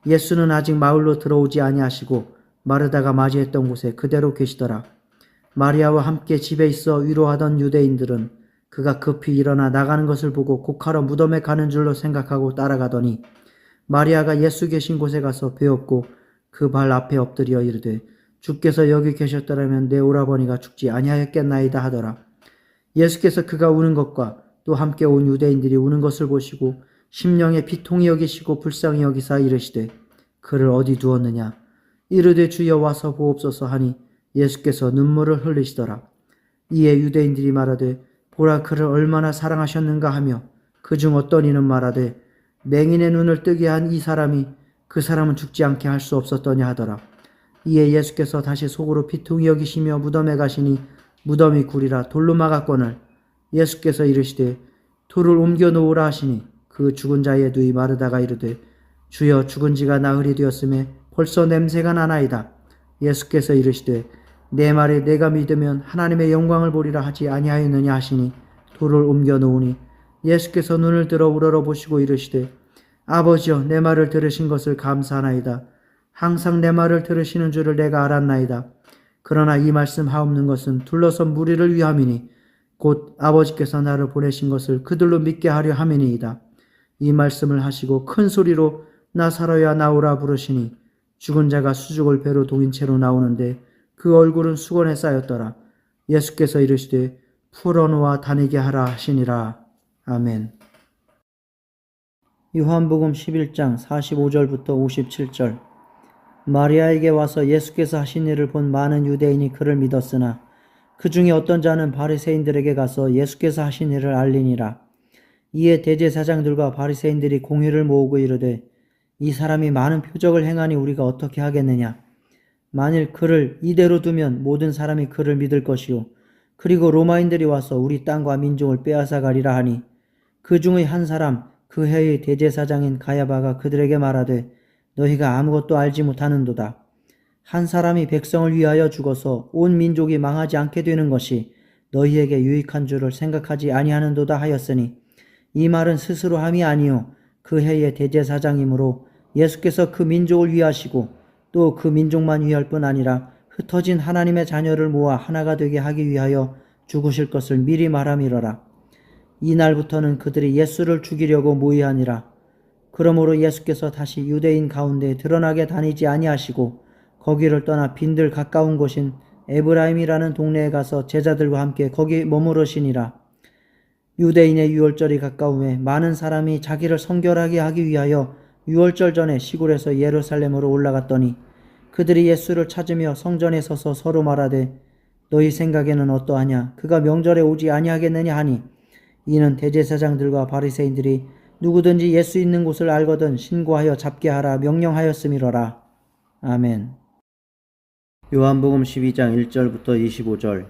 예수는 아직 마을로 들어오지 아니하시고 마르다가 맞이했던 곳에 그대로 계시더라. 마리아와 함께 집에 있어 위로하던 유대인들은 그가 급히 일어나 나가는 것을 보고 곡하러 무덤에 가는 줄로 생각하고 따라가더니 마리아가 예수 계신 곳에 가서 베었고 그 발 앞에 엎드려 이르되 주께서 여기 계셨더라면 내 오라버니가 죽지 아니하였겠나이다 하더라. 예수께서 그가 우는 것과 또 함께 온 유대인들이 우는 것을 보시고 심령에 비통히 여기시고 불쌍히 여기사 이르시되 그를 어디 두었느냐. 이르되 주여 와서 보옵소서 하니 예수께서 눈물을 흘리시더라. 이에 유대인들이 말하되 보라 그를 얼마나 사랑하셨는가 하며 그중 어떤 이는 말하되 맹인의 눈을 뜨게 한 이 사람이 그 사람은 죽지 않게 할 수 없었더냐 하더라. 이에 예수께서 다시 속으로 비통히 여기시며 무덤에 가시니 무덤이 굴이라 돌로 막았거늘 예수께서 이르시되 돌을 옮겨 놓으라 하시니 그 죽은 자의 누이 마르다가 이르되 주여 죽은 지가 나흘이 되었음에 벌써 냄새가 나나이다. 예수께서 이르시되 내 말에 내가 믿으면 하나님의 영광을 보리라 하지 아니하였느냐 하시니 돌을 옮겨 놓으니 예수께서 눈을 들어 우러러 보시고 이르시되 아버지여 내 말을 들으신 것을 감사하나이다. 항상 내 말을 들으시는 줄을 내가 알았나이다. 그러나 이 말씀 하옵는 것은 둘러선 무리를 위함이니 곧 아버지께서 나를 보내신 것을 그들로 믿게 하려 함이니이다. 이 말씀을 하시고 큰 소리로 나사로야 나오라 부르시니 죽은 자가 수죽을 배로 동인 채로 나오는데 그 얼굴은 수건에 쌓였더라. 예수께서 이르시되 풀어놓아 다니게 하라 하시니라. 아멘. 요한복음 11장 45절부터 57절. 마리아에게 와서 예수께서 하신 일을 본 많은 유대인이 그를 믿었으나 그 중에 어떤 자는 바리새인들에게 가서 예수께서 하신 일을 알리니라. 이에 대제사장들과 바리새인들이 공회를 모으고 이르되 이 사람이 많은 표적을 행하니 우리가 어떻게 하겠느냐. 만일 그를 이대로 두면 모든 사람이 그를 믿을 것이요 그리고 로마인들이 와서 우리 땅과 민족을 빼앗아 가리라 하니 그 중의 한 사람 그 해의 대제사장인 가야바가 그들에게 말하되 너희가 아무것도 알지 못하는도다. 한 사람이 백성을 위하여 죽어서 온 민족이 망하지 않게 되는 것이 너희에게 유익한 줄을 생각하지 아니하는도다 하였으니 이 말은 스스로 함이 아니요 그 해의 대제사장이므로 예수께서 그 민족을 위하시고 또 그 민족만 위할 뿐 아니라 흩어진 하나님의 자녀를 모아 하나가 되게 하기 위하여 죽으실 것을 미리 말함이러라. 이날부터는 그들이 예수를 죽이려고 모의하니라. 그러므로 예수께서 다시 유대인 가운데 드러나게 다니지 아니하시고 거기를 떠나 빈들 가까운 곳인 에브라임이라는 동네에 가서 제자들과 함께 거기 머무르시니라. 유대인의 유월절이 가까움에 많은 사람이 자기를 성결하게 하기 위하여 유월절 전에 시골에서 예루살렘으로 올라갔더니 그들이 예수를 찾으며 성전에 서서 서로 말하되 너희 생각에는 어떠하냐. 그가 명절에 오지 아니하겠느냐 하니 이는 대제사장들과 바리새인들이 누구든지 예수 있는 곳을 알거든 신고하여 잡게 하라 명령하였음이로라. 아멘. 요한복음 12장 1절부터 25절.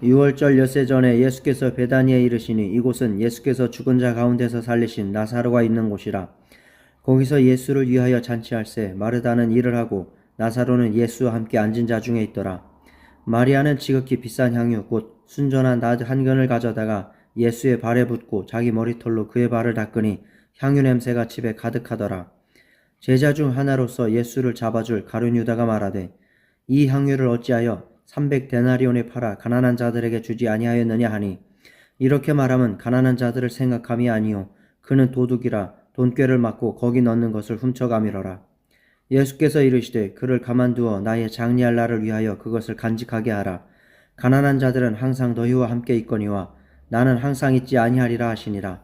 유월절 엿새 전에 예수께서 베다니에 이르시니 이곳은 예수께서 죽은 자 가운데서 살리신 나사로가 있는 곳이라. 거기서 예수를 위하여 잔치할세 마르다는 일을 하고 나사로는 예수와 함께 앉은 자 중에 있더라. 마리아는 지극히 비싼 향유 곧 순전한 낫 한 근을 가져다가 예수의 발에 붓고 자기 머리털로 그의 발을 닦으니 향유 냄새가 집에 가득하더라. 제자 중 하나로서 예수를 잡아줄 가룟 유다가 말하되 이 향유를 어찌하여 300데나리온에 팔아 가난한 자들에게 주지 아니하였느냐 하니 이렇게 말하면 가난한 자들을 생각함이 아니요 그는 도둑이라 돈꾀를 맞고 거기 넣는 것을 훔쳐가미러라. 예수께서 이르시되 그를 가만두어 나의 장리할 날을 위하여 그것을 간직하게 하라. 가난한 자들은 항상 너희와 함께 있거니와 나는 항상 있지 아니하리라 하시니라.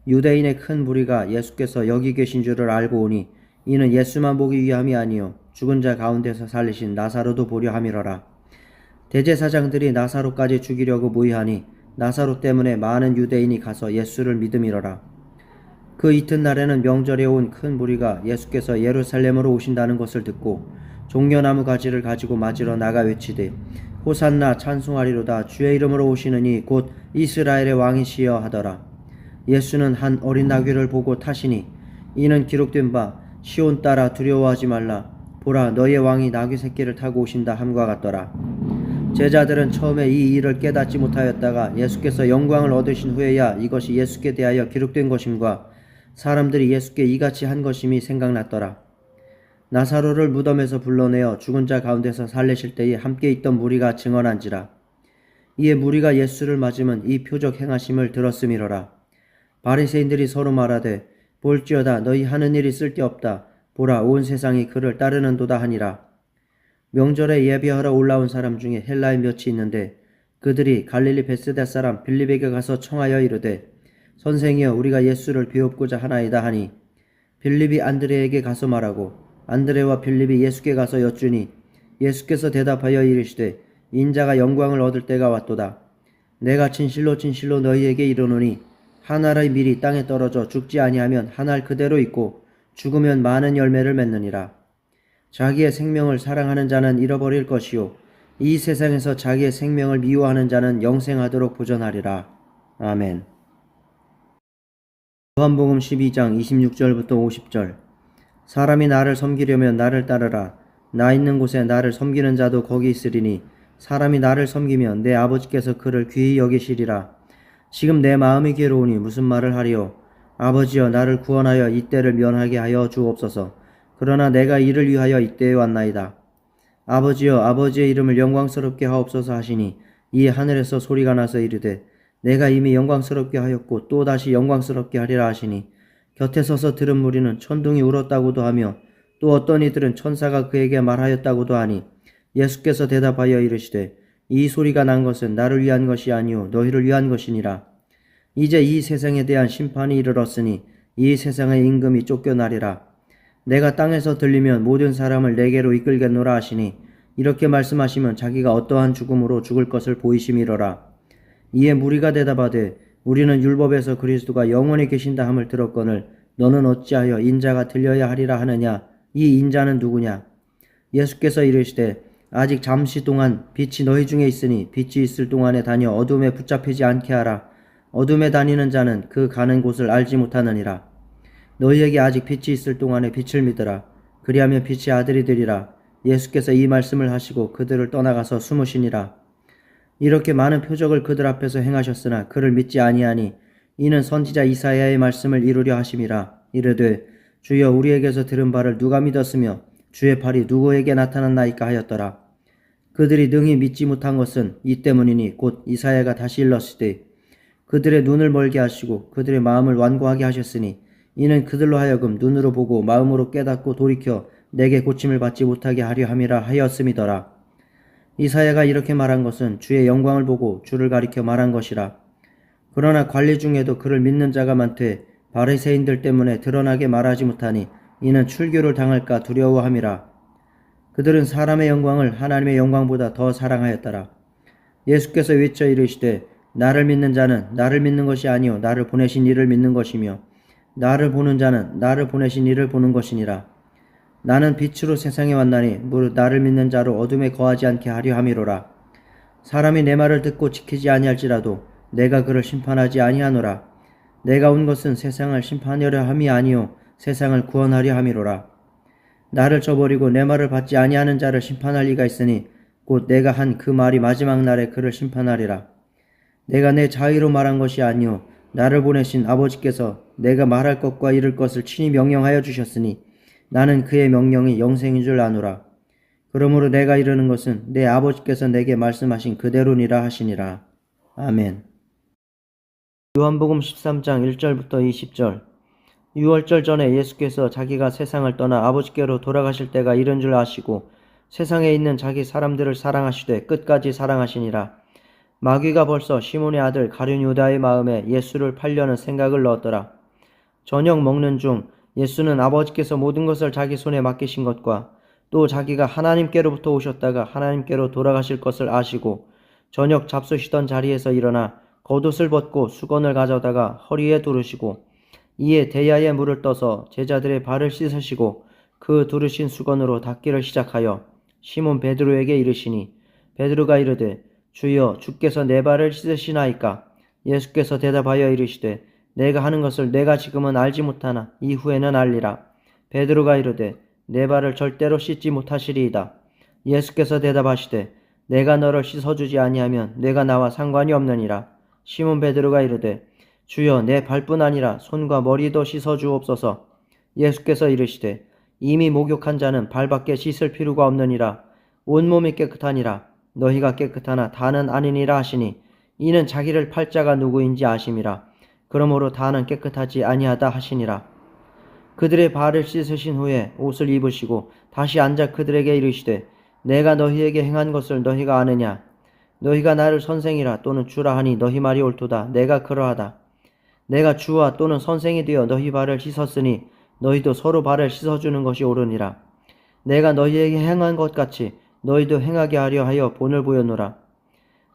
유대인의 큰 무리가 예수께서 여기 계신 줄을 알고 오니 이는 예수만 보기 위함이 아니요 죽은 자 가운데서 살리신 나사로도 보려 함이러라. 대제사장들이 나사로까지 죽이려고 모의하니 나사로 때문에 많은 유대인이 가서 예수를 믿음이러라. 그 이튿날에는 명절에 온 큰 무리가 예수께서 예루살렘으로 오신다는 것을 듣고 종려나무 가지를 가지고 맞으러 나가 외치되 호산나 찬송하리로다 주의 이름으로 오시는 이 곧 이스라엘의 왕이시여 하더라. 예수는 한 어린 나귀를 보고 타시니 이는 기록된 바 시온 따라 두려워하지 말라 보라 너의 왕이 나귀 새끼를 타고 오신다 함과 같더라. 제자들은 처음에 이 일을 깨닫지 못하였다가 예수께서 영광을 얻으신 후에야 이것이 예수께 대하여 기록된 것임과 사람들이 예수께 이같이 한 것임이 생각났더라. 나사로를 무덤에서 불러내어 죽은 자 가운데서 살리실 때에 함께 있던 무리가 증언한지라. 이에 무리가 예수를 맞으면 이 표적 행하심을 들었음이로라. 바리새인들이 서로 말하되 볼지어다 너희 하는 일이 쓸데없다. 보라 온 세상이 그를 따르는도다 하니라. 명절에 예배하러 올라온 사람 중에 헬라인 몇이 있는데 그들이 갈릴리 베스다 사람 빌립에게 가서 청하여 이르되 선생이여 우리가 예수를 배웁고자 하나이다 하니 빌립이 안드레에게 가서 말하고 안드레와 빌립이 예수께 가서 여쭈니 예수께서 대답하여 이르시되 인자가 영광을 얻을 때가 왔도다. 내가 진실로 진실로 너희에게 이르노니 한 알의 밀이 땅에 떨어져 죽지 아니하면 한 알 그대로 있고 죽으면 많은 열매를 맺느니라. 자기의 생명을 사랑하는 자는 잃어버릴 것이요 이 세상에서 자기의 생명을 미워하는 자는 영생하도록 보존하리라. 아멘. 요한복음 12장 26절부터 50절. 사람이 나를 섬기려면 나를 따르라. 나 있는 곳에 나를 섬기는 자도 거기 있으리니 사람이 나를 섬기면 내 아버지께서 그를 귀히 여기시리라. 지금 내 마음이 괴로우니 무슨 말을 하리요. 아버지여 나를 구원하여 이때를 면하게 하여 주옵소서. 그러나 내가 이를 위하여 이때에 왔나이다. 아버지여 아버지의 이름을 영광스럽게 하옵소서 하시니 이에 하늘에서 소리가 나서 이르되 내가 이미 영광스럽게 하였고 또다시 영광스럽게 하리라 하시니 곁에 서서 들은 무리는 천둥이 울었다고도 하며 또 어떤 이들은 천사가 그에게 말하였다고도 하니 예수께서 대답하여 이르시되 이 소리가 난 것은 나를 위한 것이 아니오 너희를 위한 것이니라. 이제 이 세상에 대한 심판이 이르렀으니 이 세상의 임금이 쫓겨나리라. 내가 땅에서 들리면 모든 사람을 내게로 이끌겠노라 하시니 이렇게 말씀하시면 자기가 어떠한 죽음으로 죽을 것을 보이심이로라. 이에 무리가 대답하되 우리는 율법에서 그리스도가 영원히 계신다 함을 들었거늘 너는 어찌하여 인자가 들려야 하리라 하느냐. 이 인자는 누구냐. 예수께서 이르시되 아직 잠시 동안 빛이 너희 중에 있으니 빛이 있을 동안에 다녀 어둠에 붙잡히지 않게 하라. 어둠에 다니는 자는 그 가는 곳을 알지 못하느니라. 너희에게 아직 빛이 있을 동안에 빛을 믿으라. 그리하면 빛의 아들이 되리라. 예수께서 이 말씀을 하시고 그들을 떠나가서 숨으시니라. 이렇게 많은 표적을 그들 앞에서 행하셨으나 그를 믿지 아니하니 이는 선지자 이사야의 말씀을 이루려 하심이라. 이르되 주여 우리에게서 들은 바를 누가 믿었으며 주의 팔이 누구에게 나타났나이까 하였더라. 그들이 능히 믿지 못한 것은 이 때문이니 곧 이사야가 다시 일렀으되 그들의 눈을 멀게 하시고 그들의 마음을 완고하게 하셨으니 이는 그들로 하여금 눈으로 보고 마음으로 깨닫고 돌이켜 내게 고침을 받지 못하게 하려 함이라 하였음이더라. 이사야가 이렇게 말한 것은 주의 영광을 보고 주를 가리켜 말한 것이라. 그러나 관리 중에도 그를 믿는 자가 많되 바리새인들 때문에 드러나게 말하지 못하니 이는 출교를 당할까 두려워함이라. 그들은 사람의 영광을 하나님의 영광보다 더 사랑하였더라. 예수께서 외쳐 이르시되 나를 믿는 자는 나를 믿는 것이 아니요 나를 보내신 이를 믿는 것이며 나를 보는 자는 나를 보내신 이를 보는 것이니라. 나는 빛으로 세상에 왔나니 무릇 나를 믿는 자로 어둠에 거하지 않게 하려 함이로라. 사람이 내 말을 듣고 지키지 아니할지라도 내가 그를 심판하지 아니하노라. 내가 온 것은 세상을 심판하려 함이 아니요 세상을 구원하려 함이로라. 나를 저버리고 내 말을 받지 아니하는 자를 심판할 리가 있으니 곧 내가 한 그 말이 마지막 날에 그를 심판하리라. 내가 내 자의로 말한 것이 아니요 나를 보내신 아버지께서 내가 말할 것과 이룰 것을 친히 명령하여 주셨으니 나는 그의 명령이 영생인 줄 아노라. 그러므로 내가 이르는 것은 내 아버지께서 내게 말씀하신 그대로니라 하시니라. 아멘. 요한복음 13장 1절부터 20절. 유월절 전에 예수께서 자기가 세상을 떠나 아버지께로 돌아가실 때가 이른 줄 아시고 세상에 있는 자기 사람들을 사랑하시되 끝까지 사랑하시니라. 마귀가 벌써 시몬의 아들 가룟 유다의 마음에 예수를 팔려는 생각을 넣었더라. 저녁 먹는 중 예수는 아버지께서 모든 것을 자기 손에 맡기신 것과 또 자기가 하나님께로부터 오셨다가 하나님께로 돌아가실 것을 아시고 저녁 잡수시던 자리에서 일어나 겉옷을 벗고 수건을 가져다가 허리에 두르시고 이에 대야에 물을 떠서 제자들의 발을 씻으시고 그 두르신 수건으로 닦기를 시작하여 시몬 베드로에게 이르시니 베드로가 이르되 주여 주께서 내 발을 씻으시나이까. 예수께서 대답하여 이르시되 내가 하는 것을 내가 지금은 알지 못하나 이후에는 알리라. 베드로가 이르되 내 발을 절대로 씻지 못하시리이다. 예수께서 대답하시되 내가 너를 씻어주지 아니하면 내가 나와 상관이 없느니라. 시몬 베드로가 이르되 주여 내 발뿐 아니라 손과 머리도 씻어주옵소서. 예수께서 이르시되 이미 목욕한 자는 발밖에 씻을 필요가 없느니라. 온몸이 깨끗하니라. 너희가 깨끗하나 다는 아니니라 하시니 이는 자기를 팔 자가 누구인지 아심이라. 그러므로 다는 깨끗하지 아니하다 하시니라. 그들의 발을 씻으신 후에 옷을 입으시고 다시 앉아 그들에게 이르시되 내가 너희에게 행한 것을 너희가 아느냐? 너희가 나를 선생이라 또는 주라 하니 너희 말이 옳도다. 내가 그러하다. 내가 주와 또는 선생이 되어 너희 발을 씻었으니 너희도 서로 발을 씻어주는 것이 옳으니라. 내가 너희에게 행한 것 같이 너희도 행하게 하려 하여 본을 보였노라.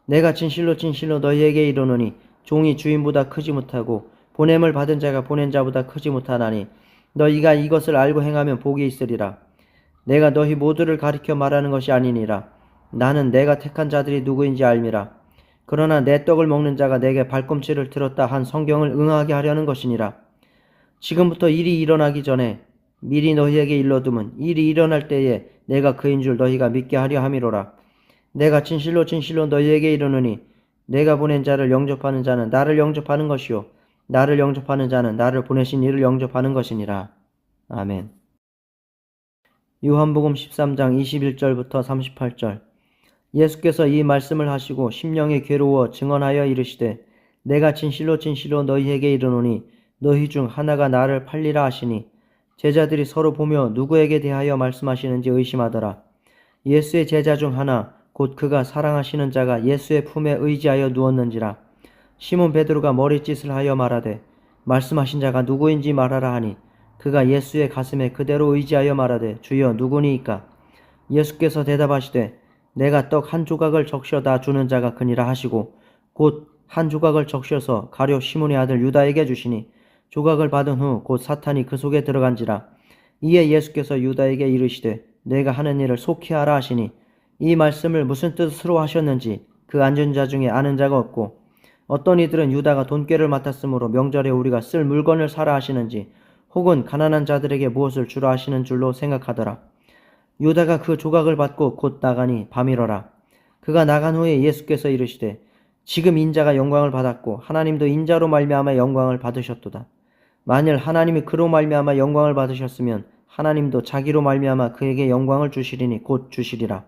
내가 진실로 진실로 너희에게 이르노니 종이 주인보다 크지 못하고 보냄을 받은 자가 보낸 자보다 크지 못하나니 너희가 이것을 알고 행하면 복이 있으리라. 내가 너희 모두를 가리켜 말하는 것이 아니니라. 나는 내가 택한 자들이 누구인지 알미라. 그러나 내 떡을 먹는 자가 내게 발꿈치를 들었다 한 성경을 응하게 하려는 것이니라. 지금부터 일이 일어나기 전에 미리 너희에게 일러두면 일이 일어날 때에 내가 그인 줄 너희가 믿게 하려 함이로라. 내가 진실로 진실로 너희에게 이르노니 내가 보낸 자를 영접하는 자는 나를 영접하는 것이요 나를 영접하는 자는 나를 보내신 이를 영접하는 것이니라. 아멘. 요한복음 13장 21절부터 38절. 예수께서 이 말씀을 하시고 심령이 괴로워 증언하여 이르시되 내가 진실로 진실로 너희에게 이르노니 너희 중 하나가 나를 팔리라 하시니 제자들이 서로 보며 누구에게 대하여 말씀하시는지 의심하더라. 예수의 제자 중 하나 곧 그가 사랑하시는 자가 예수의 품에 의지하여 누웠는지라. 시몬 베드로가 머리짓을 하여 말하되 말씀하신 자가 누구인지 말하라 하니 그가 예수의 가슴에 그대로 의지하여 말하되 주여 누구니이까? 예수께서 대답하시되 내가 떡 한 조각을 적셔다 주는 자가 그니라 하시고 곧 한 조각을 적셔서 가룟 시몬의 아들 유다에게 주시니 조각을 받은 후 곧 사탄이 그 속에 들어간지라. 이에 예수께서 유다에게 이르시되 내가 하는 일을 속히 하라 하시니 이 말씀을 무슨 뜻으로 하셨는지 그 앉은 자 중에 아는 자가 없고 어떤 이들은 유다가 돈꾀를 맡았으므로 명절에 우리가 쓸 물건을 사라 하시는지 혹은 가난한 자들에게 무엇을 주라 하시는 줄로 생각하더라. 유다가 그 조각을 받고 곧 나가니 밤이러라. 그가 나간 후에 예수께서 이르시되 지금 인자가 영광을 받았고 하나님도 인자로 말미암아 영광을 받으셨도다. 만일 하나님이 그로 말미암아 영광을 받으셨으면 하나님도 자기로 말미암아 그에게 영광을 주시리니 곧 주시리라.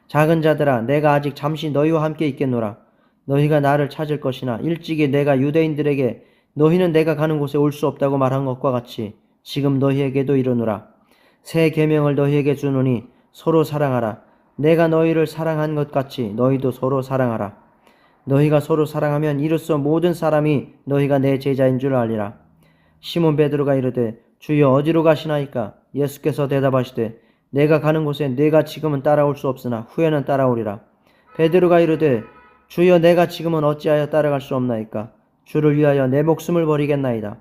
작은 자들아 내가 아직 잠시 너희와 함께 있겠노라. 너희가 나를 찾을 것이나 일찍이 내가 유대인들에게 너희는 내가 가는 곳에 올 수 없다고 말한 것과 같이 지금 너희에게도 이르노라. 새 계명을 너희에게 주노니 서로 사랑하라. 내가 너희를 사랑한 것 같이 너희도 서로 사랑하라. 너희가 서로 사랑하면 이로써 모든 사람이 너희가 내 제자인 줄 알리라. 시몬 베드로가 이르되 주여 어디로 가시나이까? 예수께서 대답하시되 내가 가는 곳에 네가 지금은 따라올 수 없으나 후에는 따라오리라. 베드로가 이르되 주여 내가 지금은 어찌하여 따라갈 수 없나이까? 주를 위하여 내 목숨을 버리겠나이다.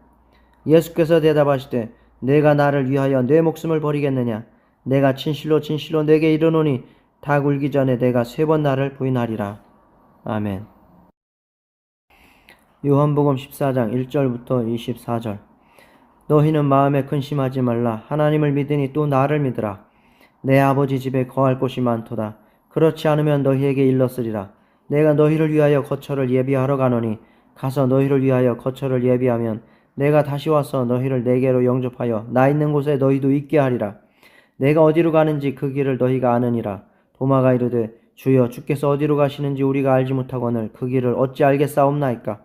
예수께서 대답하시되 내가 나를 위하여 내 목숨을 버리겠느냐? 내가 진실로 진실로 내게 이르노니 닭 울기 전에 내가 3번 나를 부인하리라. 아멘. 요한복음 14장 1절부터 24절. 너희는 마음에 근심하지 말라. 하나님을 믿으니 또 나를 믿으라. 내 아버지 집에 거할 곳이 많도다. 그렇지 않으면 너희에게 일렀으리라. 내가 너희를 위하여 거처를 예비하러 가노니 가서 너희를 위하여 거처를 예비하면 내가 다시 와서 너희를 내게로 영접하여 나 있는 곳에 너희도 있게 하리라. 내가 어디로 가는지 그 길을 너희가 아느니라. 도마가 이르되 주여 주께서 어디로 가시는지 우리가 알지 못하거늘 그 길을 어찌 알겠사옵나이까?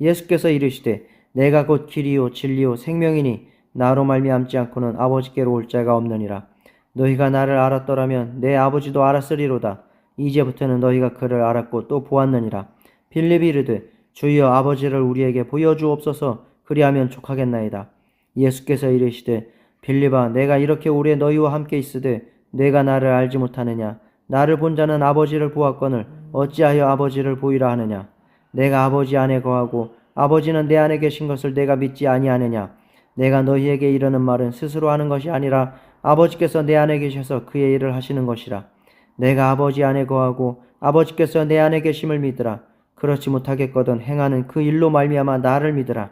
예수께서 이르시되 내가 곧 길이요 진리요 생명이니 나로 말미암지 않고는 아버지께로 올 자가 없느니라. 너희가 나를 알았더라면 내 아버지도 알았으리로다. 이제부터는 너희가 그를 알았고 또 보았느니라. 빌립이 이르되 주여 아버지를 우리에게 보여주옵소서. 그리하면 족하겠나이다. 예수께서 이르시되 빌립아 내가 이렇게 오래 너희와 함께 있으되 내가 나를 알지 못하느냐? 나를 본 자는 아버지를 보았거늘 어찌하여 아버지를 보이라 하느냐? 내가 아버지 안에 거하고 아버지는 내 안에 계신 것을 내가 믿지 아니하느냐? 내가 너희에게 이르는 말은 스스로 하는 것이 아니라 아버지께서 내 안에 계셔서 그의 일을 하시는 것이라. 내가 아버지 안에 거하고 아버지께서 내 안에 계심을 믿으라. 그렇지 못하겠거든 행하는 그 일로 말미암아 나를 믿으라.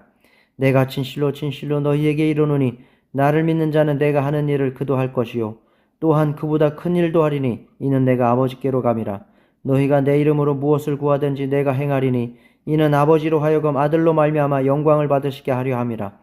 내가 진실로 진실로 너희에게 이르노니 나를 믿는 자는 내가 하는 일을 그도 할 것이요 또한 그보다 큰 일도 하리니 이는 내가 아버지께로 감이라. 너희가 내 이름으로 무엇을 구하든지 내가 행하리니 이는 아버지로 하여금 아들로 말미암아 영광을 받으시게 하려 함이라.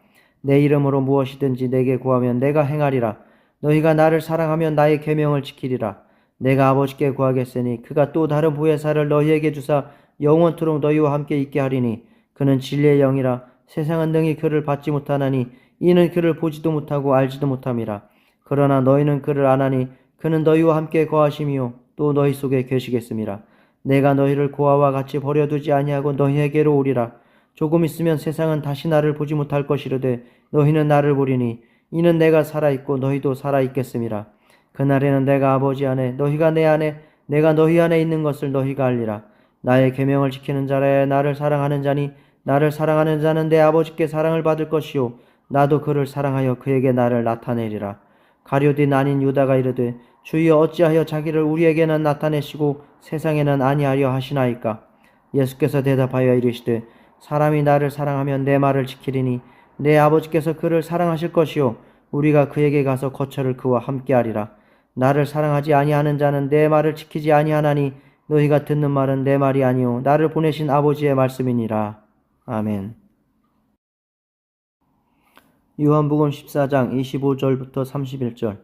내 이름으로 무엇이든지 내게 구하면 내가 행하리라. 너희가 나를 사랑하면 나의 계명을 지키리라. 내가 아버지께 구하겠으니 그가 또 다른 보혜사를 너희에게 주사 영원토록 너희와 함께 있게 하리니 그는 진리의 영이라. 세상은 능히 그를 받지 못하나니 이는 그를 보지도 못하고 알지도 못함이라. 그러나 너희는 그를 아나니 그는 너희와 함께 거하심이요 또 너희 속에 계시겠음이라. 내가 너희를 고아와 같이 버려두지 아니하고 너희에게로 오리라. 조금 있으면 세상은 다시 나를 보지 못할 것이로되 너희는 나를 보리니 이는 내가 살아있고 너희도 살아있겠음이라. 그날에는 내가 아버지 안에 너희가 내 안에 내가 너희 안에 있는 것을 너희가 알리라. 나의 계명을 지키는 자라야 나를 사랑하는 자니 나를 사랑하는 자는 내 아버지께 사랑을 받을 것이요 나도 그를 사랑하여 그에게 나를 나타내리라. 가룟 아닌 유다가 이르되 주여 어찌하여 자기를 우리에게는 나타내시고 세상에는 아니하려 하시나이까. 예수께서 대답하여 이르시되 사람이 나를 사랑하면 내 말을 지키리니 내 아버지께서 그를 사랑하실 것이요 우리가 그에게 가서 거처를 그와 함께하리라. 나를 사랑하지 아니하는 자는 내 말을 지키지 아니하나니 너희가 듣는 말은 내 말이 아니요 나를 보내신 아버지의 말씀이니라. 아멘. 요한복음 14장 25절부터 31절.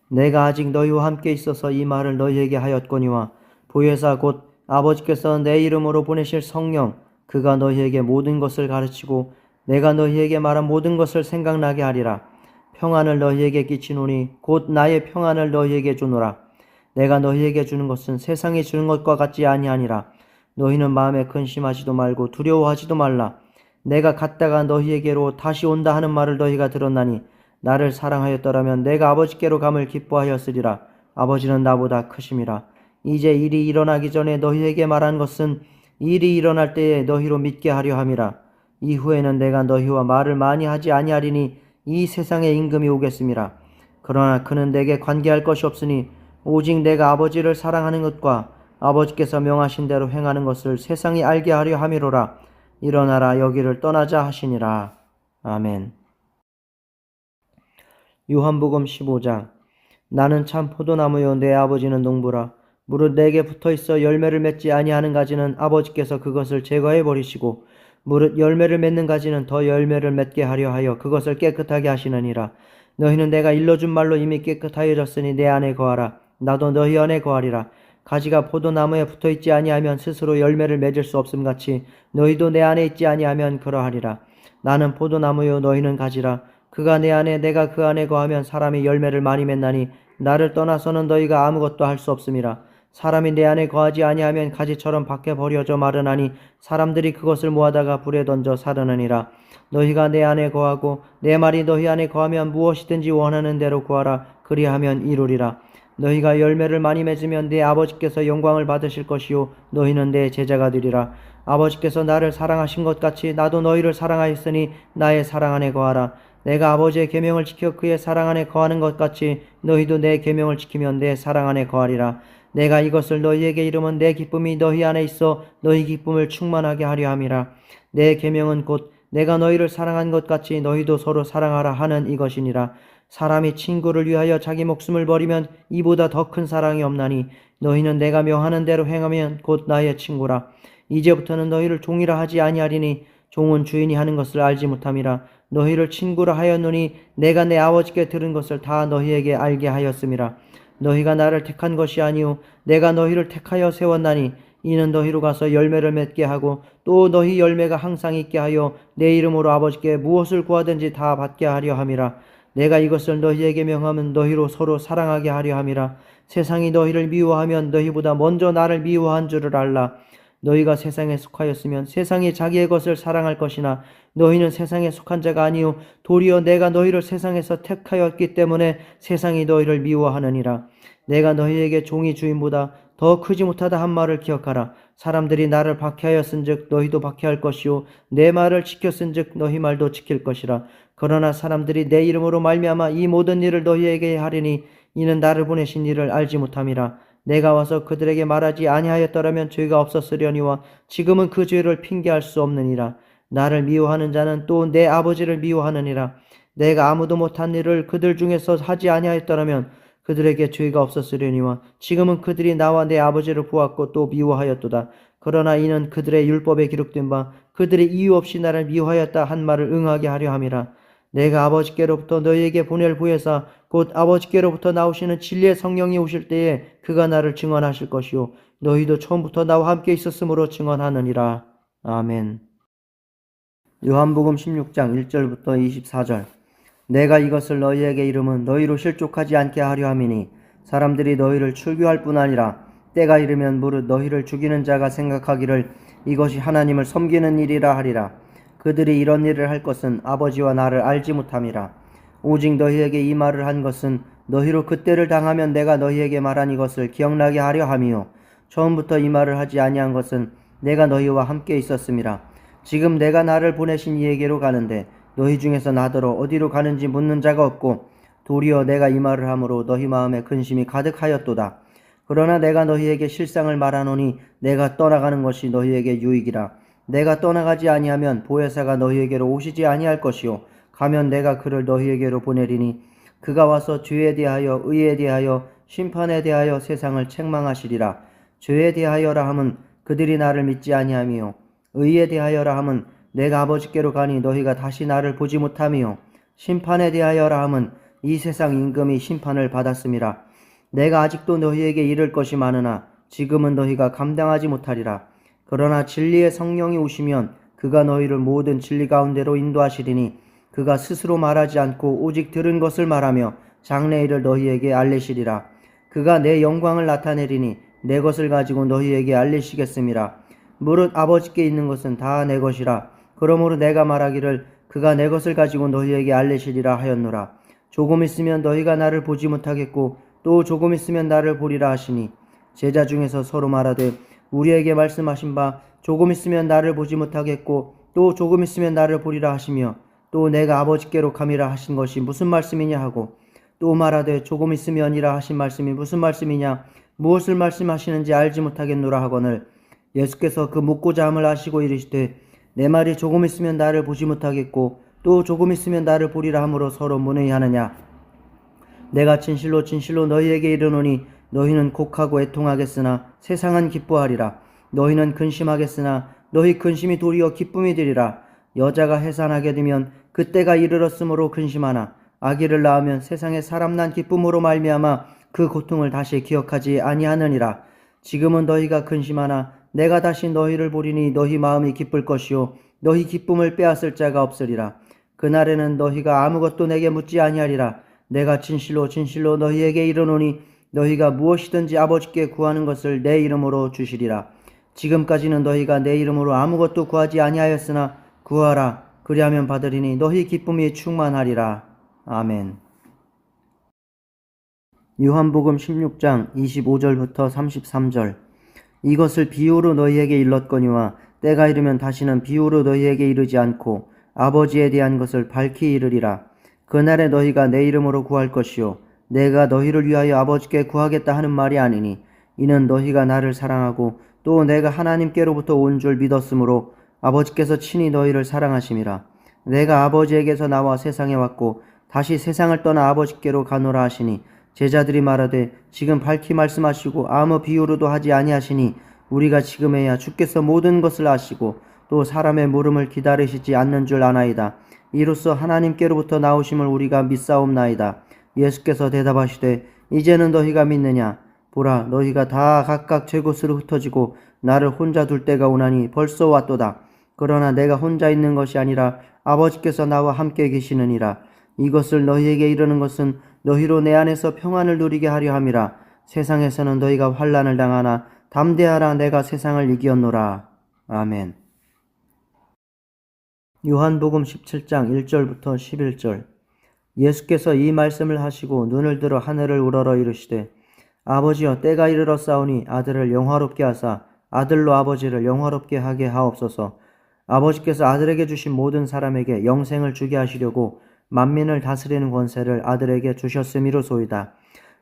내가 아직 너희와 함께 있어서 이 말을 너희에게 하였거니와 보혜사 곧 아버지께서 내 이름으로 보내실 성령 그가 너희에게 모든 것을 가르치고 내가 너희에게 말한 모든 것을 생각나게 하리라. 평안을 너희에게 끼치노니 곧 나의 평안을 너희에게 주노라. 내가 너희에게 주는 것은 세상이 주는 것과 같지 아니하니라. 너희는 마음에 근심하지도 말고 두려워하지도 말라. 내가 갔다가 너희에게로 다시 온다 하는 말을 너희가 들었나니 나를 사랑하였더라면 내가 아버지께로 감을 기뻐하였으리라. 아버지는 나보다 크심이라. 이제 일이 일어나기 전에 너희에게 말한 것은 일이 일어날 때에 너희로 믿게 하려 함이라. 이후에는 내가 너희와 말을 많이 하지 아니하리니 이 세상의 임금이 오겠음이라. 그러나 그는 내게 관계할 것이 없으니 오직 내가 아버지를 사랑하는 것과 아버지께서 명하신 대로 행하는 것을 세상이 알게 하려 함이로라. 일어나라 여기를 떠나자 하시니라. 아멘. 요한복음 15장. 나는 참 포도나무요 내 아버지는 농부라. 무릇 내게 붙어있어 열매를 맺지 아니하는 가지는 아버지께서 그것을 제거해 버리시고 무릇 열매를 맺는 가지는 더 열매를 맺게 하려 하여 그것을 깨끗하게 하시느니라. 너희는 내가 일러준 말로 이미 깨끗하여졌으니 내 안에 거하라. 나도 너희 안에 거하리라. 가지가 포도나무에 붙어있지 아니하면 스스로 열매를 맺을 수 없음같이 너희도 내 안에 있지 아니하면 그러하리라. 나는 포도나무요 너희는 가지라. 그가 내 안에 내가 그 안에 거하면 사람이 열매를 많이 맺나니 나를 떠나서는 너희가 아무것도 할 수 없음이라. 사람이 내 안에 거하지 아니하면 가지처럼 밖에 버려져 마르나니 사람들이 그것을 모아다가 불에 던져 사르느니라. 너희가 내 안에 거하고 내 말이 너희 안에 거하면 무엇이든지 원하는 대로 구하라. 그리하면 이루리라. 너희가 열매를 많이 맺으면 내 아버지께서 영광을 받으실 것이요 너희는 내 제자가 되리라. 아버지께서 나를 사랑하신 것 같이 나도 너희를 사랑하였으니 나의 사랑 안에 거하라. 내가 아버지의 계명을 지켜 그의 사랑 안에 거하는 것 같이 너희도 내 계명을 지키면 내 사랑 안에 거하리라. 내가 이것을 너희에게 이름은 내 기쁨이 너희 안에 있어 너희 기쁨을 충만하게 하려 함이라. 내 계명은 곧 내가 너희를 사랑한 것 같이 너희도 서로 사랑하라 하는 이것이니라. 사람이 친구를 위하여 자기 목숨을 버리면 이보다 더 큰 사랑이 없나니 너희는 내가 명하는 대로 행하면 곧 나의 친구라. 이제부터는 너희를 종이라 하지 아니하리니 종은 주인이 하는 것을 알지 못함이라. 너희를 친구라 하였노니 내가 내 아버지께 들은 것을 다 너희에게 알게 하였음이라. 너희가 나를 택한 것이 아니오 내가 너희를 택하여 세웠나니 이는 너희로 가서 열매를 맺게 하고 또 너희 열매가 항상 있게 하여 내 이름으로 아버지께 무엇을 구하든지 다 받게 하려 함이라. 내가 이것을 너희에게 명하면 너희로 서로 사랑하게 하려 함이라. 세상이 너희를 미워하면 너희보다 먼저 나를 미워한 줄을 알라. 너희가 세상에 속하였으면 세상이 자기의 것을 사랑할 것이나 너희는 세상에 속한 자가 아니요 도리어 내가 너희를 세상에서 택하였기 때문에 세상이 너희를 미워하느니라. 내가 너희에게 종이 주인보다 더 크지 못하다 한 말을 기억하라. 사람들이 나를 박해하였은즉 너희도 박해할 것이요 내 말을 지켰은즉 너희 말도 지킬 것이라. 그러나 사람들이 내 이름으로 말미암아 이 모든 일을 너희에게 하리니 이는 나를 보내신 이를 알지 못함이라. 내가 와서 그들에게 말하지 아니하였더라면 죄가 없었으려니와 지금은 그 죄를 핑계할 수 없느니라. 나를 미워하는 자는 또 내 아버지를 미워하느니라. 내가 아무도 못한 일을 그들 중에서 하지 아니하였더라면 그들에게 죄가 없었으려니와 지금은 그들이 나와 내 아버지를 보았고 또 미워하였도다. 그러나 이는 그들의 율법에 기록된 바 그들이 이유 없이 나를 미워하였다 한 말을 응하게 하려 함이라. 내가 아버지께로부터 너희에게 보낼 후에사 곧 아버지께로부터 나오시는 진리의 성령이 오실 때에 그가 나를 증언하실 것이요 너희도 처음부터 나와 함께 있었으므로 증언하느니라. 아멘. 요한복음 16장 1절부터 24절. 내가 이것을 너희에게 이름은 너희로 실족하지 않게 하려 함이니 사람들이 너희를 출교할 뿐 아니라 때가 이르면 무릇 너희를 죽이는 자가 생각하기를 이것이 하나님을 섬기는 일이라 하리라. 그들이 이런 일을 할 것은 아버지와 나를 알지 못함이라. 오직 너희에게 이 말을 한 것은 너희로 그때를 당하면 내가 너희에게 말한 이것을 기억나게 하려 함이요 처음부터 이 말을 하지 아니한 것은 내가 너희와 함께 있었음이라. 지금 내가 나를 보내신 이에게로 가는데 너희 중에서 나더러 어디로 가는지 묻는 자가 없고 도리어 내가 이 말을 함으로 너희 마음에 근심이 가득하였도다. 그러나 내가 너희에게 실상을 말하노니 내가 떠나가는 것이 너희에게 유익이라. 내가 떠나가지 아니하면 보혜사가 너희에게로 오시지 아니할 것이요 가면 내가 그를 너희에게로 보내리니 그가 와서 죄에 대하여 의에 대하여 심판에 대하여 세상을 책망하시리라. 죄에 대하여라 함은 그들이 나를 믿지 아니함이요 의에 대하여라 함은 내가 아버지께로 가니 너희가 다시 나를 보지 못함이요 심판에 대하여라 함은 이 세상 임금이 심판을 받았음이라. 내가 아직도 너희에게 이를 것이 많으나 지금은 너희가 감당하지 못하리라. 그러나 진리의 성령이 오시면 그가 너희를 모든 진리 가운데로 인도하시리니 그가 스스로 말하지 않고 오직 들은 것을 말하며 장래일을 너희에게 알리시리라. 그가 내 영광을 나타내리니 내 것을 가지고 너희에게 알리시겠음이라. 무릇 아버지께 있는 것은 다 내 것이라. 그러므로 내가 말하기를 그가 내 것을 가지고 너희에게 알리시리라 하였노라. 조금 있으면 너희가 나를 보지 못하겠고 또 조금 있으면 나를 보리라 하시니 제자 중에서 서로 말하되 우리에게 말씀하신 바 조금 있으면 나를 보지 못하겠고 또 조금 있으면 나를 보리라 하시며 또 내가 아버지께로 감이라 하신 것이 무슨 말씀이냐 하고 또 말하되 조금 있으면이라 하신 말씀이 무슨 말씀이냐 무엇을 말씀하시는지 알지 못하겠노라 하거늘 예수께서 그 묻고자 함을 아시고 이르시되 내 말이 조금 있으면 나를 보지 못하겠고 또 조금 있으면 나를 보리라 함으로 서로 문의하느냐. 내가 진실로 진실로 너희에게 이르노니 너희는 곡하고 애통하겠으나 세상은 기뻐하리라. 너희는 근심하겠으나 너희 근심이 도리어 기쁨이 되리라. 여자가 해산하게 되면 그때가 이르렀으므로 근심하나 아기를 낳으면 세상에 사람 난 기쁨으로 말미암아 그 고통을 다시 기억하지 아니하느니라. 지금은 너희가 근심하나 내가 다시 너희를 보리니 너희 마음이 기쁠 것이요 너희 기쁨을 빼앗을 자가 없으리라. 그날에는 너희가 아무것도 내게 묻지 아니하리라. 내가 진실로 진실로 너희에게 이르노니 너희가 무엇이든지 아버지께 구하는 것을 내 이름으로 주시리라. 지금까지는 너희가 내 이름으로 아무것도 구하지 아니하였으나 구하라. 그리하면 받으리니 너희 기쁨이 충만하리라. 아멘. 요한복음 16장 25절부터 33절. 이것을 비유로 너희에게 일렀거니와 때가 이르면 다시는 비유로 너희에게 이르지 않고 아버지에 대한 것을 밝히 이르리라. 그날에 너희가 내 이름으로 구할 것이요 내가 너희를 위하여 아버지께 구하겠다 하는 말이 아니니 이는 너희가 나를 사랑하고 또 내가 하나님께로부터 온 줄 믿었으므로 아버지께서 친히 너희를 사랑하심이라. 내가 아버지에게서 나와 세상에 왔고 다시 세상을 떠나 아버지께로 가노라 하시니 제자들이 말하되 지금 밝히 말씀하시고 아무 비유로도 하지 아니하시니 우리가 지금에야 주께서 모든 것을 아시고 또 사람의 물음을 기다리시지 않는 줄 아나이다. 이로써 하나님께로부터 나오심을 우리가 믿사옵나이다. 예수께서 대답하시되 이제는 너희가 믿느냐? 보라 너희가 다 각각 제 곳으로 흩어지고 나를 혼자 둘 때가 오나니 벌써 왔도다. 그러나 내가 혼자 있는 것이 아니라 아버지께서 나와 함께 계시느니라. 이것을 너희에게 이르는 것은 너희로 내 안에서 평안을 누리게 하려 함이라. 세상에서는 너희가 환난을 당하나 담대하라 내가 세상을 이기었노라. 아멘. 요한복음 17장 1절부터 11절. 예수께서 이 말씀을 하시고 눈을 들어 하늘을 우러러 이르시되 아버지여 때가 이르렀사오니 아들을 영화롭게 하사 아들로 아버지를 영화롭게 하게 하옵소서. 아버지께서 아들에게 주신 모든 사람에게 영생을 주게 하시려고 만민을 다스리는 권세를 아들에게 주셨음이로소이다.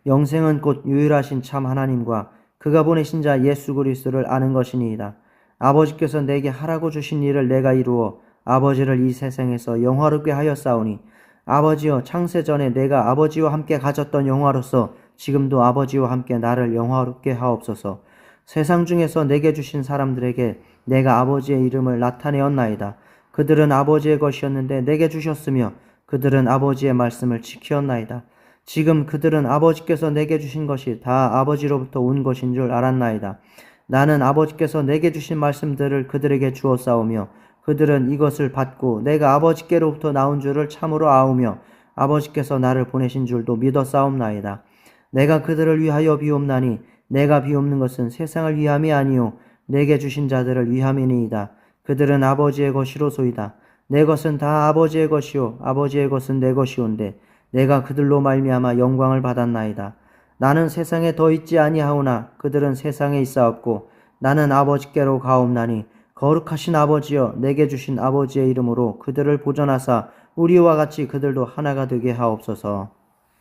영생은 곧 유일하신 참 하나님과 그가 보내신 자 예수 그리스도를 아는 것이니이다. 아버지께서 내게 하라고 주신 일을 내가 이루어 아버지를 이 세상에서 영화롭게 하였사오니 아버지여 창세 전에 내가 아버지와 함께 가졌던 영화로서 지금도 아버지와 함께 나를 영화롭게 하옵소서. 세상 중에서 내게 주신 사람들에게 내가 아버지의 이름을 나타내었나이다. 그들은 아버지의 것이었는데 내게 주셨으며 그들은 아버지의 말씀을 지켰나이다. 지금 그들은 아버지께서 내게 주신 것이 다 아버지로부터 온 것인 줄 알았나이다. 나는 아버지께서 내게 주신 말씀들을 그들에게 주었사오며 그들은 이것을 받고 내가 아버지께로부터 나온 줄을 참으로 아우며 아버지께서 나를 보내신 줄도 믿었사옵나이다. 내가 그들을 위하여 비옵나니 내가 비옵는 것은 세상을 위함이 아니요 내게 주신 자들을 위함이니이다. 그들은 아버지의 것이로소이다. 내 것은 다 아버지의 것이요 아버지의 것은 내 것이온데 내가 그들로 말미암아 영광을 받았나이다. 나는 세상에 더 있지 아니하오나 그들은 세상에 있사옵고 나는 아버지께로 가옵나니 거룩하신 아버지여 내게 주신 아버지의 이름으로 그들을 보존하사 우리와 같이 그들도 하나가 되게 하옵소서.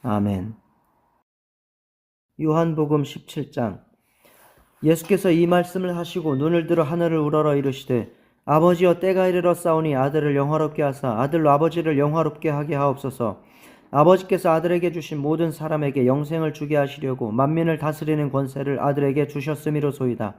아멘. 요한복음 17장. 예수께서 이 말씀을 하시고 눈을 들어 하늘을 우러러 이르시되 아버지여 때가 이르렀사오니 아들을 영화롭게 하사 아들로 아버지를 영화롭게 하게 하옵소서. 아버지께서 아들에게 주신 모든 사람에게 영생을 주게 하시려고 만민을 다스리는 권세를 아들에게 주셨음이로소이다.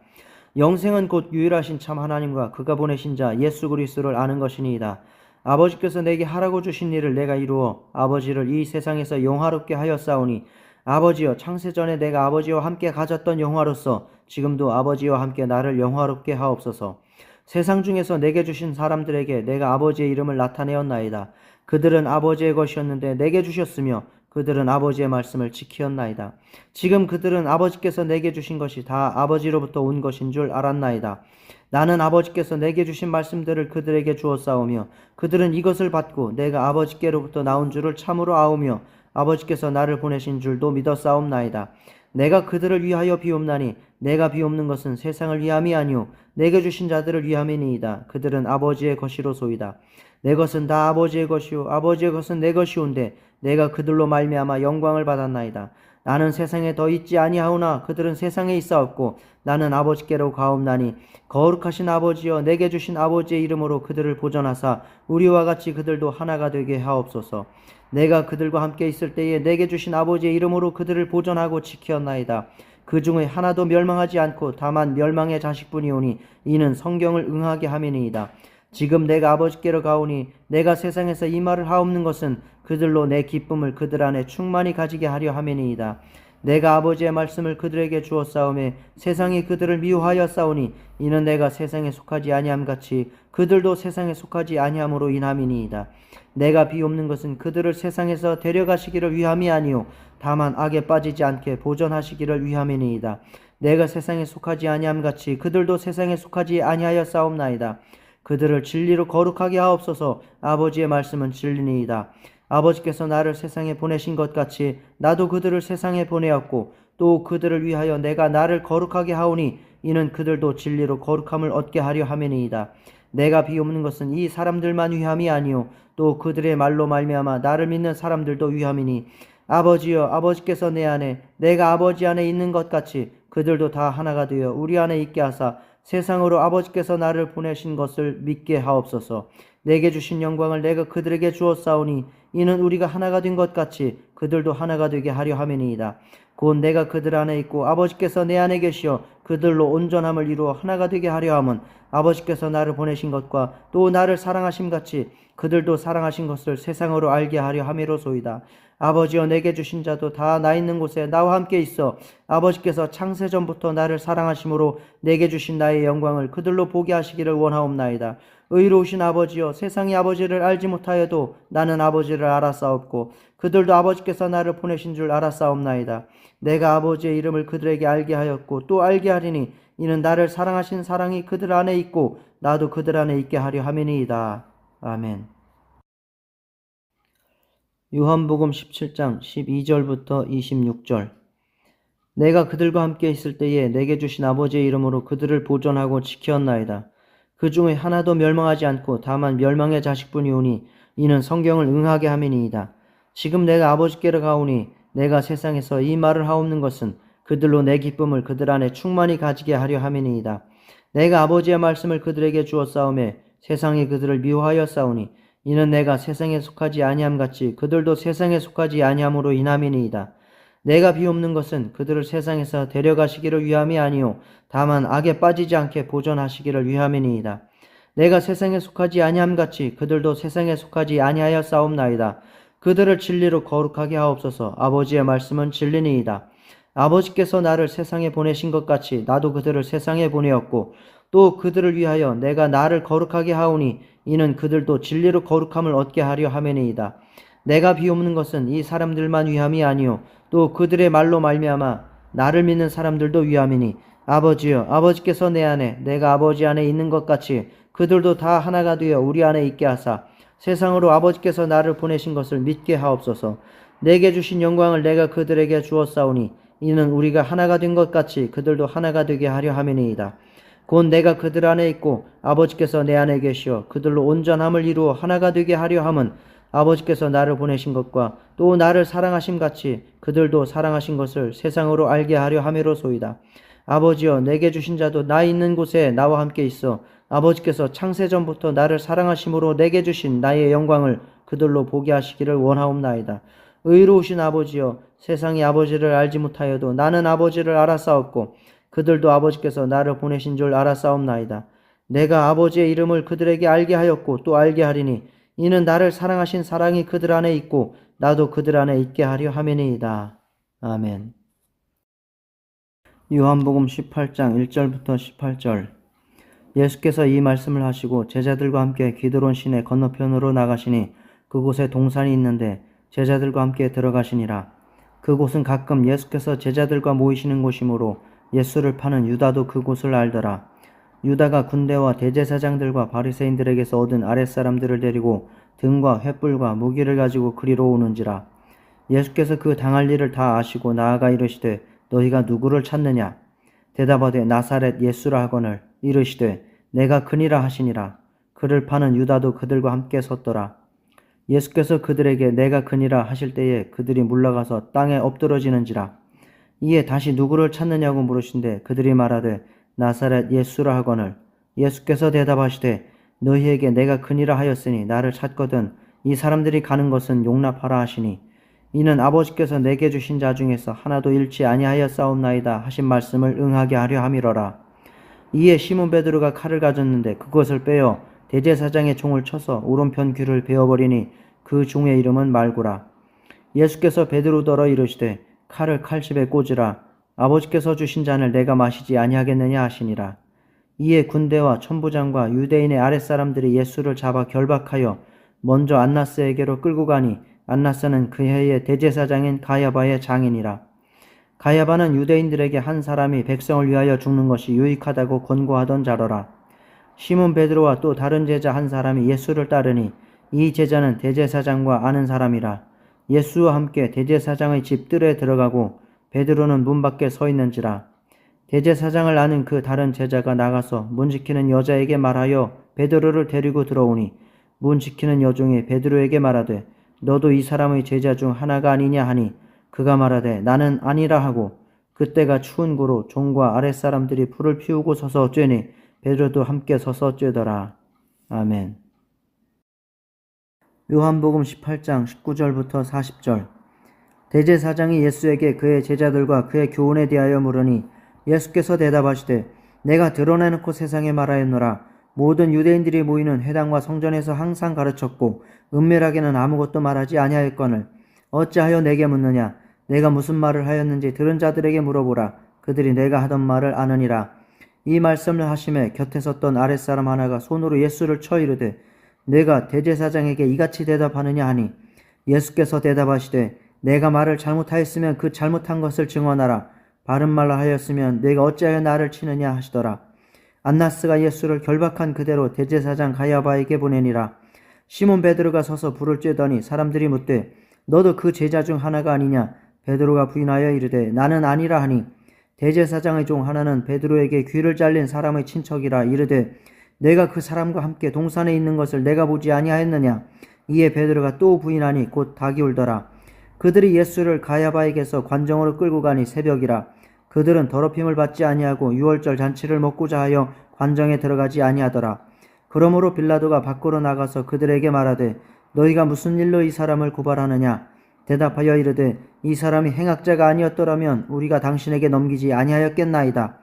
영생은 곧 유일하신 참 하나님과 그가 보내신 자 예수 그리스도를 아는 것이니이다. 아버지께서 내게 하라고 주신 일을 내가 이루어 아버지를 이 세상에서 영화롭게 하였사오니 아버지여 창세전에 내가 아버지와 함께 가졌던 영화로서 지금도 아버지와 함께 나를 영화롭게 하옵소서. 세상 중에서 내게 주신 사람들에게 내가 아버지의 이름을 나타내었나이다. 그들은 아버지의 것이었는데 내게 주셨으며 그들은 아버지의 말씀을 지키었나이다. 지금 그들은 아버지께서 내게 주신 것이 다 아버지로부터 온 것인 줄 알았나이다. 나는 아버지께서 내게 주신 말씀들을 그들에게 주었사오며 그들은 이것을 받고 내가 아버지께로부터 나온 줄을 참으로 아오며 아버지께서 나를 보내신 줄도 믿었사옵나이다. 내가 그들을 위하여 비옵나니 내가 비옵는 것은 세상을 위함이 아니요 내게 주신 자들을 위함이니이다. 그들은 아버지의 것이로소이다. 내 것은 다 아버지의 것이요 아버지의 것은 내 것이온데 내가 그들로 말미암아 영광을 받았나이다. 나는 세상에 더 있지 아니하오나 그들은 세상에 있사옵고 나는 아버지께로 가옵나니 거룩하신 아버지여 내게 주신 아버지의 이름으로 그들을 보존하사 우리와 같이 그들도 하나가 되게 하옵소서. 내가 그들과 함께 있을 때에 내게 주신 아버지의 이름으로 그들을 보존하고 지켰나이다. 그 중에 하나도 멸망하지 않고 다만 멸망의 자식뿐이오니 이는 성경을 응하게 함이니이다. 지금 내가 아버지께로 가오니 내가 세상에서 이 말을 하옵는 것은 그들로 내 기쁨을 그들 안에 충만히 가지게 하려 함이니이다. 내가 아버지의 말씀을 그들에게 주었사오매 세상이 그들을 미워하였사오니 이는 내가 세상에 속하지 아니함같이 그들도 세상에 속하지 아니함으로 인함이니이다. 내가 비옵는 것은 그들을 세상에서 데려가시기를 위함이 아니요 다만 악에 빠지지 않게 보존하시기를 위함이니이다. 내가 세상에 속하지 아니함같이 그들도 세상에 속하지 아니하였사옵나이다. 그들을 진리로 거룩하게 하옵소서. 아버지의 말씀은 진리니이다. 아버지께서 나를 세상에 보내신 것 같이 나도 그들을 세상에 보내었고 또 그들을 위하여 내가 나를 거룩하게 하오니 이는 그들도 진리로 거룩함을 얻게 하려 함이니이다. 내가 비옵는 것은 이 사람들만 위함이 아니요 또 그들의 말로 말미암아 나를 믿는 사람들도 위함이니 아버지여 아버지께서 내 안에 내가 아버지 안에 있는 것 같이 그들도 다 하나가 되어 우리 안에 있게 하사 세상으로 아버지께서 나를 보내신 것을 믿게 하옵소서. 내게 주신 영광을 내가 그들에게 주었사오니 이는 우리가 하나가 된 것 같이 그들도 하나가 되게 하려 함이니이다. 곧 내가 그들 안에 있고 아버지께서 내 안에 계시어 그들로 온전함을 이루어 하나가 되게 하려 함은 아버지께서 나를 보내신 것과 또 나를 사랑하심 같이 그들도 사랑하신 것을 세상으로 알게 하려 함이로소이다. 아버지여 내게 주신 자도 다 나 있는 곳에 나와 함께 있어 아버지께서 창세전부터 나를 사랑하심으로 내게 주신 나의 영광을 그들로 보게 하시기를 원하옵나이다. 의로우신 아버지여 세상이 아버지를 알지 못하여도 나는 아버지를 알았사옵고 그들도 아버지께서 나를 보내신 줄 알았사옵나이다. 내가 아버지의 이름을 그들에게 알게 하였고 또 알게 하리니 이는 나를 사랑하신 사랑이 그들 안에 있고 나도 그들 안에 있게 하려 함이니이다. 아멘. 요한복음 17장 12절부터 26절. 내가 그들과 함께 있을 때에 내게 주신 아버지의 이름으로 그들을 보존하고 지켰나이다. 그 중에 하나도 멸망하지 않고 다만 멸망의 자식뿐이오니 이는 성경을 응하게 함이니이다. 지금 내가 아버지께로 가오니 내가 세상에서 이 말을 하옵는 것은 그들로 내 기쁨을 그들 안에 충만히 가지게 하려 함이니이다. 내가 아버지의 말씀을 그들에게 주었사오매 세상이 그들을 미워하였사오니 이는 내가 세상에 속하지 아니함같이 그들도 세상에 속하지 아니함으로 인함이니이다. 내가 비옵는 것은 그들을 세상에서 데려가시기를 위함이 아니요 다만 악에 빠지지 않게 보존하시기를 위함이니이다. 내가 세상에 속하지 아니함 같이 그들도 세상에 속하지 아니하여 싸움나이다. 그들을 진리로 거룩하게 하옵소서. 아버지의 말씀은 진리니이다. 아버지께서 나를 세상에 보내신 것 같이 나도 그들을 세상에 보내었고 또 그들을 위하여 내가 나를 거룩하게 하오니 이는 그들도 진리로 거룩함을 얻게 하려 함이니이다. 내가 비옵는 것은 이 사람들만 위함이 아니요 또 그들의 말로 말미암아 나를 믿는 사람들도 위함이니 아버지여, 아버지께서 내 안에 내가 아버지 안에 있는 것 같이 그들도 다 하나가 되어 우리 안에 있게 하사 세상으로 아버지께서 나를 보내신 것을 믿게 하옵소서. 내게 주신 영광을 내가 그들에게 주었사오니 이는 우리가 하나가 된 것 같이 그들도 하나가 되게 하려 함이니이다. 곧 내가 그들 안에 있고 아버지께서 내 안에 계시어 그들로 온전함을 이루어 하나가 되게 하려 함은 아버지께서 나를 보내신 것과 또 나를 사랑하심 같이 그들도 사랑하신 것을 세상으로 알게 하려 함이로소이다. 아버지여, 내게 주신 자도 나 있는 곳에 나와 함께 있어 아버지께서 창세전부터 나를 사랑하심으로 내게 주신 나의 영광을 그들로 보게 하시기를 원하옵나이다. 의로우신 아버지여, 세상이 아버지를 알지 못하여도 나는 아버지를 알았사옵고 그들도 아버지께서 나를 보내신 줄 알았사옵나이다. 내가 아버지의 이름을 그들에게 알게 하였고 또 알게 하리니 이는 나를 사랑하신 사랑이 그들 안에 있고 나도 그들 안에 있게 하려 함이니이다. 아멘. 요한복음 18장 1절부터 18절. 예수께서 이 말씀을 하시고 제자들과 함께 기드론 시내 건너편으로 나가시니 그곳에 동산이 있는데 제자들과 함께 들어가시니라. 그곳은 가끔 예수께서 제자들과 모이시는 곳이므로 예수를 파는 유다도 그곳을 알더라. 유다가 군대와 대제사장들과 바리새인들에게서 얻은 아랫사람들을 데리고 등과 횃불과 무기를 가지고 그리로 오는지라. 예수께서 그 당할 일을 다 아시고 나아가 이르시되 너희가 누구를 찾느냐? 대답하되 나사렛 예수라 하거늘 이르시되 내가 그니라 하시니라. 그를 파는 유다도 그들과 함께 섰더라. 예수께서 그들에게 내가 그니라 하실 때에 그들이 물러가서 땅에 엎드러지는지라. 이에 다시 누구를 찾느냐고 물으신데 그들이 말하되 나사렛 예수라 하거늘 예수께서 대답하시되 너희에게 내가 그니라 하였으니 나를 찾거든 이 사람들이 가는 것은 용납하라 하시니 이는 아버지께서 내게 주신 자 중에서 하나도 잃지 아니하였사옵나이다 하신 말씀을 응하게 하려 함이러라. 이에 시몬 베드로가 칼을 가졌는데 그것을 빼어 대제사장의 종을 쳐서 오른편 귀를 베어버리니 그 종의 이름은 말구라. 예수께서 베드로더러 이르시되 칼을 칼집에 꽂으라. 아버지께서 주신 잔을 내가 마시지 아니하겠느냐 하시니라. 이에 군대와 천부장과 유대인의 아랫사람들이 예수를 잡아 결박하여 먼저 안나스에게로 끌고 가니 안나스는 그 해의 대제사장인 가야바의 장인이라. 가야바는 유대인들에게 한 사람이 백성을 위하여 죽는 것이 유익하다고 권고하던 자더라. 시몬 베드로와 또 다른 제자 한 사람이 예수를 따르니 이 제자는 대제사장과 아는 사람이라. 예수와 함께 대제사장의 집 뜰에 들어가고 베드로는 문 밖에 서 있는지라. 대제사장을 아는 그 다른 제자가 나가서 문 지키는 여자에게 말하여 베드로를 데리고 들어오니 문 지키는 여종이 베드로에게 말하되 너도 이 사람의 제자 중 하나가 아니냐 하니 그가 말하되 나는 아니라 하고 그때가 추운 고로 종과 아랫사람들이 불을 피우고 서서 쬐니 베드로도 함께 서서 쬐더라. 아멘. 요한복음 18장 19절부터 40절. 대제사장이 예수에게 그의 제자들과 그의 교훈에 대하여 물으니 예수께서 대답하시되 내가 드러내놓고 세상에 말하였노라. 모든 유대인들이 모이는 회당과 성전에서 항상 가르쳤고 은밀하게는 아무것도 말하지 아니하였거늘 어찌하여 내게 묻느냐? 내가 무슨 말을 하였는지 들은 자들에게 물어보라. 그들이 내가 하던 말을 아느니라. 이 말씀을 하심에 곁에 섰던 아랫사람 하나가 손으로 예수를 쳐 이르되 내가 대제사장에게 이같이 대답하느냐 하니 예수께서 대답하시되 내가 말을 잘못하였으면 그 잘못한 것을 증언하라. 바른 말로 하였으면 내가 어찌하여 나를 치느냐 하시더라. 안나스가 예수를 결박한 그대로 대제사장 가야바에게 보내니라. 시몬 베드로가 서서 불을 쬐더니 사람들이 묻되 너도 그 제자 중 하나가 아니냐? 베드로가 부인하여 이르되 나는 아니라 하니 대제사장의 종 하나는 베드로에게 귀를 잘린 사람의 친척이라 이르되 내가 그 사람과 함께 동산에 있는 것을 내가 보지 아니하였느냐? 이에 베드로가 또 부인하니 곧 닭이 울더라. 그들이 예수를 가야바에게서 관정으로 끌고 가니 새벽이라. 그들은 더럽힘을 받지 아니하고 유월절 잔치를 먹고자 하여 관정에 들어가지 아니하더라. 그러므로 빌라도가 밖으로 나가서 그들에게 말하되 너희가 무슨 일로 이 사람을 고발하느냐? 대답하여 이르되 이 사람이 행악자가 아니었더라면 우리가 당신에게 넘기지 아니하였겠나이다.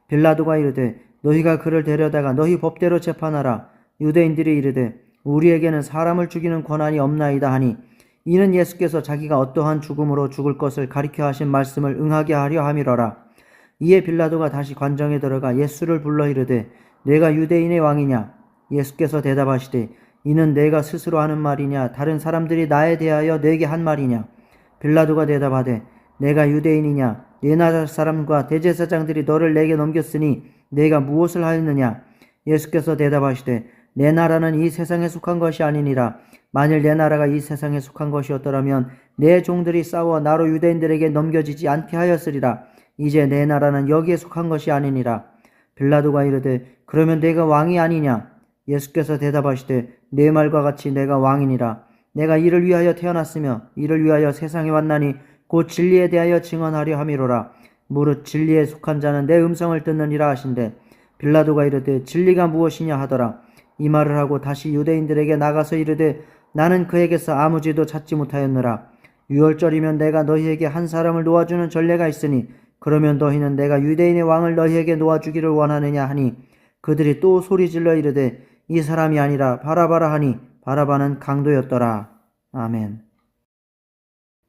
빌라도가 이르되 너희가 그를 데려다가 너희 법대로 재판하라. 유대인들이 이르되 우리에게는 사람을 죽이는 권한이 없나이다 하니 이는 예수께서 자기가 어떠한 죽음으로 죽을 것을 가리켜 하신 말씀을 응하게 하려 함이러라. 이에 빌라도가 다시 관정에 들어가 예수를 불러 이르되 내가 유대인의 왕이냐? 예수께서 대답하시되 이는 내가 스스로 하는 말이냐 다른 사람들이 나에 대하여 내게 한 말이냐? 빌라도가 대답하되 내가 유대인이냐? 네 나라 사람과 대제사장들이 너를 내게 넘겼으니 내가 무엇을 하였느냐? 예수께서 대답하시되 내 나라는 이 세상에 속한 것이 아니니라. 만일 내 나라가 이 세상에 속한 것이었더라면 내 종들이 싸워 나로 유대인들에게 넘겨지지 않게 하였으리라. 이제 내 나라는 여기에 속한 것이 아니니라. 빌라도가 이르되 그러면 내가 왕이 아니냐? 예수께서 대답하시되 내 말과 같이 내가 왕이니라. 내가 이를 위하여 태어났으며 이를 위하여 세상에 왔나니 곧 진리에 대하여 증언하려 함이로라. 무릇 진리에 속한 자는 내 음성을 듣느니라 하신대. 빌라도가 이르되 진리가 무엇이냐 하더라. 이 말을 하고 다시 유대인들에게 나가서 이르되 나는 그에게서 아무 죄도 찾지 못하였노라. 유월절이면 내가 너희에게 한 사람을 놓아주는 전례가 있으니 그러면 너희는 내가 유대인의 왕을 너희에게 놓아주기를 원하느냐 하니 그들이 또 소리질러 이르되 이 사람이 아니라 바라바라 하니 바라바는 강도였더라. 아멘.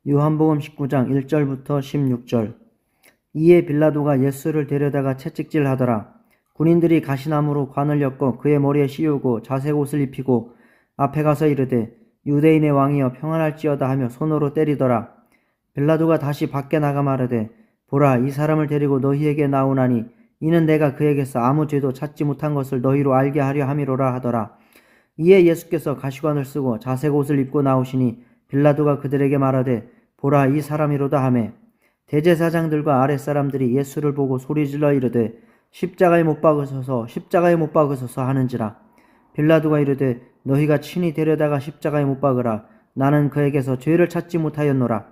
요한복음 19장 1절부터 16절. 이에 빌라도가 예수를 데려다가 채찍질하더라. 군인들이 가시나무로 관을 엮어 그의 머리에 씌우고 자색 옷을 입히고 앞에 가서 이르되 유대인의 왕이여 평안할지어다 하며 손으로 때리더라. 빌라도가 다시 밖에 나가 말하되 보라 이 사람을 데리고 너희에게 나오나니 이는 내가 그에게서 아무 죄도 찾지 못한 것을 너희로 알게 하려 함이로라 하더라. 이에 예수께서 가시관을 쓰고 자색 옷을 입고 나오시니 빌라도가 그들에게 말하되 보라 이 사람이로다 하매 대제사장들과 아랫사람들이 예수를 보고 소리질러 이르되 십자가에 못 박으소서 십자가에 못 박으소서 하는지라. 빌라도가 이르되 너희가 친히 데려다가 십자가에 못 박으라. 나는 그에게서 죄를 찾지 못하였노라.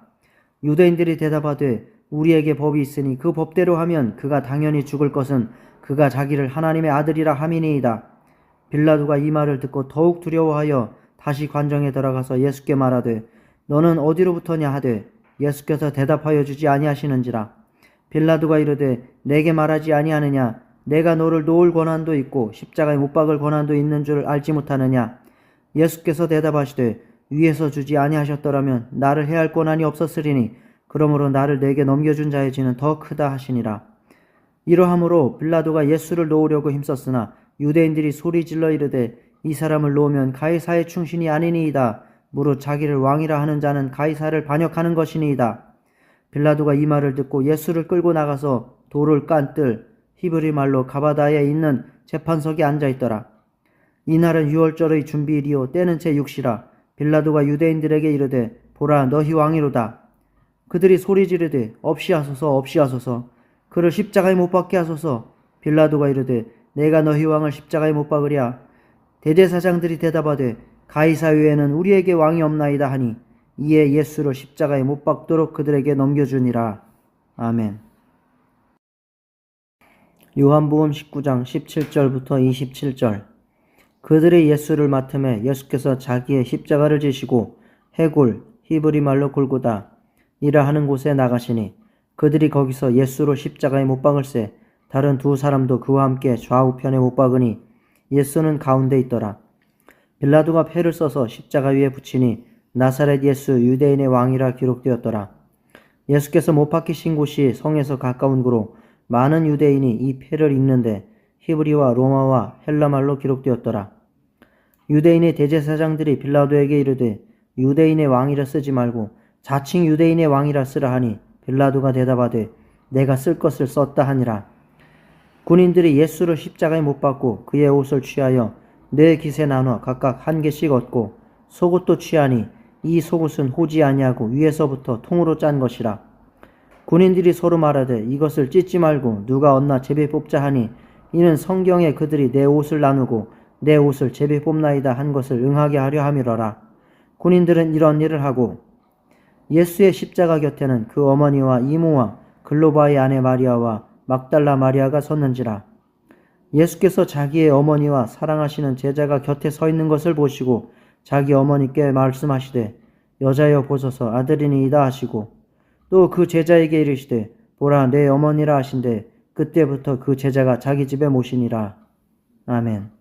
유대인들이 대답하되 우리에게 법이 있으니 그 법대로 하면 그가 당연히 죽을 것은 그가 자기를 하나님의 아들이라 함이니이다. 빌라도가 이 말을 듣고 더욱 두려워하여 다시 관정에 들어가서 예수께 말하되 너는 어디로부터냐 하되 예수께서 대답하여 주지 아니하시는지라. 빌라도가 이르되 내게 말하지 아니하느냐? 내가 너를 놓을 권한도 있고 십자가에 못 박을 권한도 있는 줄 알지 못하느냐? 예수께서 대답하시되 위에서 주지 아니하셨더라면 나를 해할 권한이 없었으리니 그러므로 나를 내게 넘겨준 자의 죄는 더 크다 하시니라. 이러함으로 빌라도가 예수를 놓으려고 힘썼으나 유대인들이 소리질러 이르되 이 사람을 놓으면 가이사의 충신이 아니니이다. 무릇 자기를 왕이라 하는 자는 가이사를 반역하는 것이니이다. 빌라도가 이 말을 듣고 예수를 끌고 나가서 돌을 깐 뜰 히브리 말로 가바다에 있는 재판석에 앉아있더라. 이날은 유월절의 준비일이요 때는 제6시라. 빌라도가 유대인들에게 이르되 보라 너희 왕이로다. 그들이 소리 지르되 없이 하소서 없이 하소서 그를 십자가에 못 박게 하소서. 빌라도가 이르되 내가 너희 왕을 십자가에 못 박으랴. 대제사장들이 대답하되 가이사 외에는 우리에게 왕이 없나이다 하니 이에 예수를 십자가에 못 박도록 그들에게 넘겨주니라. 아멘. 요한복음 19장 17절부터 27절. 그들의 예수를 맡음에 예수께서 자기의 십자가를 지시고 해골 히브리 말로 골고다 이라 하는 곳에 나가시니 그들이 거기서 예수를 십자가에 못 박을새 다른 두 사람도 그와 함께 좌우편에 못 박으니 예수는 가운데 있더라. 빌라도가 패를 써서 십자가 위에 붙이니 나사렛 예수 유대인의 왕이라 기록되었더라. 예수께서 못 박히신 곳이 성에서 가까운 곳으로 많은 유대인이 이 패를 읽는데 히브리와 로마와 헬라말로 기록되었더라. 유대인의 대제사장들이 빌라도에게 이르되 유대인의 왕이라 쓰지 말고 자칭 유대인의 왕이라 쓰라 하니 빌라도가 대답하되 내가 쓸 것을 썼다 하니라. 군인들이 예수를 십자가에 못 박고 그의 옷을 취하여 네 깃에 나눠 각각 한 개씩 얻고 속옷도 취하니 이 속옷은 호지 아니하고 위에서부터 통으로 짠 것이라. 군인들이 서로 말하되 이것을 찢지 말고 누가 얻나 제비 뽑자 하니 이는 성경에 그들이 내 옷을 나누고 내 옷을 제비 뽑나이다 한 것을 응하게 하려 함이러라. 군인들은 이런 일을 하고 예수의 십자가 곁에는 그 어머니와 이모와 글로바의 아내 마리아와 막달라 마리아가 섰는지라. 예수께서 자기의 어머니와 사랑하시는 제자가 곁에 서 있는 것을 보시고 자기 어머니께 말씀하시되 여자여 보소서 아들이니이다 하시고 또 그 제자에게 이르시되 보라 내 어머니라 하신대 그때부터 그 제자가 자기 집에 모시니라. 아멘.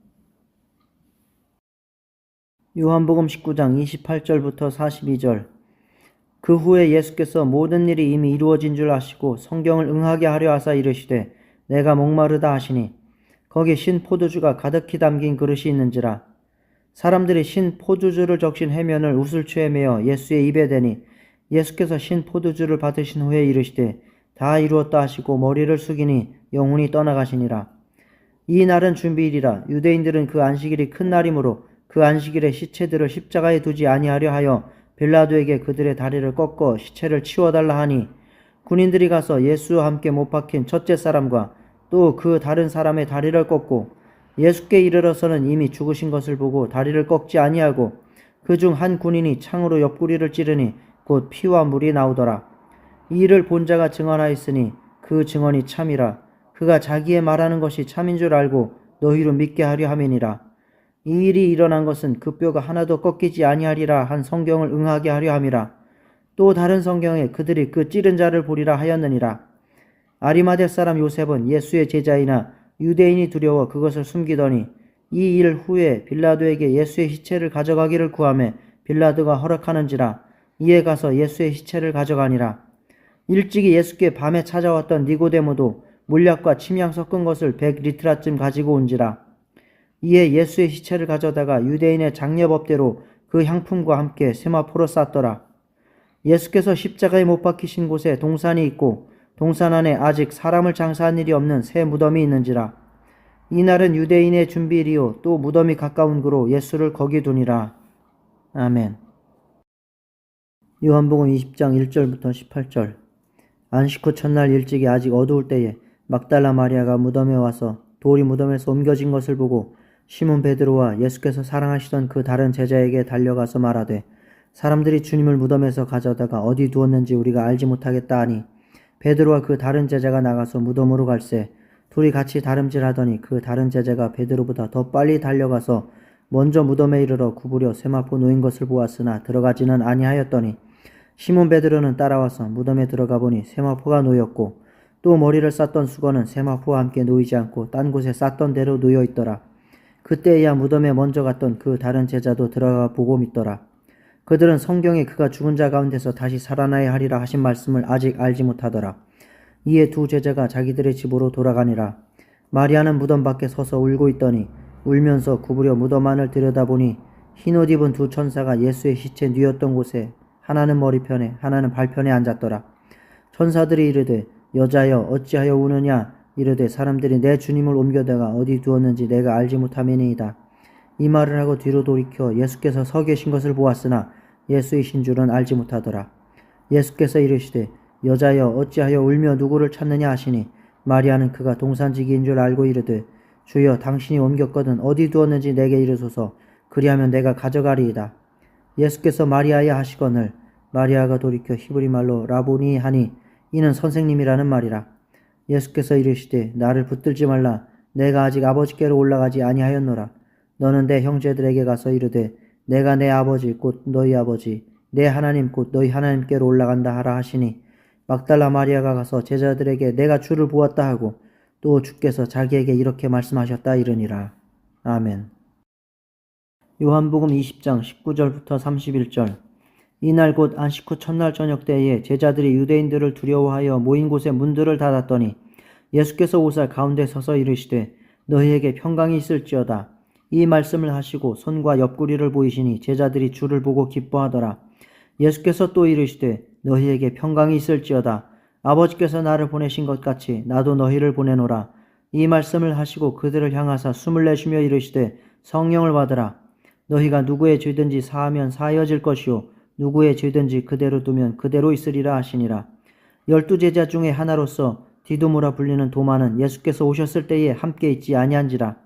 요한복음 19장 28절부터 42절. 그 후에 예수께서 모든 일이 이미 이루어진 줄 아시고 성경을 응하게 하려 하사 이르시되 내가 목마르다 하시니 거기 신 포도주가 가득히 담긴 그릇이 있는지라. 사람들이 신 포도주를 적신 해면을 우슬초에 매어 예수의 입에 대니 예수께서 신 포도주를 받으신 후에 이르시되 다 이루었다 하시고 머리를 숙이니 영혼이 떠나가시니라. 이 날은 준비일이라. 유대인들은 그 안식일이 큰 날이므로 그 안식일에 시체들을 십자가에 두지 아니하려 하여 빌라도에게 그들의 다리를 꺾어 시체를 치워달라 하니 군인들이 가서 예수와 함께 못 박힌 첫째 사람과 또 그 다른 사람의 다리를 꺾고 예수께 이르러서는 이미 죽으신 것을 보고 다리를 꺾지 아니하고 그중 한 군인이 창으로 옆구리를 찌르니 곧 피와 물이 나오더라. 이 일을 본 자가 증언하였으니 그 증언이 참이라. 그가 자기의 말하는 것이 참인 줄 알고 너희로 믿게 하려 함이니라. 이 일이 일어난 것은 그 뼈가 하나도 꺾이지 아니하리라 한 성경을 응하게 하려 함이라. 또 다른 성경에 그들이 그 찌른 자를 보리라 하였느니라. 아리마대 사람 요셉은 예수의 제자이나 유대인이 두려워 그것을 숨기더니 이 일 후에 빌라도에게 예수의 시체를 가져가기를 구하매 빌라도가 허락하는지라. 이에 가서 예수의 시체를 가져가니라. 일찍이 예수께 밤에 찾아왔던 니고데모도 물약과 침향 섞은 것을 100리트라쯤 가지고 온지라. 이에 예수의 시체를 가져다가 유대인의 장례법대로 그 향품과 함께 세마포로 쌌더라. 예수께서 십자가에 못 박히신 곳에 동산이 있고 동산 안에 아직 사람을 장사한 일이 없는 새 무덤이 있는지라. 이날은 유대인의 준비일이요 또 무덤이 가까운 그로 예수를 거기 두니라. 아멘. 요한복음 20장 1절부터 18절. 안식 후 첫날 일찍이 아직 어두울 때에 막달라 마리아가 무덤에 와서 돌이 무덤에서 옮겨진 것을 보고 시몬 베드로와 예수께서 사랑하시던 그 다른 제자에게 달려가서 말하되 사람들이 주님을 무덤에서 가져다가 어디 두었는지 우리가 알지 못하겠다 하니 베드로와 그 다른 제자가 나가서 무덤으로 갈새 둘이 같이 다름질하더니 그 다른 제자가 베드로보다 더 빨리 달려가서 먼저 무덤에 이르러 구부려 세마포 놓인 것을 보았으나 들어가지는 아니하였더니 시몬 베드로는 따라와서 무덤에 들어가 보니 세마포가 놓였고 또 머리를 쌌던 수건은 세마포와 함께 놓이지 않고 딴 곳에 쌌던 대로 놓여 있더라. 그때야 무덤에 먼저 갔던 그 다른 제자도 들어가 보고 믿더라. 그들은 성경에 그가 죽은 자 가운데서 다시 살아나야 하리라 하신 말씀을 아직 알지 못하더라. 이에 두 제자가 자기들의 집으로 돌아가니라. 마리아는 무덤 밖에 서서 울고 있더니 울면서 구부려 무덤 안을 들여다보니 흰옷 입은 두 천사가 예수의 시체 뉘었던 곳에 하나는 머리편에 하나는 발편에 앉았더라. 천사들이 이르되 여자여 어찌하여 우느냐 이르되 사람들이 내 주님을 옮겨다가 어디 두었는지 내가 알지 못함이니이다. 이 말을 하고 뒤로 돌이켜 예수께서 서 계신 것을 보았으나 예수이신 줄은 알지 못하더라. 예수께서 이르시되 여자여 어찌하여 울며 누구를 찾느냐 하시니 마리아는 그가 동산지기인 줄 알고 이르되 주여 당신이 옮겼거든 어디 두었는지 내게 이르소서 그리하면 내가 가져가리이다. 예수께서 마리아야 하시거늘 마리아가 돌이켜 히브리 말로 라보니 하니 이는 선생님이라는 말이라. 예수께서 이르시되 나를 붙들지 말라. 내가 아직 아버지께로 올라가지 아니하였노라. 너는 내 형제들에게 가서 이르되 내가 내 아버지 곧 너희 아버지 내 하나님 곧 너희 하나님께로 올라간다 하라 하시니 막달라 마리아가 가서 제자들에게 내가 주를 보았다 하고 또 주께서 자기에게 이렇게 말씀하셨다 이르니라. 아멘. 요한복음 20장 19절부터 31절. 이날 곧 안식 후 첫날 저녁 때에 제자들이 유대인들을 두려워하여 모인 곳에 문들을 닫았더니 예수께서 오사 가운데 서서 이르시되 너희에게 평강이 있을지어다. 이 말씀을 하시고 손과 옆구리를 보이시니 제자들이 주를 보고 기뻐하더라. 예수께서 또 이르시되 너희에게 평강이 있을지어다. 아버지께서 나를 보내신 것 같이 나도 너희를 보내노라. 이 말씀을 하시고 그들을 향하사 숨을 내쉬며 이르시되 성령을 받으라. 너희가 누구의 죄든지 사하면 사하여질 것이요 누구의 죄든지 그대로 두면 그대로 있으리라 하시니라. 12 제자 중에 하나로서 디두모라 불리는 도마는 예수께서 오셨을 때에 함께 있지 아니한지라.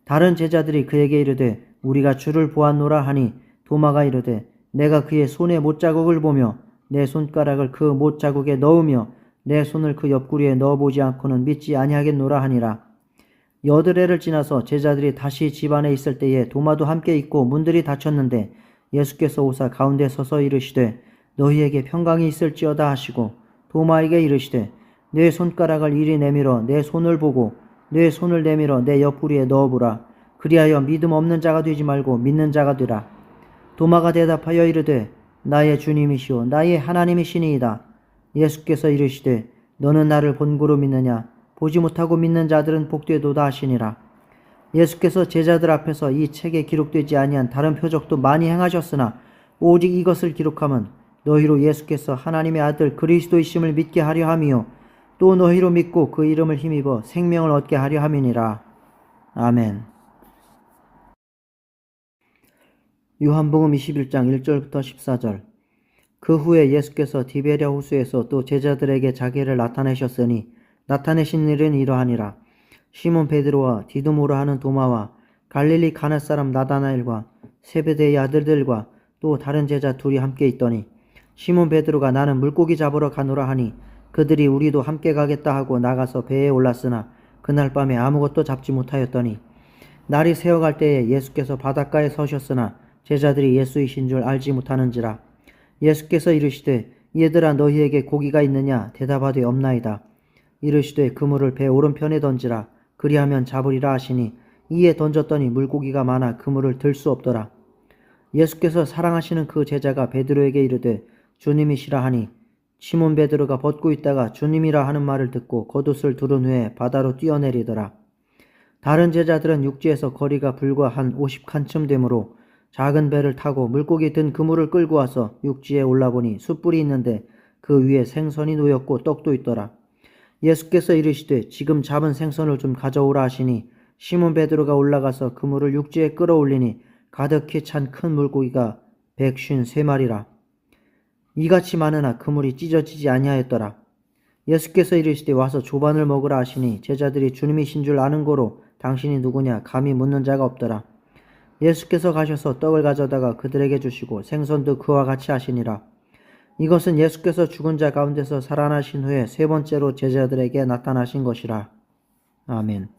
다른 제자들이 그에게 이르되 우리가 주를 보았노라 하니 도마가 이르되 내가 그의 손에 못자국을 보며 내 손가락을 그 못자국에 넣으며 내 손을 그 옆구리에 넣어보지 않고는 믿지 아니하겠노라 하니라. 여드레를 지나서 제자들이 다시 집 안에 있을 때에 도마도 함께 있고 문들이 닫혔는데 예수께서 오사 가운데 서서 이르시되 너희에게 평강이 있을지어다 하시고 도마에게 이르시되 내 손가락을 이리 내밀어 내 손을 보고 내 손을 내밀어 내 옆구리에 넣어보라. 그리하여 믿음 없는 자가 되지 말고 믿는 자가 되라. 도마가 대답하여 이르되 나의 주님이시오 나의 하나님이시니이다. 예수께서 이르시되 너는 나를 본고로 믿느냐? 보지 못하고 믿는 자들은 복되도다 하시니라. 예수께서 제자들 앞에서 이 책에 기록되지 아니한 다른 표적도 많이 행하셨으나 오직 이것을 기록함은 너희로 예수께서 하나님의 아들 그리스도이심을 믿게 하려 함이요 또 너희로 믿고 그 이름을 힘입어 생명을 얻게 하려 함이니라. 아멘. 요한복음 21장 1절부터 14절. 그 후에 예수께서 디베랴 호수에서 또 제자들에게 자기를 나타내셨으니 나타내신 일은 이러하니라. 시몬 베드로와 디두모라 하는 도마와 갈릴리 가나 사람 나다나엘과 세베대의 아들들과 또 다른 제자 둘이 함께 있더니 시몬 베드로가 나는 물고기 잡으러 가노라 하니 그들이 우리도 함께 가겠다 하고 나가서 배에 올랐으나 그날 밤에 아무것도 잡지 못하였더니 날이 새어갈 때에 예수께서 바닷가에 서셨으나 제자들이 예수이신 줄 알지 못하는지라. 예수께서 이르시되 얘들아 너희에게 고기가 있느냐? 대답하되 없나이다. 이르시되 그물을 배 오른편에 던지라. 그리하면 잡으리라 하시니 이에 던졌더니 물고기가 많아 그물을 들 수 없더라. 예수께서 사랑하시는 그 제자가 베드로에게 이르되 주님이시라 하니 시몬 베드로가 벗고 있다가 주님이라 하는 말을 듣고 겉옷을 두른 후에 바다로 뛰어내리더라. 다른 제자들은 육지에서 거리가 불과 한 50칸쯤 되므로 작은 배를 타고 물고기 든 그물을 끌고 와서 육지에 올라보니 숯불이 있는데 그 위에 생선이 놓였고 떡도 있더라. 예수께서 이르시되 지금 잡은 생선을 좀 가져오라 하시니 시몬 베드로가 올라가서 그물을 육지에 끌어올리니 가득히 찬 큰 물고기가 153마리라. 이같이 많으나 그물이 찢어지지 아니하였더라. 예수께서 이르시되 와서 조반을 먹으라 하시니 제자들이 주님이신 줄 아는 고로 당신이 누구냐 감히 묻는 자가 없더라. 예수께서 가셔서 떡을 가져다가 그들에게 주시고 생선도 그와 같이 하시니라. 이것은 예수께서 죽은 자 가운데서 살아나신 후에 세 번째로 제자들에게 나타나신 것이라. 아멘.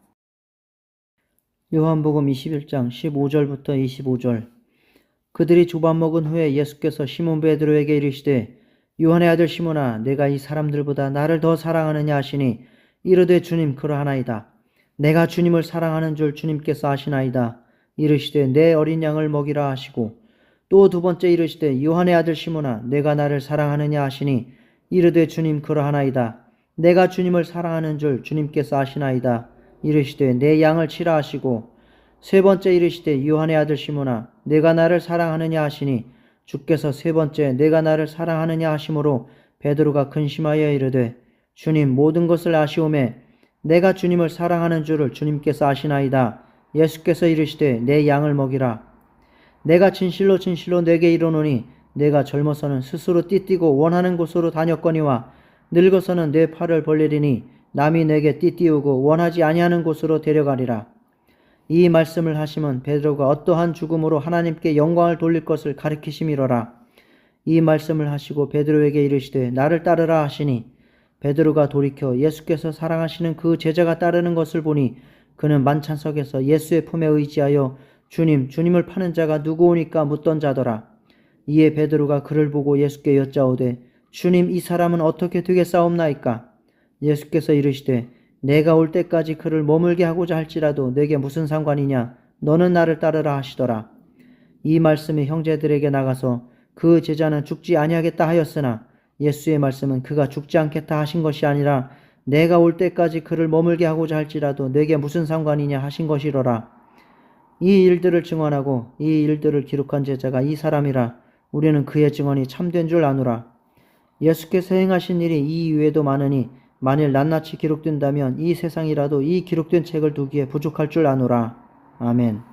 요한복음 21장 15절부터 25절. 그들이 조반 먹은 후에 예수께서 시몬 베드로에게 이르시되 요한의 아들 시몬아 내가 이 사람들보다 나를 더 사랑하느냐 하시니 이르되 주님 그러하나이다. 내가 주님을 사랑하는 줄 주님께서 아시나이다. 이르시되 내 어린 양을 먹이라 하시고 또 두 번째 이르시되 요한의 아들 시몬아 내가 나를 사랑하느냐 하시니 이르되 주님 그러하나이다. 내가 주님을 사랑하는 줄 주님께서 아시나이다. 이르시되 내 양을 치라 하시고 세 번째 이르시되 요한의 아들 시몬아 내가 나를 사랑하느냐 하시니 주께서 세 번째 내가 나를 사랑하느냐 하심으로 베드로가 근심하여 이르되 주님 모든 것을 아시오매 내가 주님을 사랑하는 줄을 주님께서 아시나이다. 예수께서 이르시되 내 양을 먹이라. 내가 진실로 진실로 내게 이르노니 내가 젊어서는 스스로 띠뛰고 원하는 곳으로 다녔거니와 늙어서는 내 팔을 벌리리니 남이 내게 띠띠우고 원하지 아니하는 곳으로 데려가리라. 이 말씀을 하시면 베드로가 어떠한 죽음으로 하나님께 영광을 돌릴 것을 가리키심이로라. 이 말씀을 하시고 베드로에게 이르시되 나를 따르라 하시니 베드로가 돌이켜 예수께서 사랑하시는 그 제자가 따르는 것을 보니 그는 만찬석에서 예수의 품에 의지하여 주님을 파는 자가 누구오니까 묻던 자더라. 이에 베드로가 그를 보고 예수께 여짜오되 주님 이 사람은 어떻게 되겠사옵나이까? 예수께서 이르시되 내가 올 때까지 그를 머물게 하고자 할지라도 내게 무슨 상관이냐? 너는 나를 따르라 하시더라. 이 말씀이 형제들에게 나가서 그 제자는 죽지 아니하겠다 하였으나 예수의 말씀은 그가 죽지 않겠다 하신 것이 아니라 내가 올 때까지 그를 머물게 하고자 할지라도 내게 무슨 상관이냐 하신 것이로라. 이 일들을 증언하고 이 일들을 기록한 제자가 이 사람이라. 우리는 그의 증언이 참된 줄 아노라. 예수께서 행하신 일이 이 이외에도 많으니 만일 낱낱이 기록된다면 이 세상이라도 이 기록된 책을 두기에 부족할 줄 아노라. 아멘.